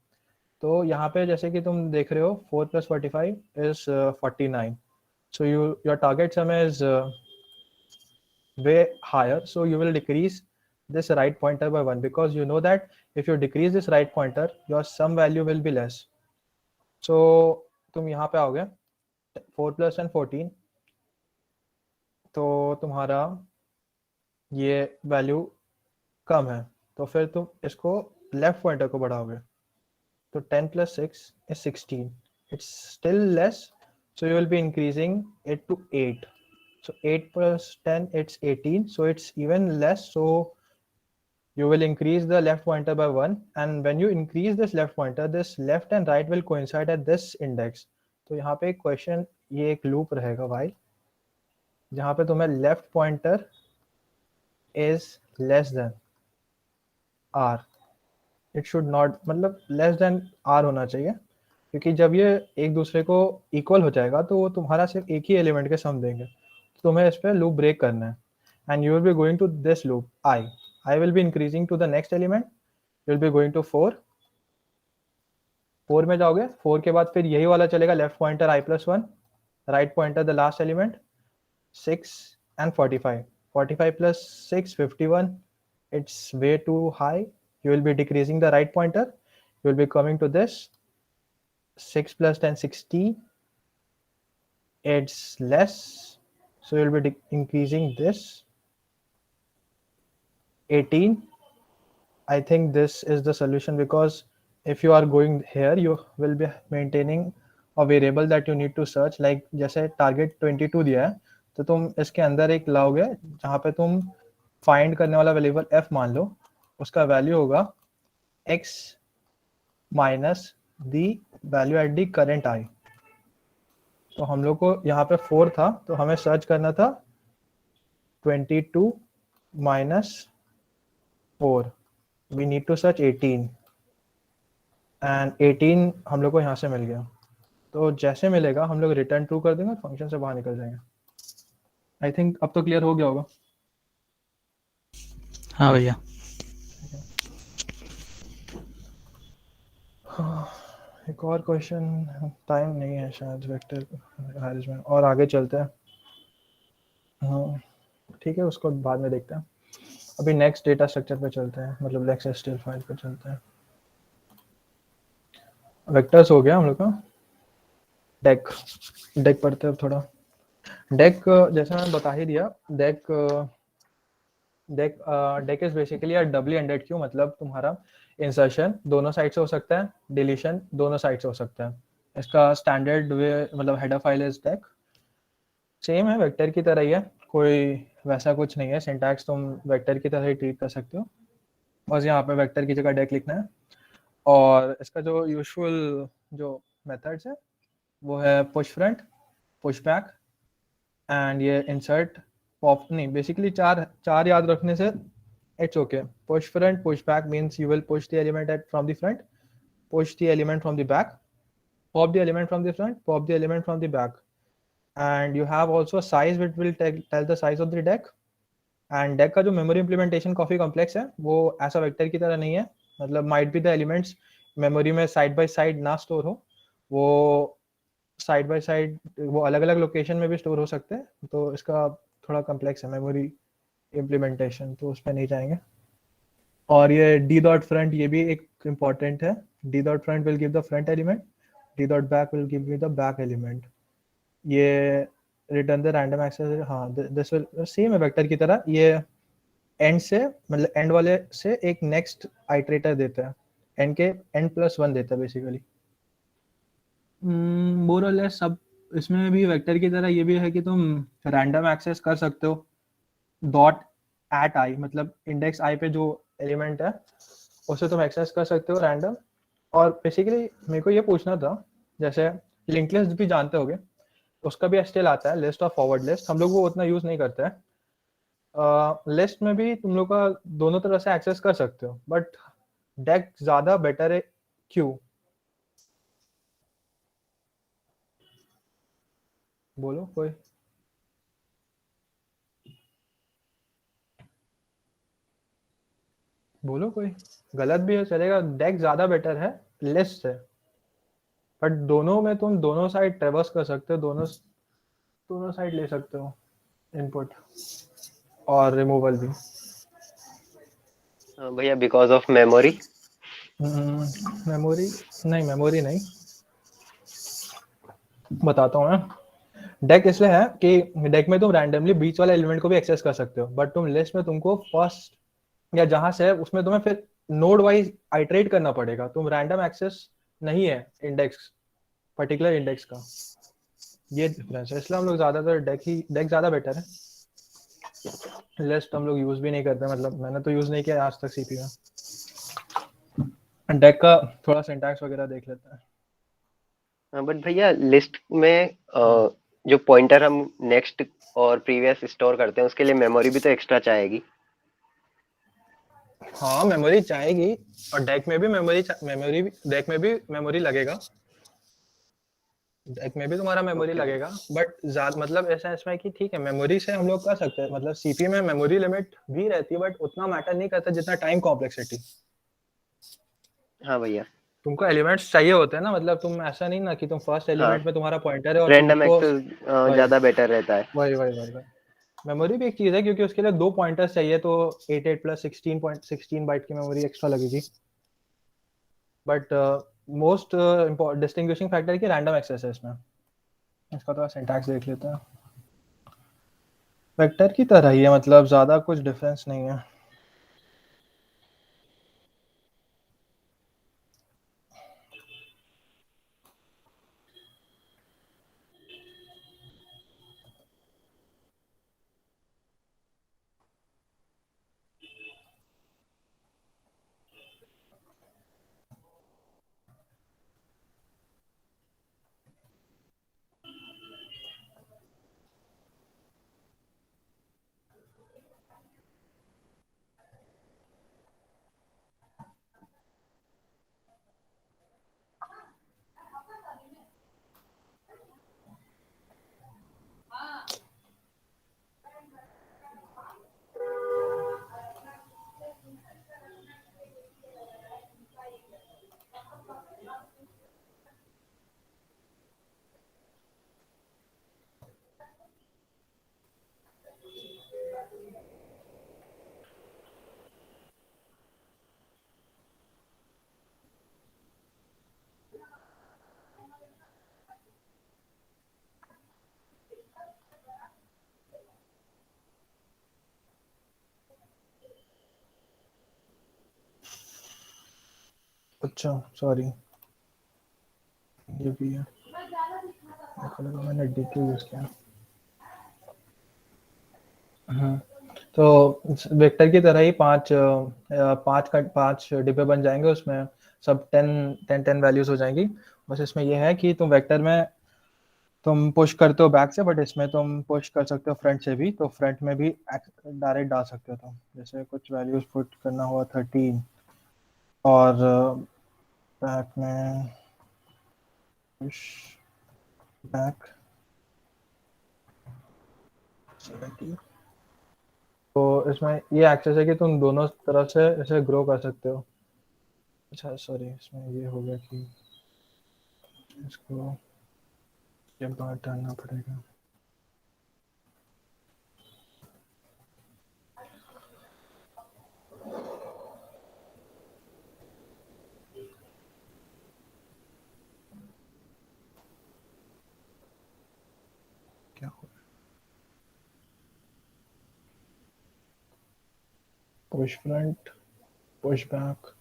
तो यहाँ पे जैसे कि तुम देख रहे हो 4 + 45 is 49, so your target sum is way higher, so you will decrease this right pointer by 1, because you know that if you decrease this right pointer your sum value will be less. So तुम यहाँ पे आओगे 4 + 10 14, तो तुम्हारा ये value कम है, तो फिर तुम इसको लेफ्ट पॉइंटर को बढ़ाओगे, तो 10 + 6 is 16, it's still less, so you will be increasing it to 8, so 8 + 10 it's 18, so it's even less, so you will increase the left pointer by 1, and when you increase this left pointer, this left and right will coincide at this index. तो यहाँ पे एक question, ये एक loop रहेगा while, जहाँ पे तुम्हें left pointer is less than r, it should not, मतलब less than r होना चाहिए, क्योंकि जब ये एक दूसरे को इक्वल हो जाएगा तो वो तुम्हारा सिर्फ एक ही एलिमेंट के सम देंगे, तो तुम्हें इस पे लूप ब्रेक करना है, and you will be going to this loop I will be increasing to the next element, you will be going to 4 में जाओगे, 4 के बाद फिर यही वाला चलेगा, left pointer I plus 1, write pointer the last element 6 and 45 + 6 51, it's way too high, you will be decreasing the right pointer, you will be coming to this 6 + 10 60, it's less, so you will be increasing this 18. I think this is the solution, because if you are going here you will be maintaining a variable that you need to search, like जैसे target 22 दिया है, तो तुम इसके अंदर एक लाओगे जहाँ पे तुम फाइंड करने वाला वेरिएबल f मान लो, उसका वैल्यू होगा x minus the value at the current i। तो हम लोग को यहाँ पे 4 था, तो हमें सर्च करना था 22 minus 4, we need to search 18, and 18 हम लोग को यहाँ से मिल गया, तो जैसे मिलेगा हम लोग रिटर्न ट्रू कर देंगे और फंक्शन से बाहर निकल जाएंगे। आई थिंक अब तो क्लियर हो गया होगा। हाँ भैया। एक और क्वेश्चन, टाइम नहीं है शायद वेक्टर अरेंजमेंट, और आगे चलते हैं। हाँ ठीक है, उसको बाद में देखते हैं, अभी नेक्स्ट डेटा स्ट्रक्चर पे चलते हैं, मतलब नेक्स्ट एसटीएल फाइल पे चलते हैं। वेक्टर्स हो गया हम लोग का, डेक पढ़ते हैं अब थोड़ा। डेक जैसे मैंने बता ही दिया, deque deque is basically a doubly ended queue, मतलब तुम्हारा इंसर्शन दोनों साइड से हो सकता है, डिलीशन दोनों साइड से हो सकता है। इसका स्टैंडर्ड वे मतलब header file is deck, same है वेक्टर की तरह ही है, कोई वैसा कुछ नहीं है, सिंटैक्स तुम वेक्टर की तरह ही ट्रीट कर सकते हो, बस यहाँ पे वेक्टर की जगह डेक लिखना है। और इसका जो यूजुअल जो मेथड्स है वो है push front, push back and ये इंसर्ट पॉप। नहीं, बेसिकली चार याद रखने से it's okay. Push front, push back means you will push the element at from the front, push the element from the back, pop the element from the front, pop the element from the back, and you have also a size which will tell the size of the deck। and deck का जो memory implementation काफी complex है, वो ऐसा vector की तरह नहीं है, मतलब might be the elements memory में side by side ना store हो, वो side by side वो अलग अलग location में भी store हो सकते हैं, तो इसका थोड़ा complex है memory implementation, तो उस पर नहीं जाएंगे। और ये d dot front ये भी एक important है, d dot front will give the front element, d dot back will give you the back element। ये रिटर्न द रैंडम एक्सेस, हाँ दिस विल सेम है वेक्टर की तरह, ये एंड से मतलब एंड वाले से एक नेक्स्ट आइटरेटर देता है, एंड के n+1 देता है बेसिकली। मोर और लेस सब इसमें भी वेक्टर की तरह ये भी है कि तुम रैंडम एक्सेस कर सकते हो डॉट एट आई, मतलब इंडेक्स आई पे जो एलिमेंट है उसे तुम एक्सेस कर सकते हो रैंडम। और बेसिकली मेरे को ये पूछना था, जैसे लिंक लिस्ट भी जानते होगे, उसका भी एसटीएल आता है, लिस्ट और फॉरवर्ड लिस्ट, हम लोग वो उतना यूज नहीं करते हैं। लिस्ट में भी तुम लोग का दोनों तरह से एक्सेस कर सकते हो, बट डेक ज्यादा बेटर है। क्यों? बोलो कोई। बोलो कोई, गलत भी है चलेगा, डेक ज्यादा बेटर है लिस्ट से, बट दोनों में तुम दोनों साइड ट्रेवर्स कर सकते हो, दोनों साइड ले सकते हो इनपुट और रिमूवल भी। भैया बिकॉज ऑफ मेमोरी। मेमोरी नहीं, मेमोरी नहीं, बताता हूँ मैं। डेक इसलिए है कि डेक में तुम रैंडमली बीच वाले एलिमेंट को भी एक्सेस कर सकते हो, बट तुम लिस्ट में तुमको फर्स्ट या जहां से है उसमें तुम्हें फिर नोड वाइज आइटरेट करना पड़ेगा, तुम रैंडम एक्सेस नहीं है इंडेक्स, पर्टिकुलर इंडेक्स का, ये डिफरेंस है। इसलिए हम लोग ज्यादातर डेक ज्यादा बेटर है, लिस्ट हम लोग यूज भी नहीं करते, मतलब मैंने तो यूज नहीं किया आज तक सीपी में। डेक का थोड़ा सिंटैक्स वगैरह देख लेते हैं। बट भैया लिस्ट में जो पॉइंटर हम नेक्स्ट और प्रीवियस स्टोर करते हैं उसके लिए मेमोरी भी तो एक्स्ट्रा चाहेगी। हाँ मेमोरी चाहेगी, और डेक में भी डेक में भी मेमोरी लगेगा, डेक में भी तुम्हारा मेमोरी लगेगा, बट ज्यादा मतलब ऐसा इसमें कि ठीक है मेमोरी से हम लोग कर सकते हैं, मतलब सीपी में मेमोरी लिमिट भी रहती है, बट उतना मैटर नहीं करता जितना टाइम कॉम्प्लेक्सिटी। हाँ भैया। तुमको एलिमेंट्स चाहिए होते हैं ना, मतलब तुम ऐसा नहीं ना कि तुम फर्स्ट एलिमेंट में तुम्हारा पॉइंटर है और रैंडम तुमको एक्सेस ज्यादा बेटर रहता है। वही मेमोरी भी एक चीज है, क्योंकि उसके लिए 2 पॉइंटर्स चाहिए, तो 88 + 16 बाइट की मेमोरी एक्स्ट्रा लगेगी। बट मोस्ट डिस्टिंग्विशिंग फैक्टर की रैंडम एक्सेस है इसमें। इसका तो सिंटैक्स देख लेते हैं, वेक्टर की तरह ही है, मतलब ज्यादा कुछ डिफरेंस नहीं है। अच्छा सॉरी, ये भी है, मेरे को लगा मैंने डी क्यू यूज किया। तो वेक्टर की तरह ही पांच डिब्बे बन जाएंगे, उसमें सब 10 वैल्यूज हो जाएंगी। बस इसमें यह है कि तुम वेक्टर में तुम पुश करते हो बैक से, बट इसमें तुम पुश कर सकते हो फ्रंट से भी, तो फ्रंट में भी डायरेक्ट डाल सकते हो तुम। जैसे कुछ वैल्यूज पुट करना हुआ 13 और बैक में पुश बैक 70। तो इसमें ये एक्सेस है कि तुम दोनों तरफ से इसे ग्रो कर सकते हो। अच्छा सॉरी, इसमें ये हो गया कि इसको ये बाहर डालना पड़ेगा। क्या हो रहा है? Push front, push back,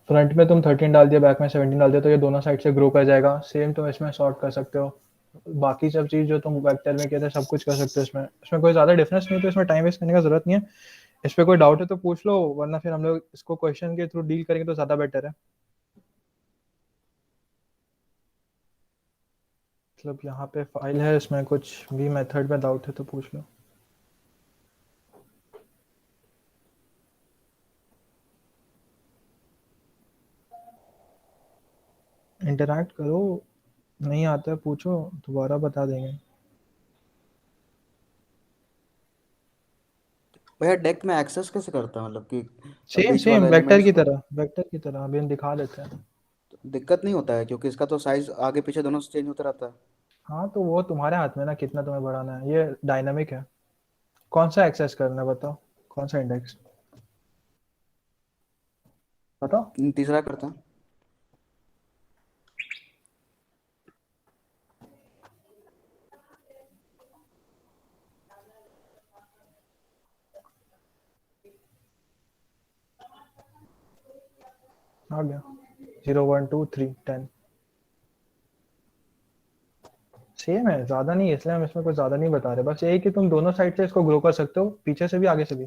front में तुम 13 डाल दिया, बैक में 17 डाल दिया, तो ये दोनों साइड से ग्रो कर जाएगा। सेम तुम इसमें सॉर्ट कर सकते हो। बाकी सब चीज जो तुम वेक्टर में किए थे सब कुछ कर सकते हो इसमें। इसमें कोई ज्यादा डिफरेंस नहीं, तो इसमें टाइम वेस्ट करने का जरूरत नहीं है। इस पे कोई डाउट है तो पूछ लो, वरना फिर हम लोग इसको क्वेश्चन के थ्रू डील करेंगे तो ज्यादा बेटर है। मतलब यहाँ पे फाइल है, इसमें कुछ भी मेथड में डाउट है तो पूछ लो। इंटरैक्ट करो, नहीं आता है पूछो, दोबारा बता देंगे। भैया डेक में एक्सेस कैसे करता है, मतलब कि सेम बीच सेम वाले वेक्टर एलिमेंट्स की को? तरह, वेक्टर की तरह अभी हम दिखा देते हैं। दिक्कत नहीं होता है क्योंकि इसका तो साइज आगे पीछे दोनों से चेंज होता रहता है। हाँ तो वो तुम्हारे हाथ में ना, कितना तुम्हें बढ़ाना है। ये डायनामिक है। कौन सा एक्सेस करना है बताओ, कौन सा इंडेक्स बताओ। तीसरा करता है। आ गया 0 1 2 3 10। सेम है, ज्यादा नहीं है, इसलिए हम इसमें कुछ ज्यादा नहीं बता रहे। बस यही कि तुम दोनों साइड से इसको ग्रो कर सकते हो, पीछे से भी आगे से भी।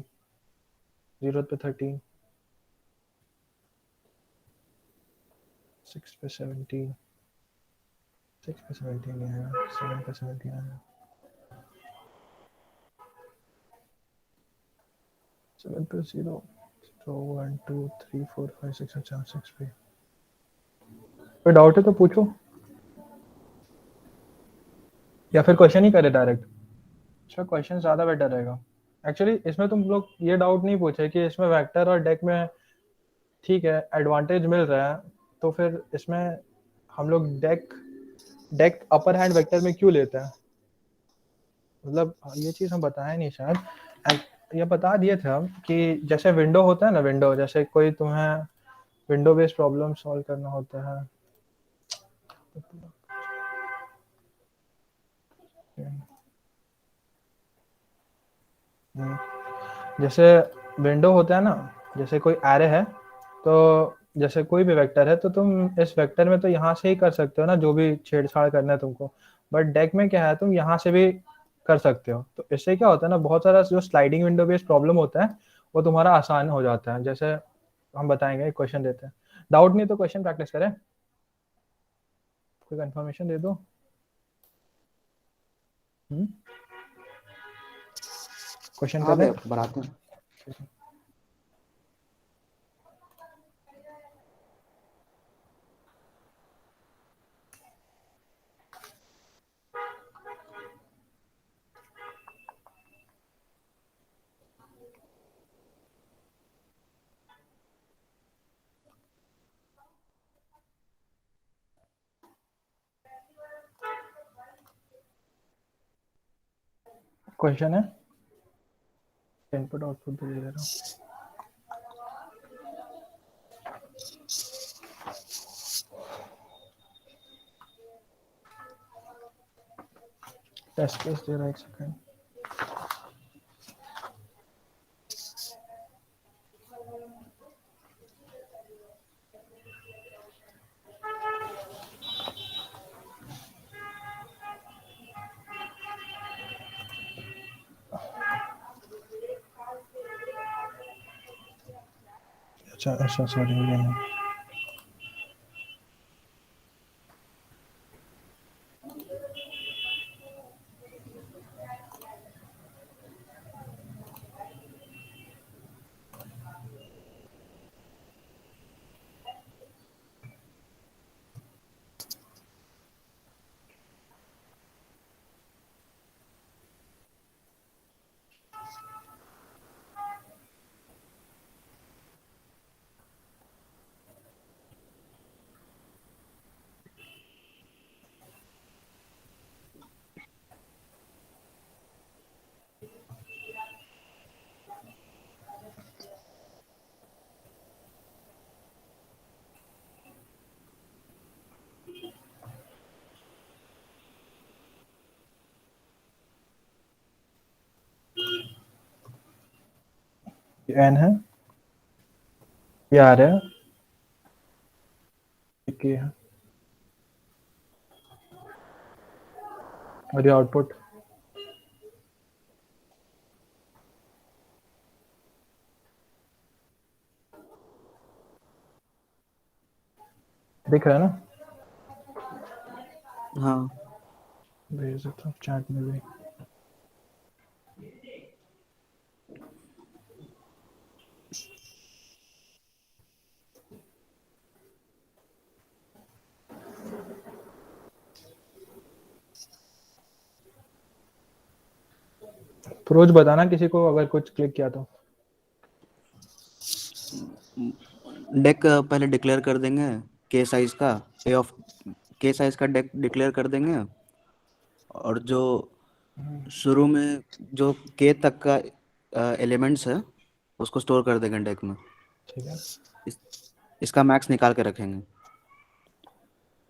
0 पे 13, 6 पे 17, 6 पे 17 नहीं आया, 7 पे 17 आया, 7 पे 0, तो 1 2 3 4 5 6 अच्छा 6 पे। कोई डाउट है तो पूछो, या फिर क्वेश्चन ही करे डायरेक्ट। अच्छा क्वेश्चन ज़्यादा बेटर रहेगा। एक्चुअली इसमें तुम लोग ये डाउट नहीं पूछे कि इसमें वेक्टर और डेक में ठीक है एडवांटेज मिल रहा है, तो फिर इसमें हम लोग डेक अपर हैंड वेक्टर में क्यों लेते हैं। मतलब ये चीज़ हम बताए नहीं शायद, ये बता दिए थे हम कि जैसे विंडो होता है ना, विंडो जैसे कोई तुम्हें विंडो बेस्ड प्रॉब्लम सॉल्व करना होता है। जैसे विंडो होता है ना, जैसे कोई एरे है, तो जैसे कोई भी वेक्टर है, तो तुम इस वेक्टर में तो यहाँ से ही कर सकते हो ना जो भी छेड़छाड़ करना है तुमको। बट डेक में क्या है, तुम यहाँ से भी कर सकते हो। तो इससे क्या होता है ना, बहुत सारा जो स्लाइडिंग विंडो बेस्ड प्रॉब्लम होता है वो तुम्हारा आसान हो जाता है। जैसे हम बताएंगे, क्वेश्चन देते हैं, डाउट नहीं तो क्वेश्चन प्रैक्टिस करें, कोई कंफर्मेशन दे दो। क्वेश्चन हाँ करें। भैया बनाते हैं। क्वेश्चन है, इनपुट आउटपुट दे दे रहा हूँ। टेस्ट केस दे रहा है, एक सेकंड। अच्छा अच्छा, सॉरी ये नहीं। ये एन है, ये आर है, ये के है, और ये आउटपुट। दिख रहा है ना? हाँ भेज देता हूँ चैट में भी। रोज बताना किसी को अगर कुछ क्लिक किया तो। डेक पहले डिक्लेयर कर देंगे के साइज का, ए ऑफ के साइज का डेक डिक्लेयर कर देंगे, और जो शुरू में जो के तक का एलिमेंट्स है उसको स्टोर कर देंगे डेक में। ठीक है, इसका मैक्स निकाल के रखेंगे।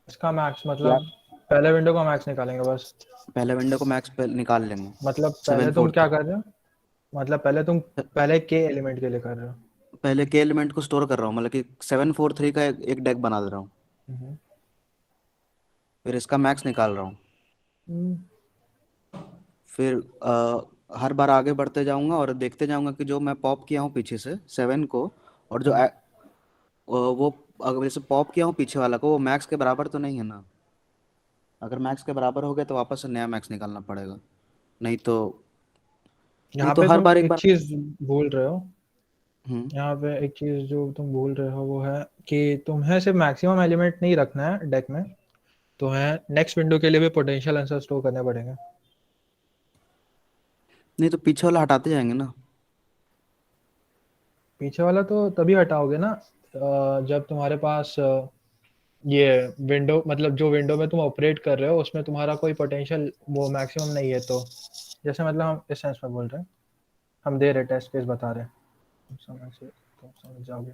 इसका मैक्स मतलब पहले विंडो का मैक्स निकालेंगे बस। पहले विंडो को मैक्स निकाल लेंगे। मतलब पहले तुम क्या कर रहे हो? मतलब पहले तुम पहले के एलिमेंट के लिए कर रहे हो? पहले के एलिमेंट को स्टोर कर रहा हूँ, मतलब कि 743 का एक डेक बना दे रहा हूँ, हम्म। फिर इसका मैक्स निकाल रहा हूँ। फिर हर बार आगे बढ़ते जाऊंगा और देखते जाऊंगा कि जो मैं पॉप किया हूँ पीछे से 7 को, और जो वो अगर जैसे पॉप किया हूँ पीछे वाला को, वो मैक्स के बराबर तो नहीं है ना। अगर मैक्स के बराबर हो गया तो वापस से नया मैक्स निकालना पड़ेगा, नहीं तो यहाँ तो पे हर तुम बार एक एक बार। चीज भूल रहे हो। हम्म यहाँ पे एक चीज जो तुम भूल रहे हो वो है कि तुम्हें सिर्फ मैक्सिमम एलिमेंट नहीं रखना है डेक में, तुम्हें नेक्स्ट विंडो के लिए भी पोटेंशियल आंसर स्टोर करने पड़ेंगे। नहीं तो पीछे वाला हटाते जाएंगे ना। पीछे वाला तो तभी हटाओगे ना जब तुम्हारे पास ये विंडो, मतलब जो विंडो में तुम ऑपरेट कर रहे हो उसमें तुम्हारा कोई पोटेंशियल वो मैक्सिमम नहीं है। तो जैसे मतलब हम इस सेंस में बोल रहे हैं, हम दे रहे टेस्ट केस बता रहे हैं, तुम समझ जाओगे।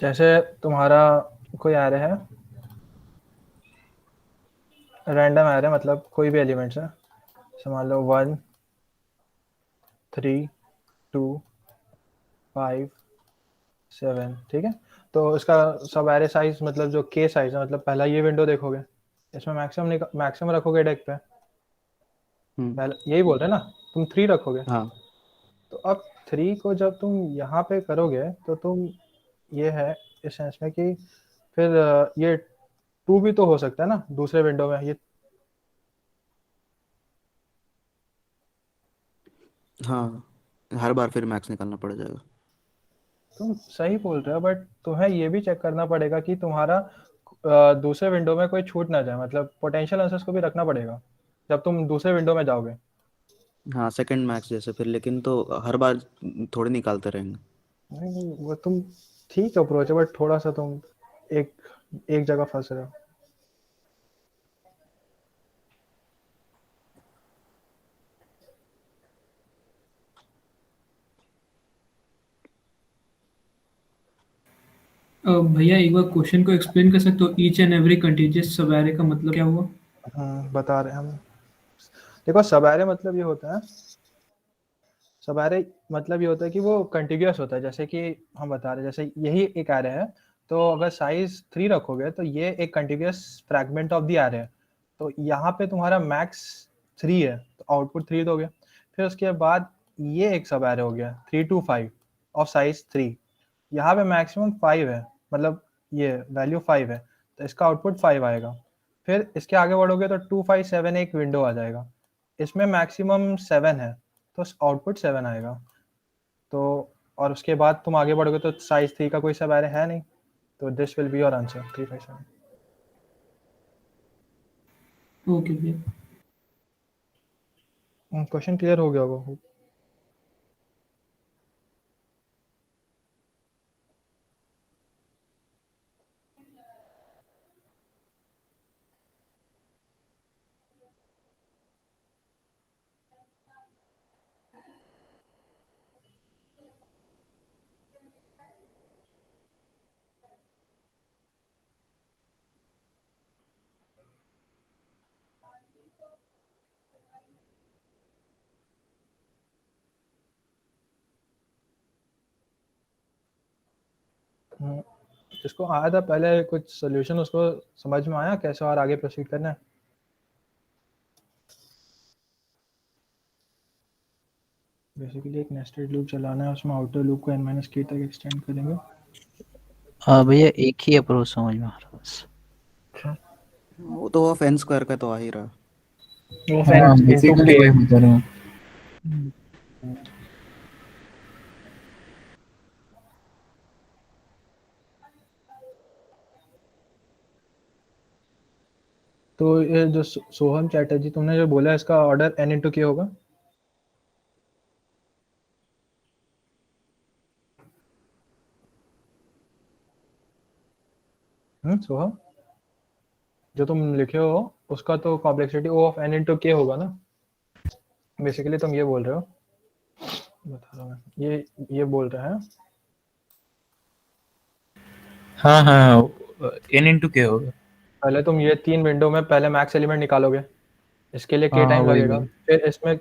जैसे तुम्हारा कोई एरे है, रैंडम एरे, मतलब कोई भी एलिमेंट्स है, मान लो 1 3 2 5 7, ठीक है। तो इसका सब एरे साइज मतलब जो के साइज है, मतलब पहला ये विंडो देखोगे, इसमें मैक्सिमम रखोगे डेक पे, यही बोल रहे हैं ना, तुम 3 रखोगे। हाँ तो अब 3 को जब तुम यहाँ पे करोगे तो तुम, ये है इस सेंस में कि फिर ये 2 भी तो हो सकता है ना दूसरे विंडो में। ये हाँ, हर बार फिर मैक्स निकालना पड़ जाएगा। तुम सही बोल रहे हो, बट तुम्हें ये भी चेक करना पड़ेगा कि तुम्हारा दूसरे विंडो में कोई छूट ना जाए, मतलब पोटेंशियल आंसर्स को भी रखना पड़ेगा जब तुम दूसरे विंडो में जाओगे। हाँ सेकंड मैक्स जैसे फिर, लेकिन तो हर बार थोड़ी निकालते रहेंगे। नहीं, वो तुम ठीक अप्रोच है, बट थोड़ा सा तुम एक एक जगह फंस रहे हो। भैया एक बार क्वेश्चन को एक्सप्लेन कर सकते हो? ईच एंड एवरी कंटीजियस सब एरे का मतलब क्या हुआ? बता रहे हैं हम। देखो सब एरे मतलब ये होता है, सब एरे मतलब ये होता है कि वो कंटिग्यूअस होता है। जैसे कि हम बता रहे हैं, जैसे यही एक एरे है, तो अगर साइज 3 रखोगे तो ये एक कंटिग्यूअस फ्रैगमेंट ऑफ द एरे है। तो यहाँ पे तुम्हारा मैक्स 3 है, तो आउटपुट 3 दोगे। फिर उसके बाद ये एक सब एरे हो गया 3 to 5 ऑफ साइज 3, यहाँ पे मैक्सिमम 5 है, मतलब ये वैल्यू 5 है, तो इसका आउटपुट 5 आएगा। फिर इसके आगे बढ़ोगे तो 2 5 7 एक विंडो आ जाएगा, इसमें मैक्सिमम 7 है, तो आउटपुट 7 आएगा। तो और उसके बाद तुम आगे बढ़ोगे तो साइज 3 का कोई सब एरे है नहीं, तो this will be your answer 3 5 7। Okay भैया। क्वेश्चन क्लियर हो गया होगा। जिसको आया था पहले कुछ सोल्यूशन, उसको समझ में आया कैसे और आगे प्रोसीड करना है? बेसिकली एक नेस्टेड लूप चलाना है, उसमें आउटर लूप को n-k तक एक्सटेंड करेंगे। हाँ भैया एक ही अप्रोच समझ में आ रहा है बस। वो तो ऑफ एन स्क्वायर का तो आ ही रहा। हाँ बेसिकली वही बता रहा हूँ। तो ये जो सोहम चैटर्जी तुमने जो बोला, इसका ऑर्डर n/k होगा? सोहम, जो तुम लिखे हो उसका तो कॉम्प्लेक्सिटी O of n/k होगा ना? बेसिकली तुम ये बोल रहे हो, बता रहा हूँ मैं, ये बोल रहे हैं। हाँ हाँ n/k होगा। पहले तुम ये 3 विंडो में पहले मैक्स एलिमेंट निकालोगे, इसके लिए k हाँ टाइम वही लगेगा। वही फिर इसमें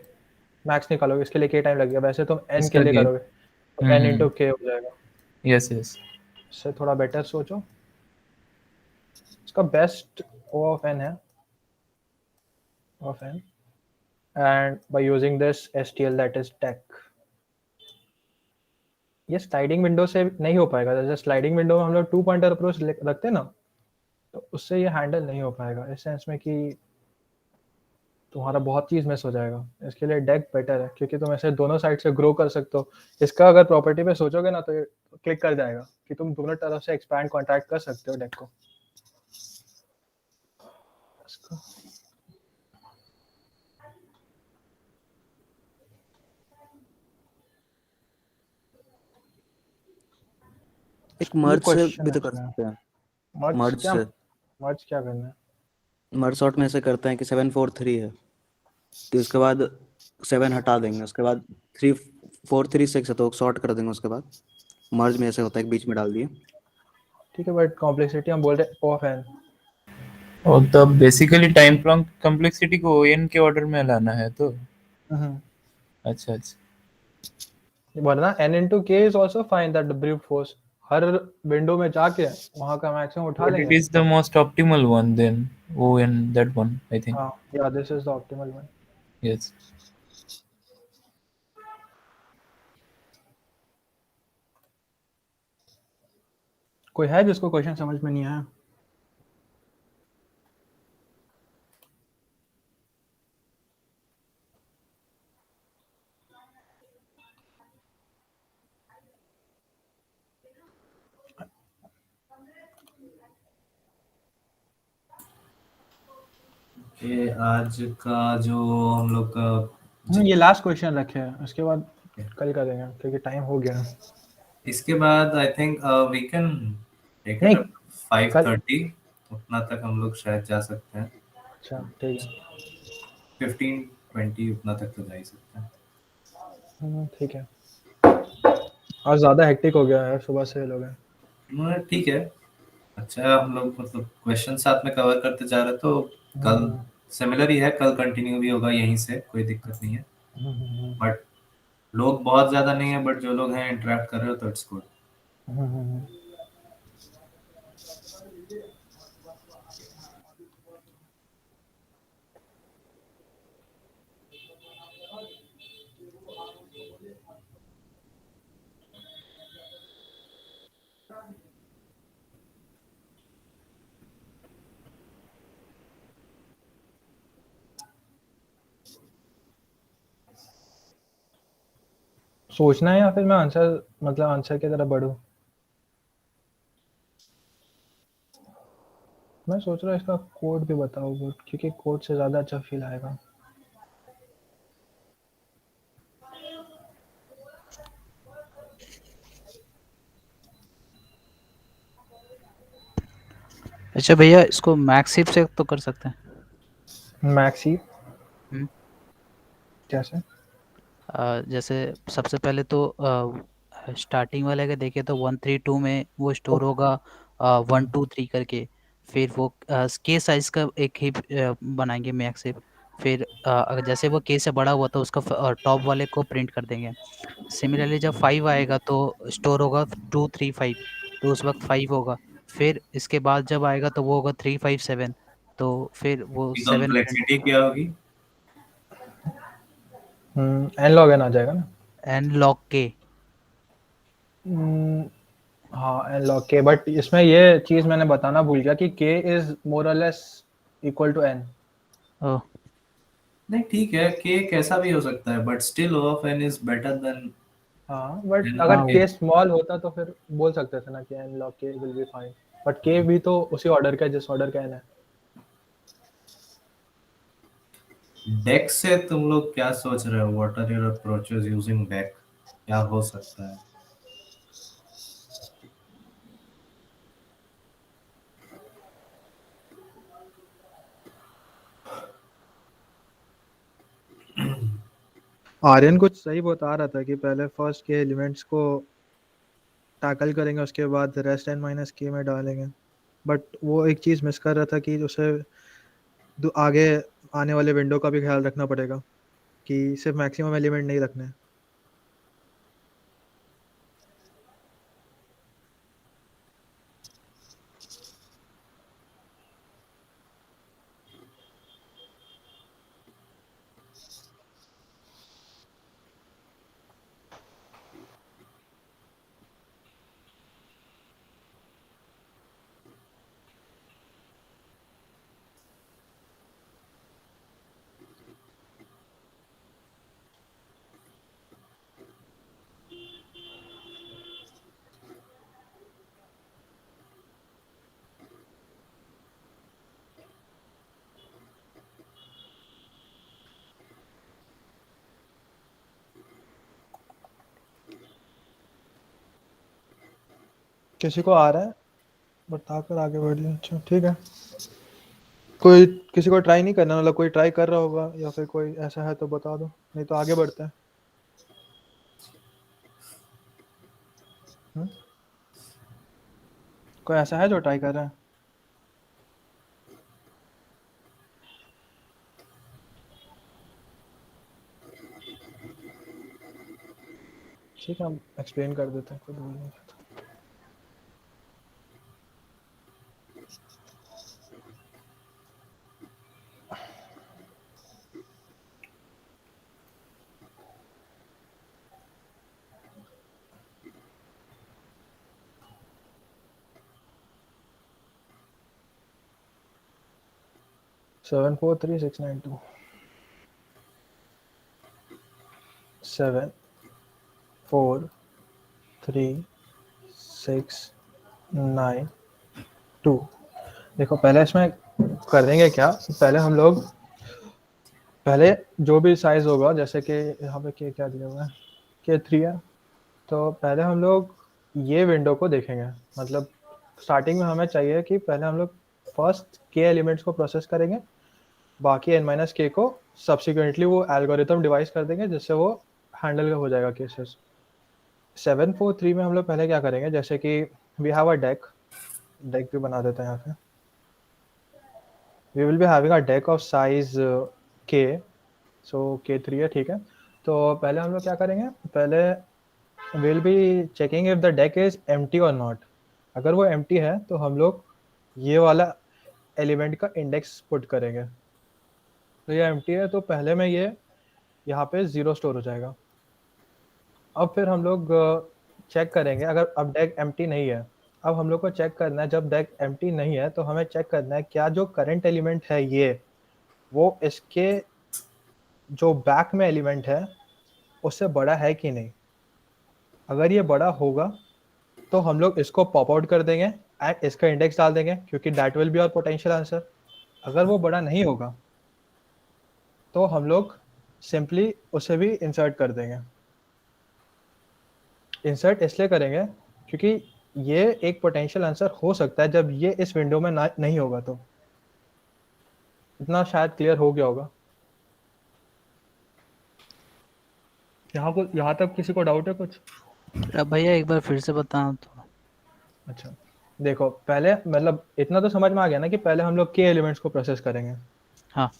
मैक्स निकालोगे, इसके लिए k टाइम लगेगा। वैसे तुम n इसका के लिए गेट। करोगे तो n/k हो जाएगा। Yes yes. इससे थोड़ा बेटर सोचो। इसका बेस्ट O of n है, of n, and by using this STL, that is tech, ये स्लाइडिंग विंडो से नहीं हो पाएगा। जैसे स्लाइडिंग विंडो में हम लोग 2 पॉइंटर अप्रोच रखते हैं ना, तो उससे ये हैंडल नहीं हो पाएगा, इस सेंस में कि तुम्हारा बहुत चीज मिस हो जाएगा। इसके लिए डेक बेटर है, क्योंकि तुम ऐसे दोनों साइड से ग्रो कर सकते हो। इसका अगर प्रॉपर्टी पे सोचोगे ना, तो ये क्लिक कर जाएगा कि तुम दोनों तरफ से एक्सपैंड कॉन्ट्रैक्ट कर सकते हो डेक को। एक मर्ज से भी तो कर सकते हैं। मर्ज से मर्ज क्या करना है? मर्ज शॉर्ट में ऐसे करते हैं कि 7 4 3 है, तो इसके बाद 7 हटा देंगे, उसके बाद 3 4 3 6 है तो शॉर्ट कर देंगे, उसके बाद मर्ज में ऐसे होता है कि बीच में डाल दिए। ठीक है, बट कॉम्प्लेक्सिटी हम बोल रहे हैं O of n। और तब बेसिकली टाइम कॉम्प्लेक्सिटी को n के ऑर्डर में लाना है तो। अच्छा अच्छा। वरना n/k is also fine, that brute force her window में जाके वहां का मैक्सिमम उठा But लेंगे। it is the most optimal one then. ON that one I think. हाँ, yeah, this is the optimal one. Yes. कोई है जिसको क्वेश्चन समझ में नहीं आया? ये आज का जो हम लोग का ये लास्ट क्वेश्चन रखे हैं, उसके बाद कल करेंगे क्योंकि टाइम हो गया। इसके बाद I think we can take it up 5:30 उतना तक हम लोग शायद जा सकते हैं। अच्छा ठीक है, 15-20 उतना तक तो जा ही सकते हैं। ठीक है। आज ज़्यादा हेक्टिक हो गया है, सुबह से लोग हैं। ठीक है। अच्छा, हम लोग मतलब क्वेश्चन साथ में कवर करते जा रहे, तो कल सिमिलर ही है, कल कंटिन्यू भी होगा यहीं से, कोई दिक्कत नहीं है। बट लोग बहुत ज्यादा नहीं है, बट जो लोग हैं इंटरेक्ट कर रहे हो तो इट्स गुड। सोचना है या फिर मैं आंसर मतलब आंसर की तरफ बढ़ूं? मैं सोच रहा हूँ इसका कोड भी बताओ, क्योंकि कोड से ज्यादा अच्छा फील आएगा। अच्छा भैया, इसको मैक्सिप से तो कर सकते हैं? मैक्सी हम्म। कैसे? जैसे सबसे पहले तो स्टार्टिंग वाले का देखें तो 132 में वो स्टोर होगा 123 करके। फिर वो के साइज का एक ही बनाएंगे मैक्सिप। फिर अगर जैसे वो के से बड़ा हुआ तो उसका टॉप वाले को प्रिंट कर देंगे। सिमिलरली जब 5 आएगा तो स्टोर होगा 235, तो उस वक्त 5 होगा। फिर इसके बाद जब आएगा तो वो होगा 357, तो फिर वो 7 प्रिंट कॉम्प्लेक्सिटी होगा। क्या होगी? एन लॉग एन आ जाएगा ना? एन लॉग के। हाँ, एन लॉग के, बट इसमें ये चीज मैंने बताना भूल गया कि के इज मोर और less equal to n. Oh, नहीं ठीक है, के कैसा भी हो सकता है, but still O of n is better than हाँ, बट एन अगर ऑफ के के। स्मॉल होता तो फिर बोल सकते थे ना कि एन लॉग के विल बी फाइन, बट के भी तो उसी ऑर्डर का है जिस ऑर्डर का एन है। डेक से तुम लोग क्या सोच रहे हो? What are your approaches using deque? क्या हो सकता है? आर्यन कुछ सही बता रहा था कि पहले फर्स्ट के एलिमेंट्स को टैकल करेंगे, उसके बाद रेस्ट एन माइनस के में डालेंगे। बट वो एक चीज़ मिस कर रहा था कि उसे आगे आने वाले विंडो का भी ख्याल रखना पड़ेगा कि सिर्फ मैक्सिमम एलिमेंट नहीं रखने हैं। किसी को आ रहा है बताकर आगे बढ़िए। अच्छा ठीक है, कोई किसी को ट्राई नहीं करना, मतलब कोई ट्राई कर रहा होगा या फिर कोई ऐसा है तो बता दो, नहीं तो आगे बढ़ते हैं। कोई ऐसा है जो ट्राई कर रहा है? ठीक है, हम एक्सप्लेन कर देते हैं, कोई बोल नहीं सकता। सेवन 4 3 6 9 2 7 4 3 6 9 2। देखो पहले इसमें कर देंगे क्या, पहले हम लोग पहले जो भी साइज होगा, जैसे कि यहाँ पे के क्या दिया हुआ है, के 3 है, तो पहले हम लोग ये विंडो को देखेंगे। मतलब स्टार्टिंग में हमें चाहिए कि पहले हम लोग फर्स्ट के एलिमेंट्स को प्रोसेस करेंगे, बाकी एन माइनस के को सब्सिक्वेंटली वो एल्गोरिथम डिवाइस कर देंगे जिससे वो हैंडल हो जाएगा केसेस। 7 4 3 में हम लोग पहले क्या करेंगे, जैसे कि वी हैव अ डेक भी बना देते हैं यहाँ पे. We will be having a deque of size k, so k3 है, ठीक है. तो पहले हम लोग क्या करेंगे, पहले will be checking if the deck is empty और नॉट. अगर वो एम्प्टी है तो हम लोग ये वाला एलिमेंट का इंडेक्स पुट करेंगे. तो ये एम्प्टी है तो पहले में ये यहाँ पे 0 स्टोर हो जाएगा. अब फिर हम लोग चेक करेंगे अगर अब डेक एम्प्टी नहीं है. अब हम लोग को चेक करना है, जब डेक एम्प्टी नहीं है तो हमें चेक करना है क्या जो करंट एलिमेंट है ये वो इसके जो बैक में एलिमेंट है उससे बड़ा है कि नहीं. अगर ये बड़ा होगा तो हम लोग इसको पॉप आउट कर देंगे एंड इसका इंडेक्स डाल देंगे क्योंकि that will be our potential answer. अगर वो बड़ा नहीं होगा तो हम लोग सिंपली उसे भी इंसर्ट कर देंगे. इंसर्ट इसलिए करेंगे क्योंकि ये एक पोटेंशियल आंसर हो सकता है जब ये इस विंडो में नहीं होगा. तो इतना शायद क्लियर हो गया होगा. यहाँ तक किसी को डाउट है कुछ? अब भैया एक बार फिर से बताओ तो. अच्छा देखो, पहले मतलब इतना तो समझ में आ गया ना कि पहले हम लोग के एलिमेंट्स को प्रोसेस करेंगे. हाँ.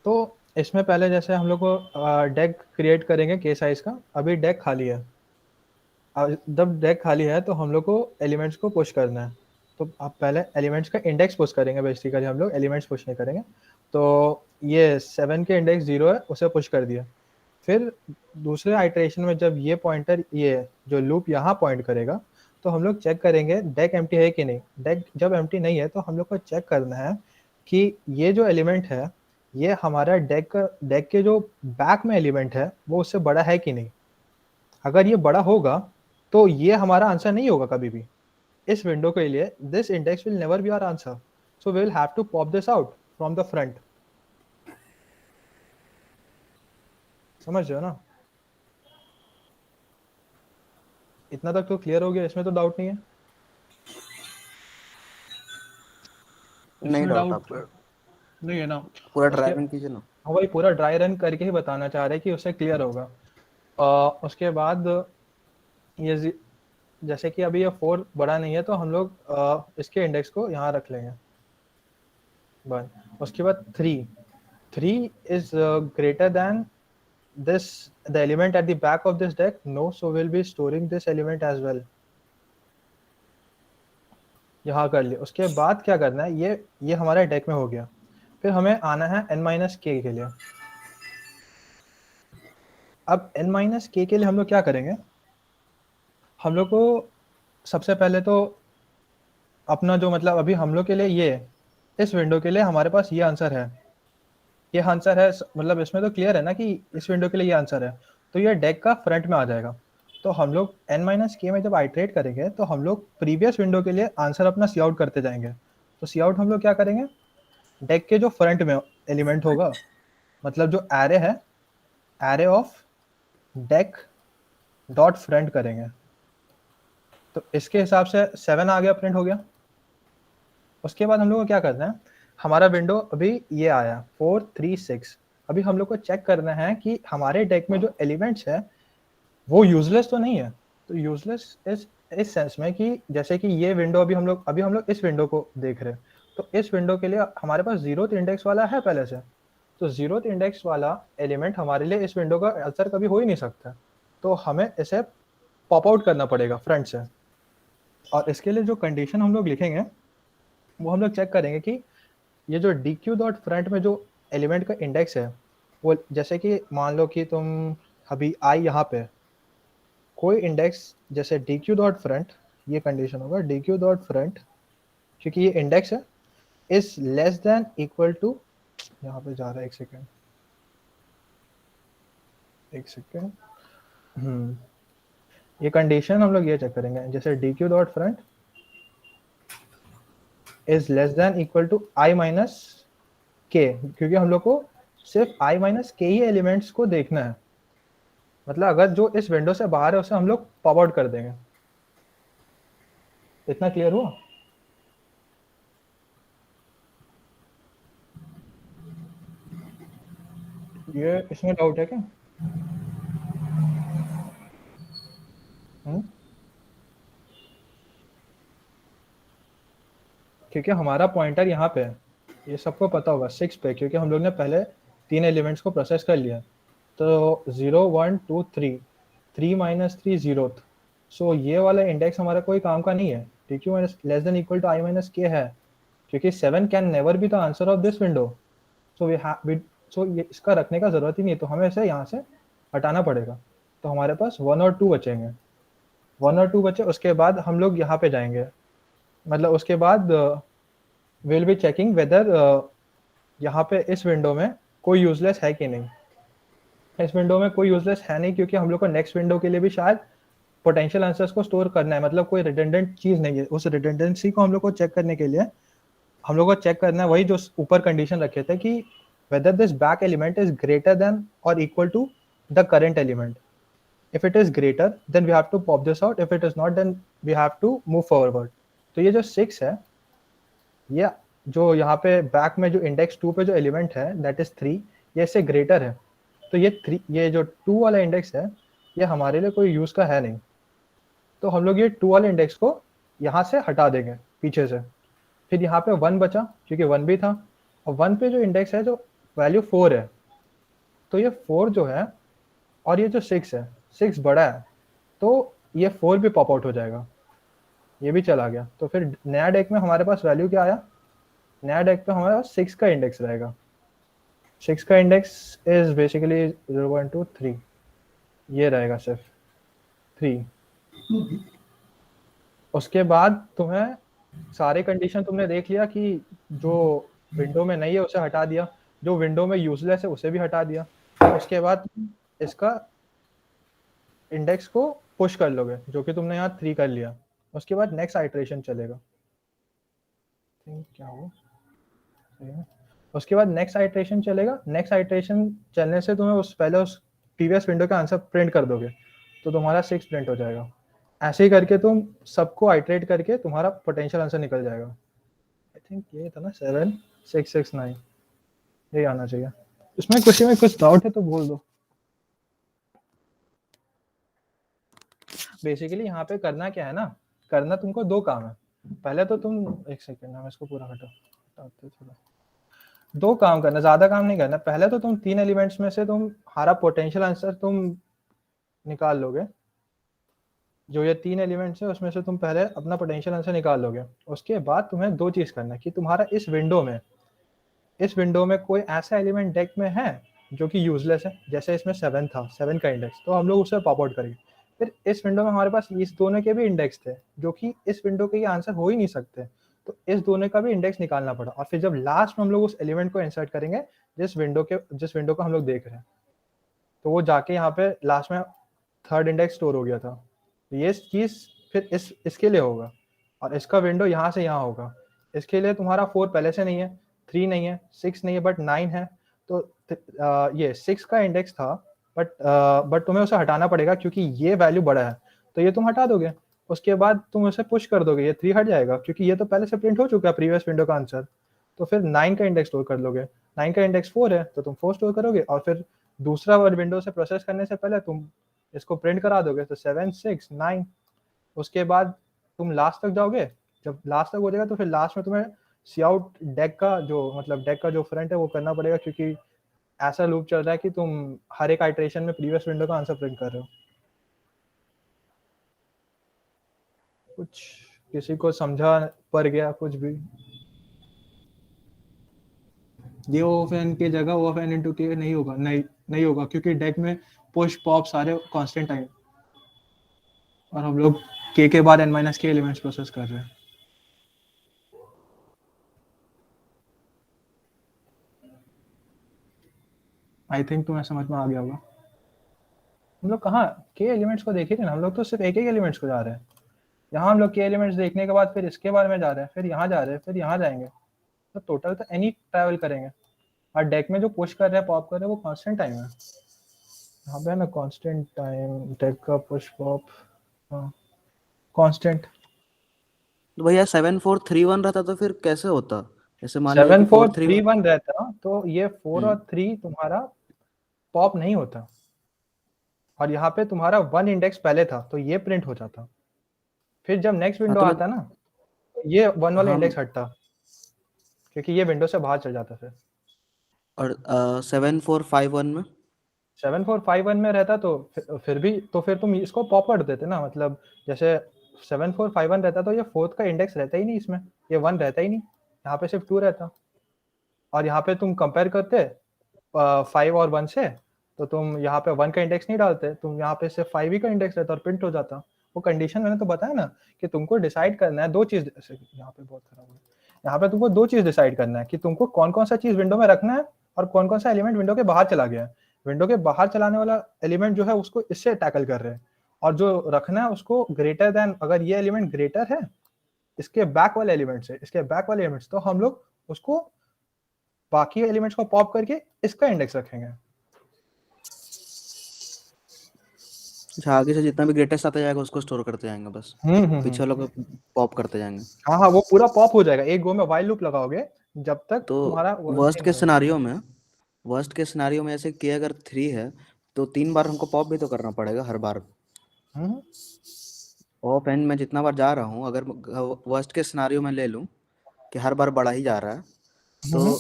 तो इसमें पहले जैसे हम लोग को डेक क्रिएट करेंगे के साइज का. अभी डेक खाली है. जब डेक खाली है तो हम लोग को एलिमेंट्स को पुश करना है. तो आप पहले एलिमेंट्स का इंडेक्स पुश करेंगे. बेसिकली हम लोग एलिमेंट्स पुश नहीं करेंगे. तो ये 7 के इंडेक्स 0 है, उसे पुश कर दिया. फिर दूसरे आइटरेशन में जब ये पॉइंटर, ये जो लूप यहाँ पॉइंट करेगा तो हम लोग चेक करेंगे डेक एम्प्टी है कि नहीं. डेक जब एम्प्टी नहीं है तो हम लोग को चेक करना है कि ये जो एलिमेंट है ये हमारा डेक के जो बैक में एलिमेंट है वो उससे बड़ा है कि नहीं. अगर ये बड़ा होगा तो ये हमारा आंसर नहीं होगा कभी भी. इस विंडो के लिए this index will never be our answer. So we will have to pop this out from the front. समझ रहे हो ना? इतना तक तो क्लियर हो गया, इसमें तो डाउट नहीं है. नहीं इसमें डाउट डाउट आपको नहीं है ना? पूरा उसके ड्राई रन कीजिए ना. हाँ भाई, पूरा ड्राई रन करके ही बताना चाह रहे हैं कि उससे क्लियर होगा. उसके बाद ये जैसे कि अभी ये 4 बड़ा नहीं है तो हम लोग इसके इंडेक्स को यहाँ रख लेंगे. वन. उसके बाद 3 is greater than this, the element at the back of this deck. No, so we'll be storing this element as well. यहाँ कर लिया. उसके बाद क्या करना है, ये हमारे डेक में हो गया. फिर हमें आना है n-k के लिए. अब n-k के लिए हम लोग क्या करेंगे, हम लोग को सबसे पहले तो अपना जो मतलब अभी हम लोग के लिए ये इस विंडो के लिए हमारे पास ये आंसर है. ये आंसर है, मतलब इसमें तो क्लियर है ना कि इस विंडो के लिए ये आंसर है. तो ये डेक का फ्रंट में आ जाएगा. तो हम लोग n-k में जब आइटरेट करेंगे तो हम लोग प्रीवियस विंडो के लिए आंसर अपना सी आउट करते जाएंगे. तो सी आउट हम लोग क्या करेंगे, डेक के जो फ्रंट में एलिमेंट होगा, मतलब जो एरे है, array of deck dot front करेंगे. तो इसके हिसाब से 7 आ गया, प्रिंट हो गया. उसके बाद हम लोग को क्या करना है, हमारा विंडो अभी ये आया 4 3 6. अभी हम लोग को चेक करना है कि हमारे डेक में जो एलिमेंट्स है वो यूजलेस तो नहीं है. तो यूजलेस इस सेंस में कि जैसे कि ये विंडो अभी हम लोग इस विंडो को देख रहे हैं. तो इस विंडो के लिए हमारे पास 0th इंडेक्स वाला है पहले से. तो 0th इंडेक्स वाला एलिमेंट हमारे लिए इस विंडो का आंसर कभी हो ही नहीं सकता. तो हमें इसे पॉप आउट करना पड़ेगा फ्रंट से. और इसके लिए जो कंडीशन हम लोग लिखेंगे वो हम लोग चेक करेंगे कि ये जो dq डॉट फ्रंट में जो एलिमेंट का इंडेक्स है वो, जैसे कि मान लो कि तुम अभी i यहाँ पे कोई इंडेक्स जैसे dq डॉट फ्रंट, ये कंडीशन होगा dq डॉट फ्रंट क्योंकि ये इंडेक्स है is less than equal to, यहाँ पे जा रहा है एक सेकेंड. ये कंडीशन हम लोग ये चेक करेंगे जैसे dq dot front is less than equal to i minus k, क्योंकि हम लोग को सिर्फ i माइनस k ही एलिमेंट्स को देखना है. मतलब अगर जो इस विंडो से बाहर है उसे हम लोग पॉप आउट कर देंगे. इतना क्लियर हुआ? ये इसमें डाउट है क्या? क्योंकि हमारा पॉइंटर यहाँ पे है, ये सबको पता होगा 6 पे, क्योंकि हम लोग ने पहले 3 एलिमेंट्स को प्रोसेस कर लिया। तो 0 1 2 3 3 माइनस 3 0, सो ये वाला इंडेक्स हमारा कोई काम का नहीं है। pq minus less than equal to i minus k है, क्योंकि 7 can never be the answer of this window. So ये इसका रखने का जरूरत ही नहीं है, तो हमें इसे यहाँ से हटाना पड़ेगा। तो हमारे पास 1 और 2 बचेंगे, 1 और 2 बचे। उसके बाद हम लोग यहाँ पे जाएंगे, मतलब उसके बाद विल बी चेकिंग वेदर यहाँ पे इस विंडो में कोई यूजलेस है कि नहीं। इस विंडो में कोई यूजलेस है नहीं, क्योंकि हम लोग को नेक्स्ट विंडो के लिए भी शायद पोटेंशियल आंसर्स को स्टोर करना है, मतलब कोई रिडंडेंट चीज नहीं है। उस रिडंडेंसी को हम लोग को चेक करने के लिए हम लोग को चेक करना है वही जो ऊपर कंडीशन रखे थे कि whether this back element is greater than or equal to the current element. If it is greater, then we have to pop this out. If it is not, then we have to move forward. तो ये जो 6 है, ये जो यहाँ पे back में जो इंडेक्स 2 पे जो एलिमेंट है that is 3, ये इससे ग्रेटर है। तो ये जो 2 वाला इंडेक्स है, ये हमारे लिए कोई यूज का है नहीं। तो हम लोग ये 2 वाले इंडेक्स को यहाँ से हटा देंगे पीछे से। फिर यहाँ पे 1 बचा, क्योंकि 1 भी था, और 1 पे जो इंडेक्स है जो वैल्यू 4 है, तो ये 4 जो है और ये जो 6 है, 6 बड़ा है, तो ये 4 भी पॉप आउट हो जाएगा, ये भी चला गया। तो फिर नया डेक में हमारे पास वैल्यू क्या आया, नया डेक पे हमारे पास 6 का इंडेक्स रहेगा। 6 का इंडेक्स इज बेसिकली 0 1 2 3, ये रहेगा सिर्फ 3। उसके बाद तुम्हें सारे कंडीशन तुमने देख लिया कि जो विंडो में नहीं है उसे हटा दिया, जो विंडो में यूजलेस है उसे भी हटा दिया। उसके बाद इसका इंडेक्स को पुश कर लोगे, जो कि तुमने यहाँ 3 कर लिया। उसके बाद नेक्स्ट आइटरेशन चलेगा, क्या हो, उसके बाद नेक्स्ट आइटरेशन चलेगा। नेक्स्ट आइटरेशन चलने से तुम्हें उस प्रीवियस विंडो का आंसर प्रिंट कर दोगे, तो तुम्हारा 6 प्रिंट हो जाएगा। ऐसे ही करके तुम सबको आइटरेट करके तुम्हारा पोटेंशियल आंसर निकल जाएगा। आई थिंक ये था ना 7 6 6 9, ये आना चाहिए। इसमें कुछ डाउट है तो बोल दो। बेसिकली यहाँ पे करना क्या है ना, करना तुमको 2 काम है। पहले तो तुम एक सेकंड, हम इसको पूरा हटाते थोड़ा। 2 काम करना, ज्यादा काम नहीं करना। पहले तो तुम 3 एलिमेंट्स में से तुम्हारा पोटेंशियल आंसर तुम निकाल लोगे। जो ये 3 एलिमेंट्स है उसमें से तुम पहले अपना पोटेंशियल आंसर निकाल लोगे। उसके बाद तुम्हें 2 चीज करना है कि तुम्हारा इस विंडो में कोई ऐसा एलिमेंट डेक में है जो कि यूजलेस है। जैसे इसमें 7 था, 7 का इंडेक्स, तो हम लोग उसे पॉप आउट करेंगे। फिर इस विंडो में हमारे पास इस दोनों के भी इंडेक्स थे जो कि इस विंडो के ये आंसर हो ही नहीं सकते, तो इस दोनों का भी इंडेक्स निकालना पड़ा। और फिर जब लास्ट में हम लोग उस एलिमेंट को इंसर्ट करेंगे जिस विंडो को हम लोग देख रहे हैं, तो वो जाके यहाँ पे लास्ट में 3rd इंडेक्स स्टोर हो गया था। ये चीज फिर इसके लिए होगा, और इसका विंडो यहाँ से यहाँ होगा। इसके लिए तुम्हारा 4 पहले से नहीं है, 3 नहीं है, 6 नहीं है, बट 9 है। तो ये 6 का इंडेक्स था, बट तुम्हें उसे हटाना पड़ेगा क्योंकि ये वैल्यू बड़ा है, तो ये तुम हटा दोगे। उसके बाद तुम उसे पुश कर दोगे, ये 3 हट जाएगा क्योंकि ये तो पहले से प्रिंट हो चुका है प्रीवियस विंडो का आंसर। तो फिर 9 का इंडेक्स स्टोर कर लोगे। 9 का इंडेक्स 4 है तो तुम 4 स्टोर करोगे, और फिर दूसरा विंडो से प्रोसेस करने से पहले तुम इसको प्रिंट करा दोगे, तो 7 6 9। उसके बाद तुम लास्ट तक जाओगे। जब लास्ट तक हो जाएगा तो फिर लास्ट में तुम्हें सी आउट डेक का जो फ्रंट है वो करना पड़ेगा, क्योंकि ऐसा लूप चल रहा है कि तुम हर एक आइटरेशन में प्रीवियस विंडो का आंसर प्रिंट कर रहे हो। कुछ किसी को समझा पड़ गया कुछ भी? ये ऑफ एन की जगह ऑफ एन इनटू के नहीं होगा, नहीं होगा, क्योंकि डेक में पुश पॉप सारे कांस्टेंट टाइम, और हम लोग के बाद n - k एलिमेंट्स प्रोसेस कर रहे हैं। आई थिंक तुम्हें समझ में आ गया होगा। हम लोग कहाँ के एलिमेंट्स को देख ही नहीं, हम लोग तो सिर्फ एक एलिमेंट्स को जा रहे हैं। यहाँ हम लोग के एलिमेंट्स देखने के बाद फिर इसके बारे में जा रहे हैं, फिर यहाँ जा रहे हैं, फिर यहाँ जाएंगे, तो टोटल तो एनी ट्रैवल करेंगे। और डेक में जो पुश कर रहे हैं, पॉप कर रहे हैं, वो कांस्टेंट टाइम है। यहाँ पे है ना कांस्टेंट टाइम, डेक का पुश पॉप कांस्टेंट। तो भैया 7 4 3 1 रहता तो फिर कैसे होता? जैसे मान 7 4 3 1 रहता तो ये 4 और 3 तुम्हारा पॉप नहीं होता, और यहाँ पे तुम्हारा 1 इंडेक्स पहले था तो ये प्रिंट हो जाता। फिर जब नेक्स्ट विंडो आता ना, ये 1 वाला हम इंडेक्स हटता, क्योंकि ये विंडो से बाहर चल जाता फिर। और 7451 में 7451 में रहता तो फिर भी तो फिर तुम इसको पॉप कर देते ना, मतलब जैसे 7451 रहता तो ये 4th का इंडेक्स रहता ही नहीं इसमें, ये 1 रहता ही नहीं, यहाँ पे सिर्फ 2 रहता। और यहाँ पे तुम कंपेयर करते 5 और 1 से, तो तुम यहाँ पे 1 का इंडेक्स नहीं डालते, तुम यहाँ पे सिर्फ 5 ही का इंडेक्स रहता और प्रिंट हो जाता। वो कंडीशन मैंने तो बताया ना कि तुमको डिसाइड करना है 2 चीज, यहाँ पे बहुत खराब है, यहाँ पे तुमको 2 चीज डिसाइड करना है कि तुमको कौन कौन सा चीज विंडो में रखना है और कौन कौन सा एलिमेंट विंडो के बाहर चला गया है। विंडो के बाहर चलाने वाला एलिमेंट जो है उसको इससे टैकल कर रहे हैं, और जो रखना है उसको ग्रेटर देन, अगर ये एलिमेंट ग्रेटर है इसके बैक वाले एलिमेंट से, इसके बैक वाले एलिमेंट्स, तो हम लोग उसको बाकी एलिमेंट्स को पॉप करके इसका इंडेक्स रखेंगे। अच्छा, आगे से जितना भी ग्रेटेस्ट आता जाएगा उसको स्टोर करते जाएंगे बस, पीछे वालों को पॉप करते जाएंगे। हाँ हाँ, वो पूरा पॉप हो जाएगा, एक गो में व्हाइल लूप लगाओगे जब तक तो तुम्हारा वर्स्ट के सिनारियो में ऐसे कि अगर 3 है तो 3 बार हमको पॉप भी तो करना पड़ेगा हर बार। ऑफ एंड में जितना बार जा रहा हूँ, अगर वर्स्ट के सिनारियो में ले लूँ कि हर बार बड़ा ही जा रहा है, तो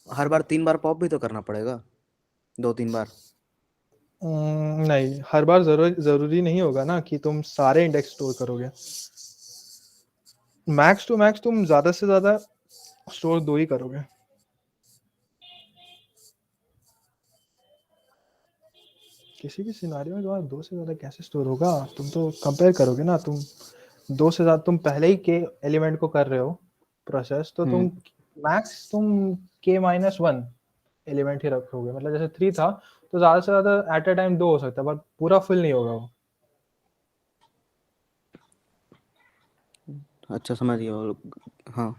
हर बार 3 बार पॉप भी तो करना पड़ेगा, 2-3 बार। नहीं, हर बार जरूरी नहीं होगा ना कि तुम सारे इंडेक्स स्टोर करोगे। मैक्स टू मैक्स तुम ज्यादा से ज्यादा स्टोर 2 ही करोगे। किसी भी सिनारियो में तुम्हारा 2 से ज्यादा कैसे स्टोर होगा? तुम तो कंपेयर करोगे ना, तुम 2 से ज्यादा, तुम पहले ही के एलिमेंट को कर रहे हो प्रोसेस, तो तुम मैक्स तुम k-1 एलिमेंट ही रखोगे। मतलब जैसे 3 था तो ज्यादा से ज्यादा एट अ टाइम 2 हो सकता है, पर पूरा फुल नहीं होगा वो। अच्छा, समझ गया। हाँ,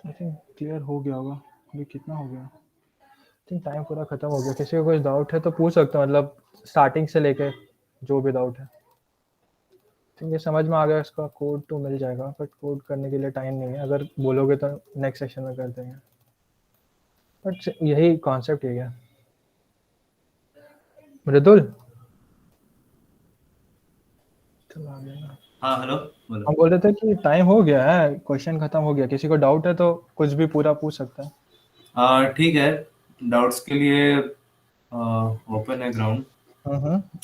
आई थिंक क्लियर हो गया होगा। अभी कितना हो गया? आई थिंक टाइम पूरा खत्म हो गया। किसी को कोई डाउट है तो पूछ सकते हो, मतलब स्टार्टिंग से लेके जो भी डाउट है। ठीक है, समझ में आ गया। इसका कोड तो मिल जाएगा, बट कोड करने के लिए टाइम नहीं है। अगर बोलोगे तो नेक्स्ट सेशन में कर देंगे, बट यही कॉन्सेप्ट ही है। मृदुल चला गया ना? हाँ हेलो, बोलो। हम बोल रहे थे कि टाइम हो गया है, क्वेश्चन खत्म हो गया। किसी को डाउट है तो कुछ भी पूरा पूछ सकता है। ठीक है, डाउट्स के लिए ओपन है ग्राउंड।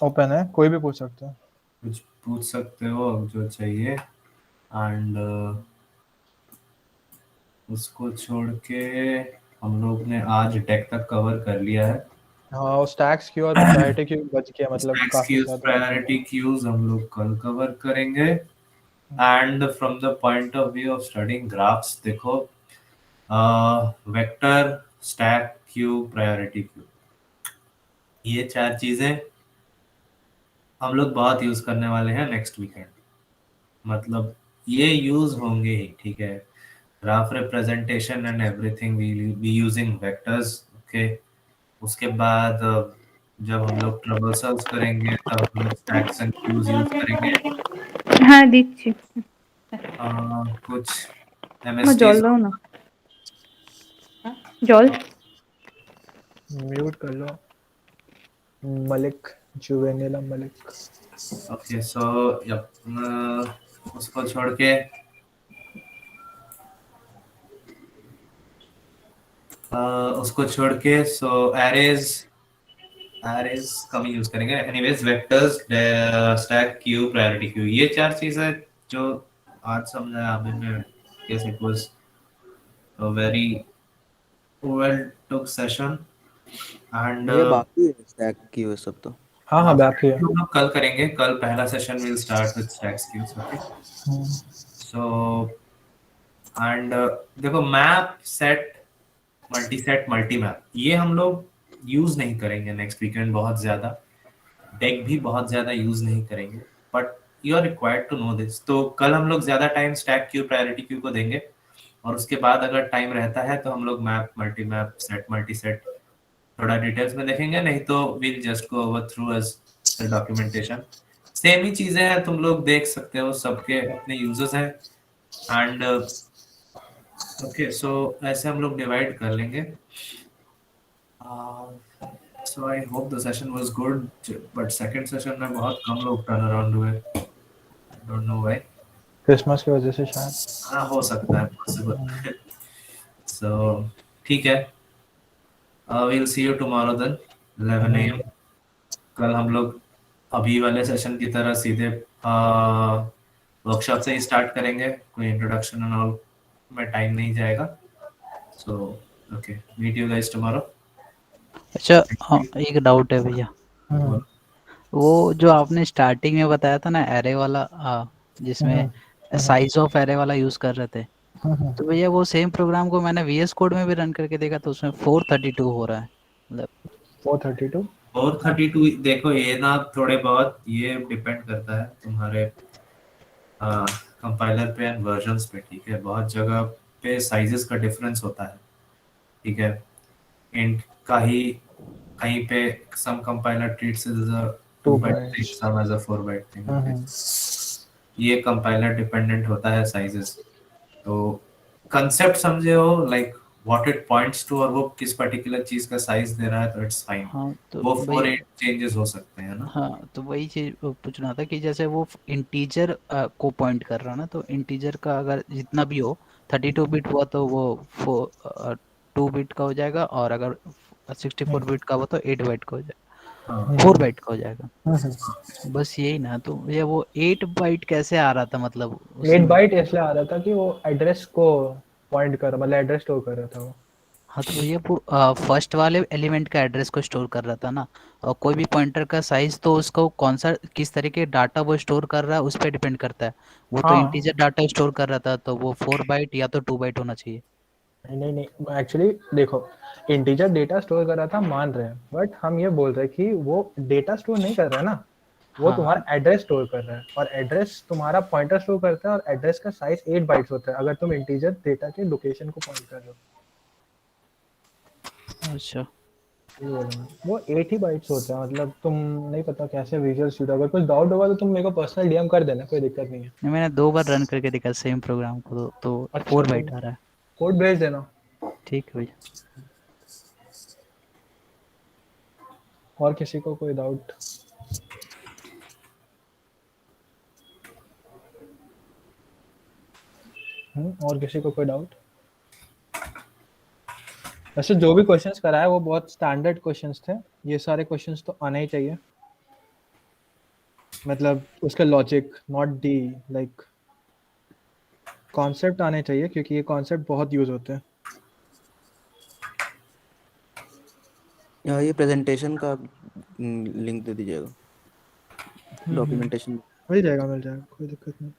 ओपन है, कोई भी पूछ सकता है। कुछ पूछ सकते हो जो चाहिए, एंड उसको छोड़ के हम लोग ने आज डेक तक कवर कर लिया है। हाँ, स्टैक्स क्यू और प्रायोरिटी क्यू बच गया, मतलब स्टैक्स काफी क्यूज, ज्यादा। प्रायोरिटी क्यूज हम लोग कल कवर करेंगे। And from the point of view of studying graphs, देखो vector, stack, queue, priority queue, ये 4 चीजें हम लोग बहुत यूज करने वाले हैं नेक्स्ट वीकेंड। मतलब ये यूज होंगे ही, ठीक है। Graph representation and everything we be using vectors, okay. उसके बाद जब हम लोग ट्रबल सॉल्व करेंगे तब हम लोग स्टैक्स एंड क्यूज यूज करेंगे। হ্যাঁ দিচ্ছি कुछ আমার MSTs জল দাও না জল म्यूट कर लो मलिक, जुवेनिला मलिक। ओके, सो उसको छोड़ के सो एरेज कम यूज करेंगे। Anyways vectors, stack, queue, priority queue, ये 4 चीजें जो आज समझा अभी मैं। yes, it was a very well took session and ये बाकी है स्टैक की वो सब तो। हाँ हाँ, बाकी है। हम लोग कल करेंगे। कल पहला session will start with stacks queues, okay. So and देखो, map, set, multi set, multi map, ये हम लोग यूज नहीं करेंगे नेक्स्ट वीकेंड बहुत ज्यादा। डेक भी बहुत ज्यादा यूज नहीं करेंगे, but you are required to know this. तो कल हम लोग ज्यादा time stack queue, priority queue को देंगे, और उसके बाद अगर टाइम रहता है तो हम लोग map, multi map, set, multi set थोड़ा डिटेल्स में देखेंगे। नहीं तो will just go over through as the documentation. Same ही चीजें हैं, तुम लोग देख सकते हो, सबके अपने यूजर्स हैं। एंड ओके, सो ऐसे हम लोग डिवाइड कर लेंगे। So I hope the session was good, but second session में बहुत कम लोग टर्न अराउंड हुए। I don't know why. Christmas की वजह से शायद। हाँ हो सकता है, पॉसिबल। सो ठीक है, we'll see you tomorrow then 11 AM। कल हम लोग अभी वाले सेशन की तरह सीधे वर्कशॉप से ही स्टार्ट करेंगे, कोई इंट्रोडक्शन एंड ऑल में टाइम नहीं जाएगा। So okay, meet you guys tomorrow. अच्छा एक डाउट है भैया, वो जो आपने स्टार्टिंग में बताया था ना एरे वाला, जिसमें साइज ऑफ एरे वाला यूज कर रहे थे, तो भैया वो सेम प्रोग्राम को मैंने VS कोड में भी रन करके देखा तो उसमें 432 हो रहा है, मतलब 432 432 देखो, ये ना थोड़े बहुत ये डिपेंड करता है तुम्हारे कंपाइलर पे एंड वर्जन्स पे, ठीक है। बहुत जगह पे साइजेस का डिफरेंस होता है, ठीक है। इंट का ही कहीं पे some compiler treats it as a 2 byte thing, some as a 4 byte thing. ये कंपाइलर डिपेंडेंट होता है साइजेस। तो कंसेप्ट समझे हो, like what it points to, और वो किस पर्टिकुलर चीज का साइज दे रहा है, तो इट्स फाइन। हाँ तो वो भाई 4-8 चेंजेस हो सकते हैं ना। हाँ तो वही चीज पूछना था कि जैसे वो इंटीजर को पॉइंट कर रहा ना, तो इंटीजर का अगर जितना भी हो 32 बिट हुआ तो वो 2 बिट का हो जाएगा, और अगर 64 बिट का हुआ तो 8 बाइट का हो जाएगा, 4 बाइट का हो जाएगा। बस यही ना, तो ये वो 8 बाइट कैसे आ रहा था, मतलब 8 बाइट इसलिए आ रहा था कि वो एड्रेस को पॉइंट कर, मतलब एड्रेस स्टोर कर रहा था वो। हाँ तो ये फर्स्ट वाले एलिमेंट का एड्रेस को स्टोर कर रहा था ना, और कोई भी पॉइंटर का साइज तो उसको कौन सा किस तरीके डाटा वो स्टोर कर रहा है उस पर डिपेंड करता है। वो तो हाँ इंटीजर डाटा स्टोर कर रहा था, तो वो 4 बाइट या तो 2 बाइट होना चाहिए। नहीं नहीं, एक्चुअली देखो, इंटीजर डेटा स्टोर कर रहा था मान रहे हैं, बट हम ये बोल रहे हैं कि वो डेटा स्टोर नहीं कर रहा है ना, वो हाँ तुम्हारा एड्रेस स्टोर कर रहा है, और एड्रेस तुम्हारा पॉइंटर स्टोर करता है, और एड्रेस का साइज 8 बाइट्स होता है अगर तुम इंटीजर डेटा के लोकेशन को पॉइंट कर रहे हो। अच्छा ये बोल रहा हूँ। वो 8 ही बाइट्स होता है, मतलब तुम नहीं पता कैसे विजुअल स्टूडियो, अगर कुछ डाउट होगा तो तुम मेरे को पर्सनल DM कर देना, कोई दिक्कत नहीं है। मैंने 2 बार रन करके देखा सेम प्रोग्राम को, तो अच्छा 4 तो बाइट आ रहा है। कोड भेज देना। ठीक है भैया। और किसी को कोई डाउट? और किसी को कोई डाउट? वैसे जो भी क्वेश्चंस कराया वो बहुत स्टैंडर्ड क्वेश्चंस थे, ये सारे क्वेश्चंस तो आने ही चाहिए, मतलब उसका logic, not the like concept आने चाहिए, क्योंकि ये कॉन्सेप्ट बहुत यूज होते हैं। ये प्रेजेंटेशन का लिंक दे दीजिएगा, डॉक्यूमेंटेशन। मिल जाएगा कोई दिक्कत नहीं।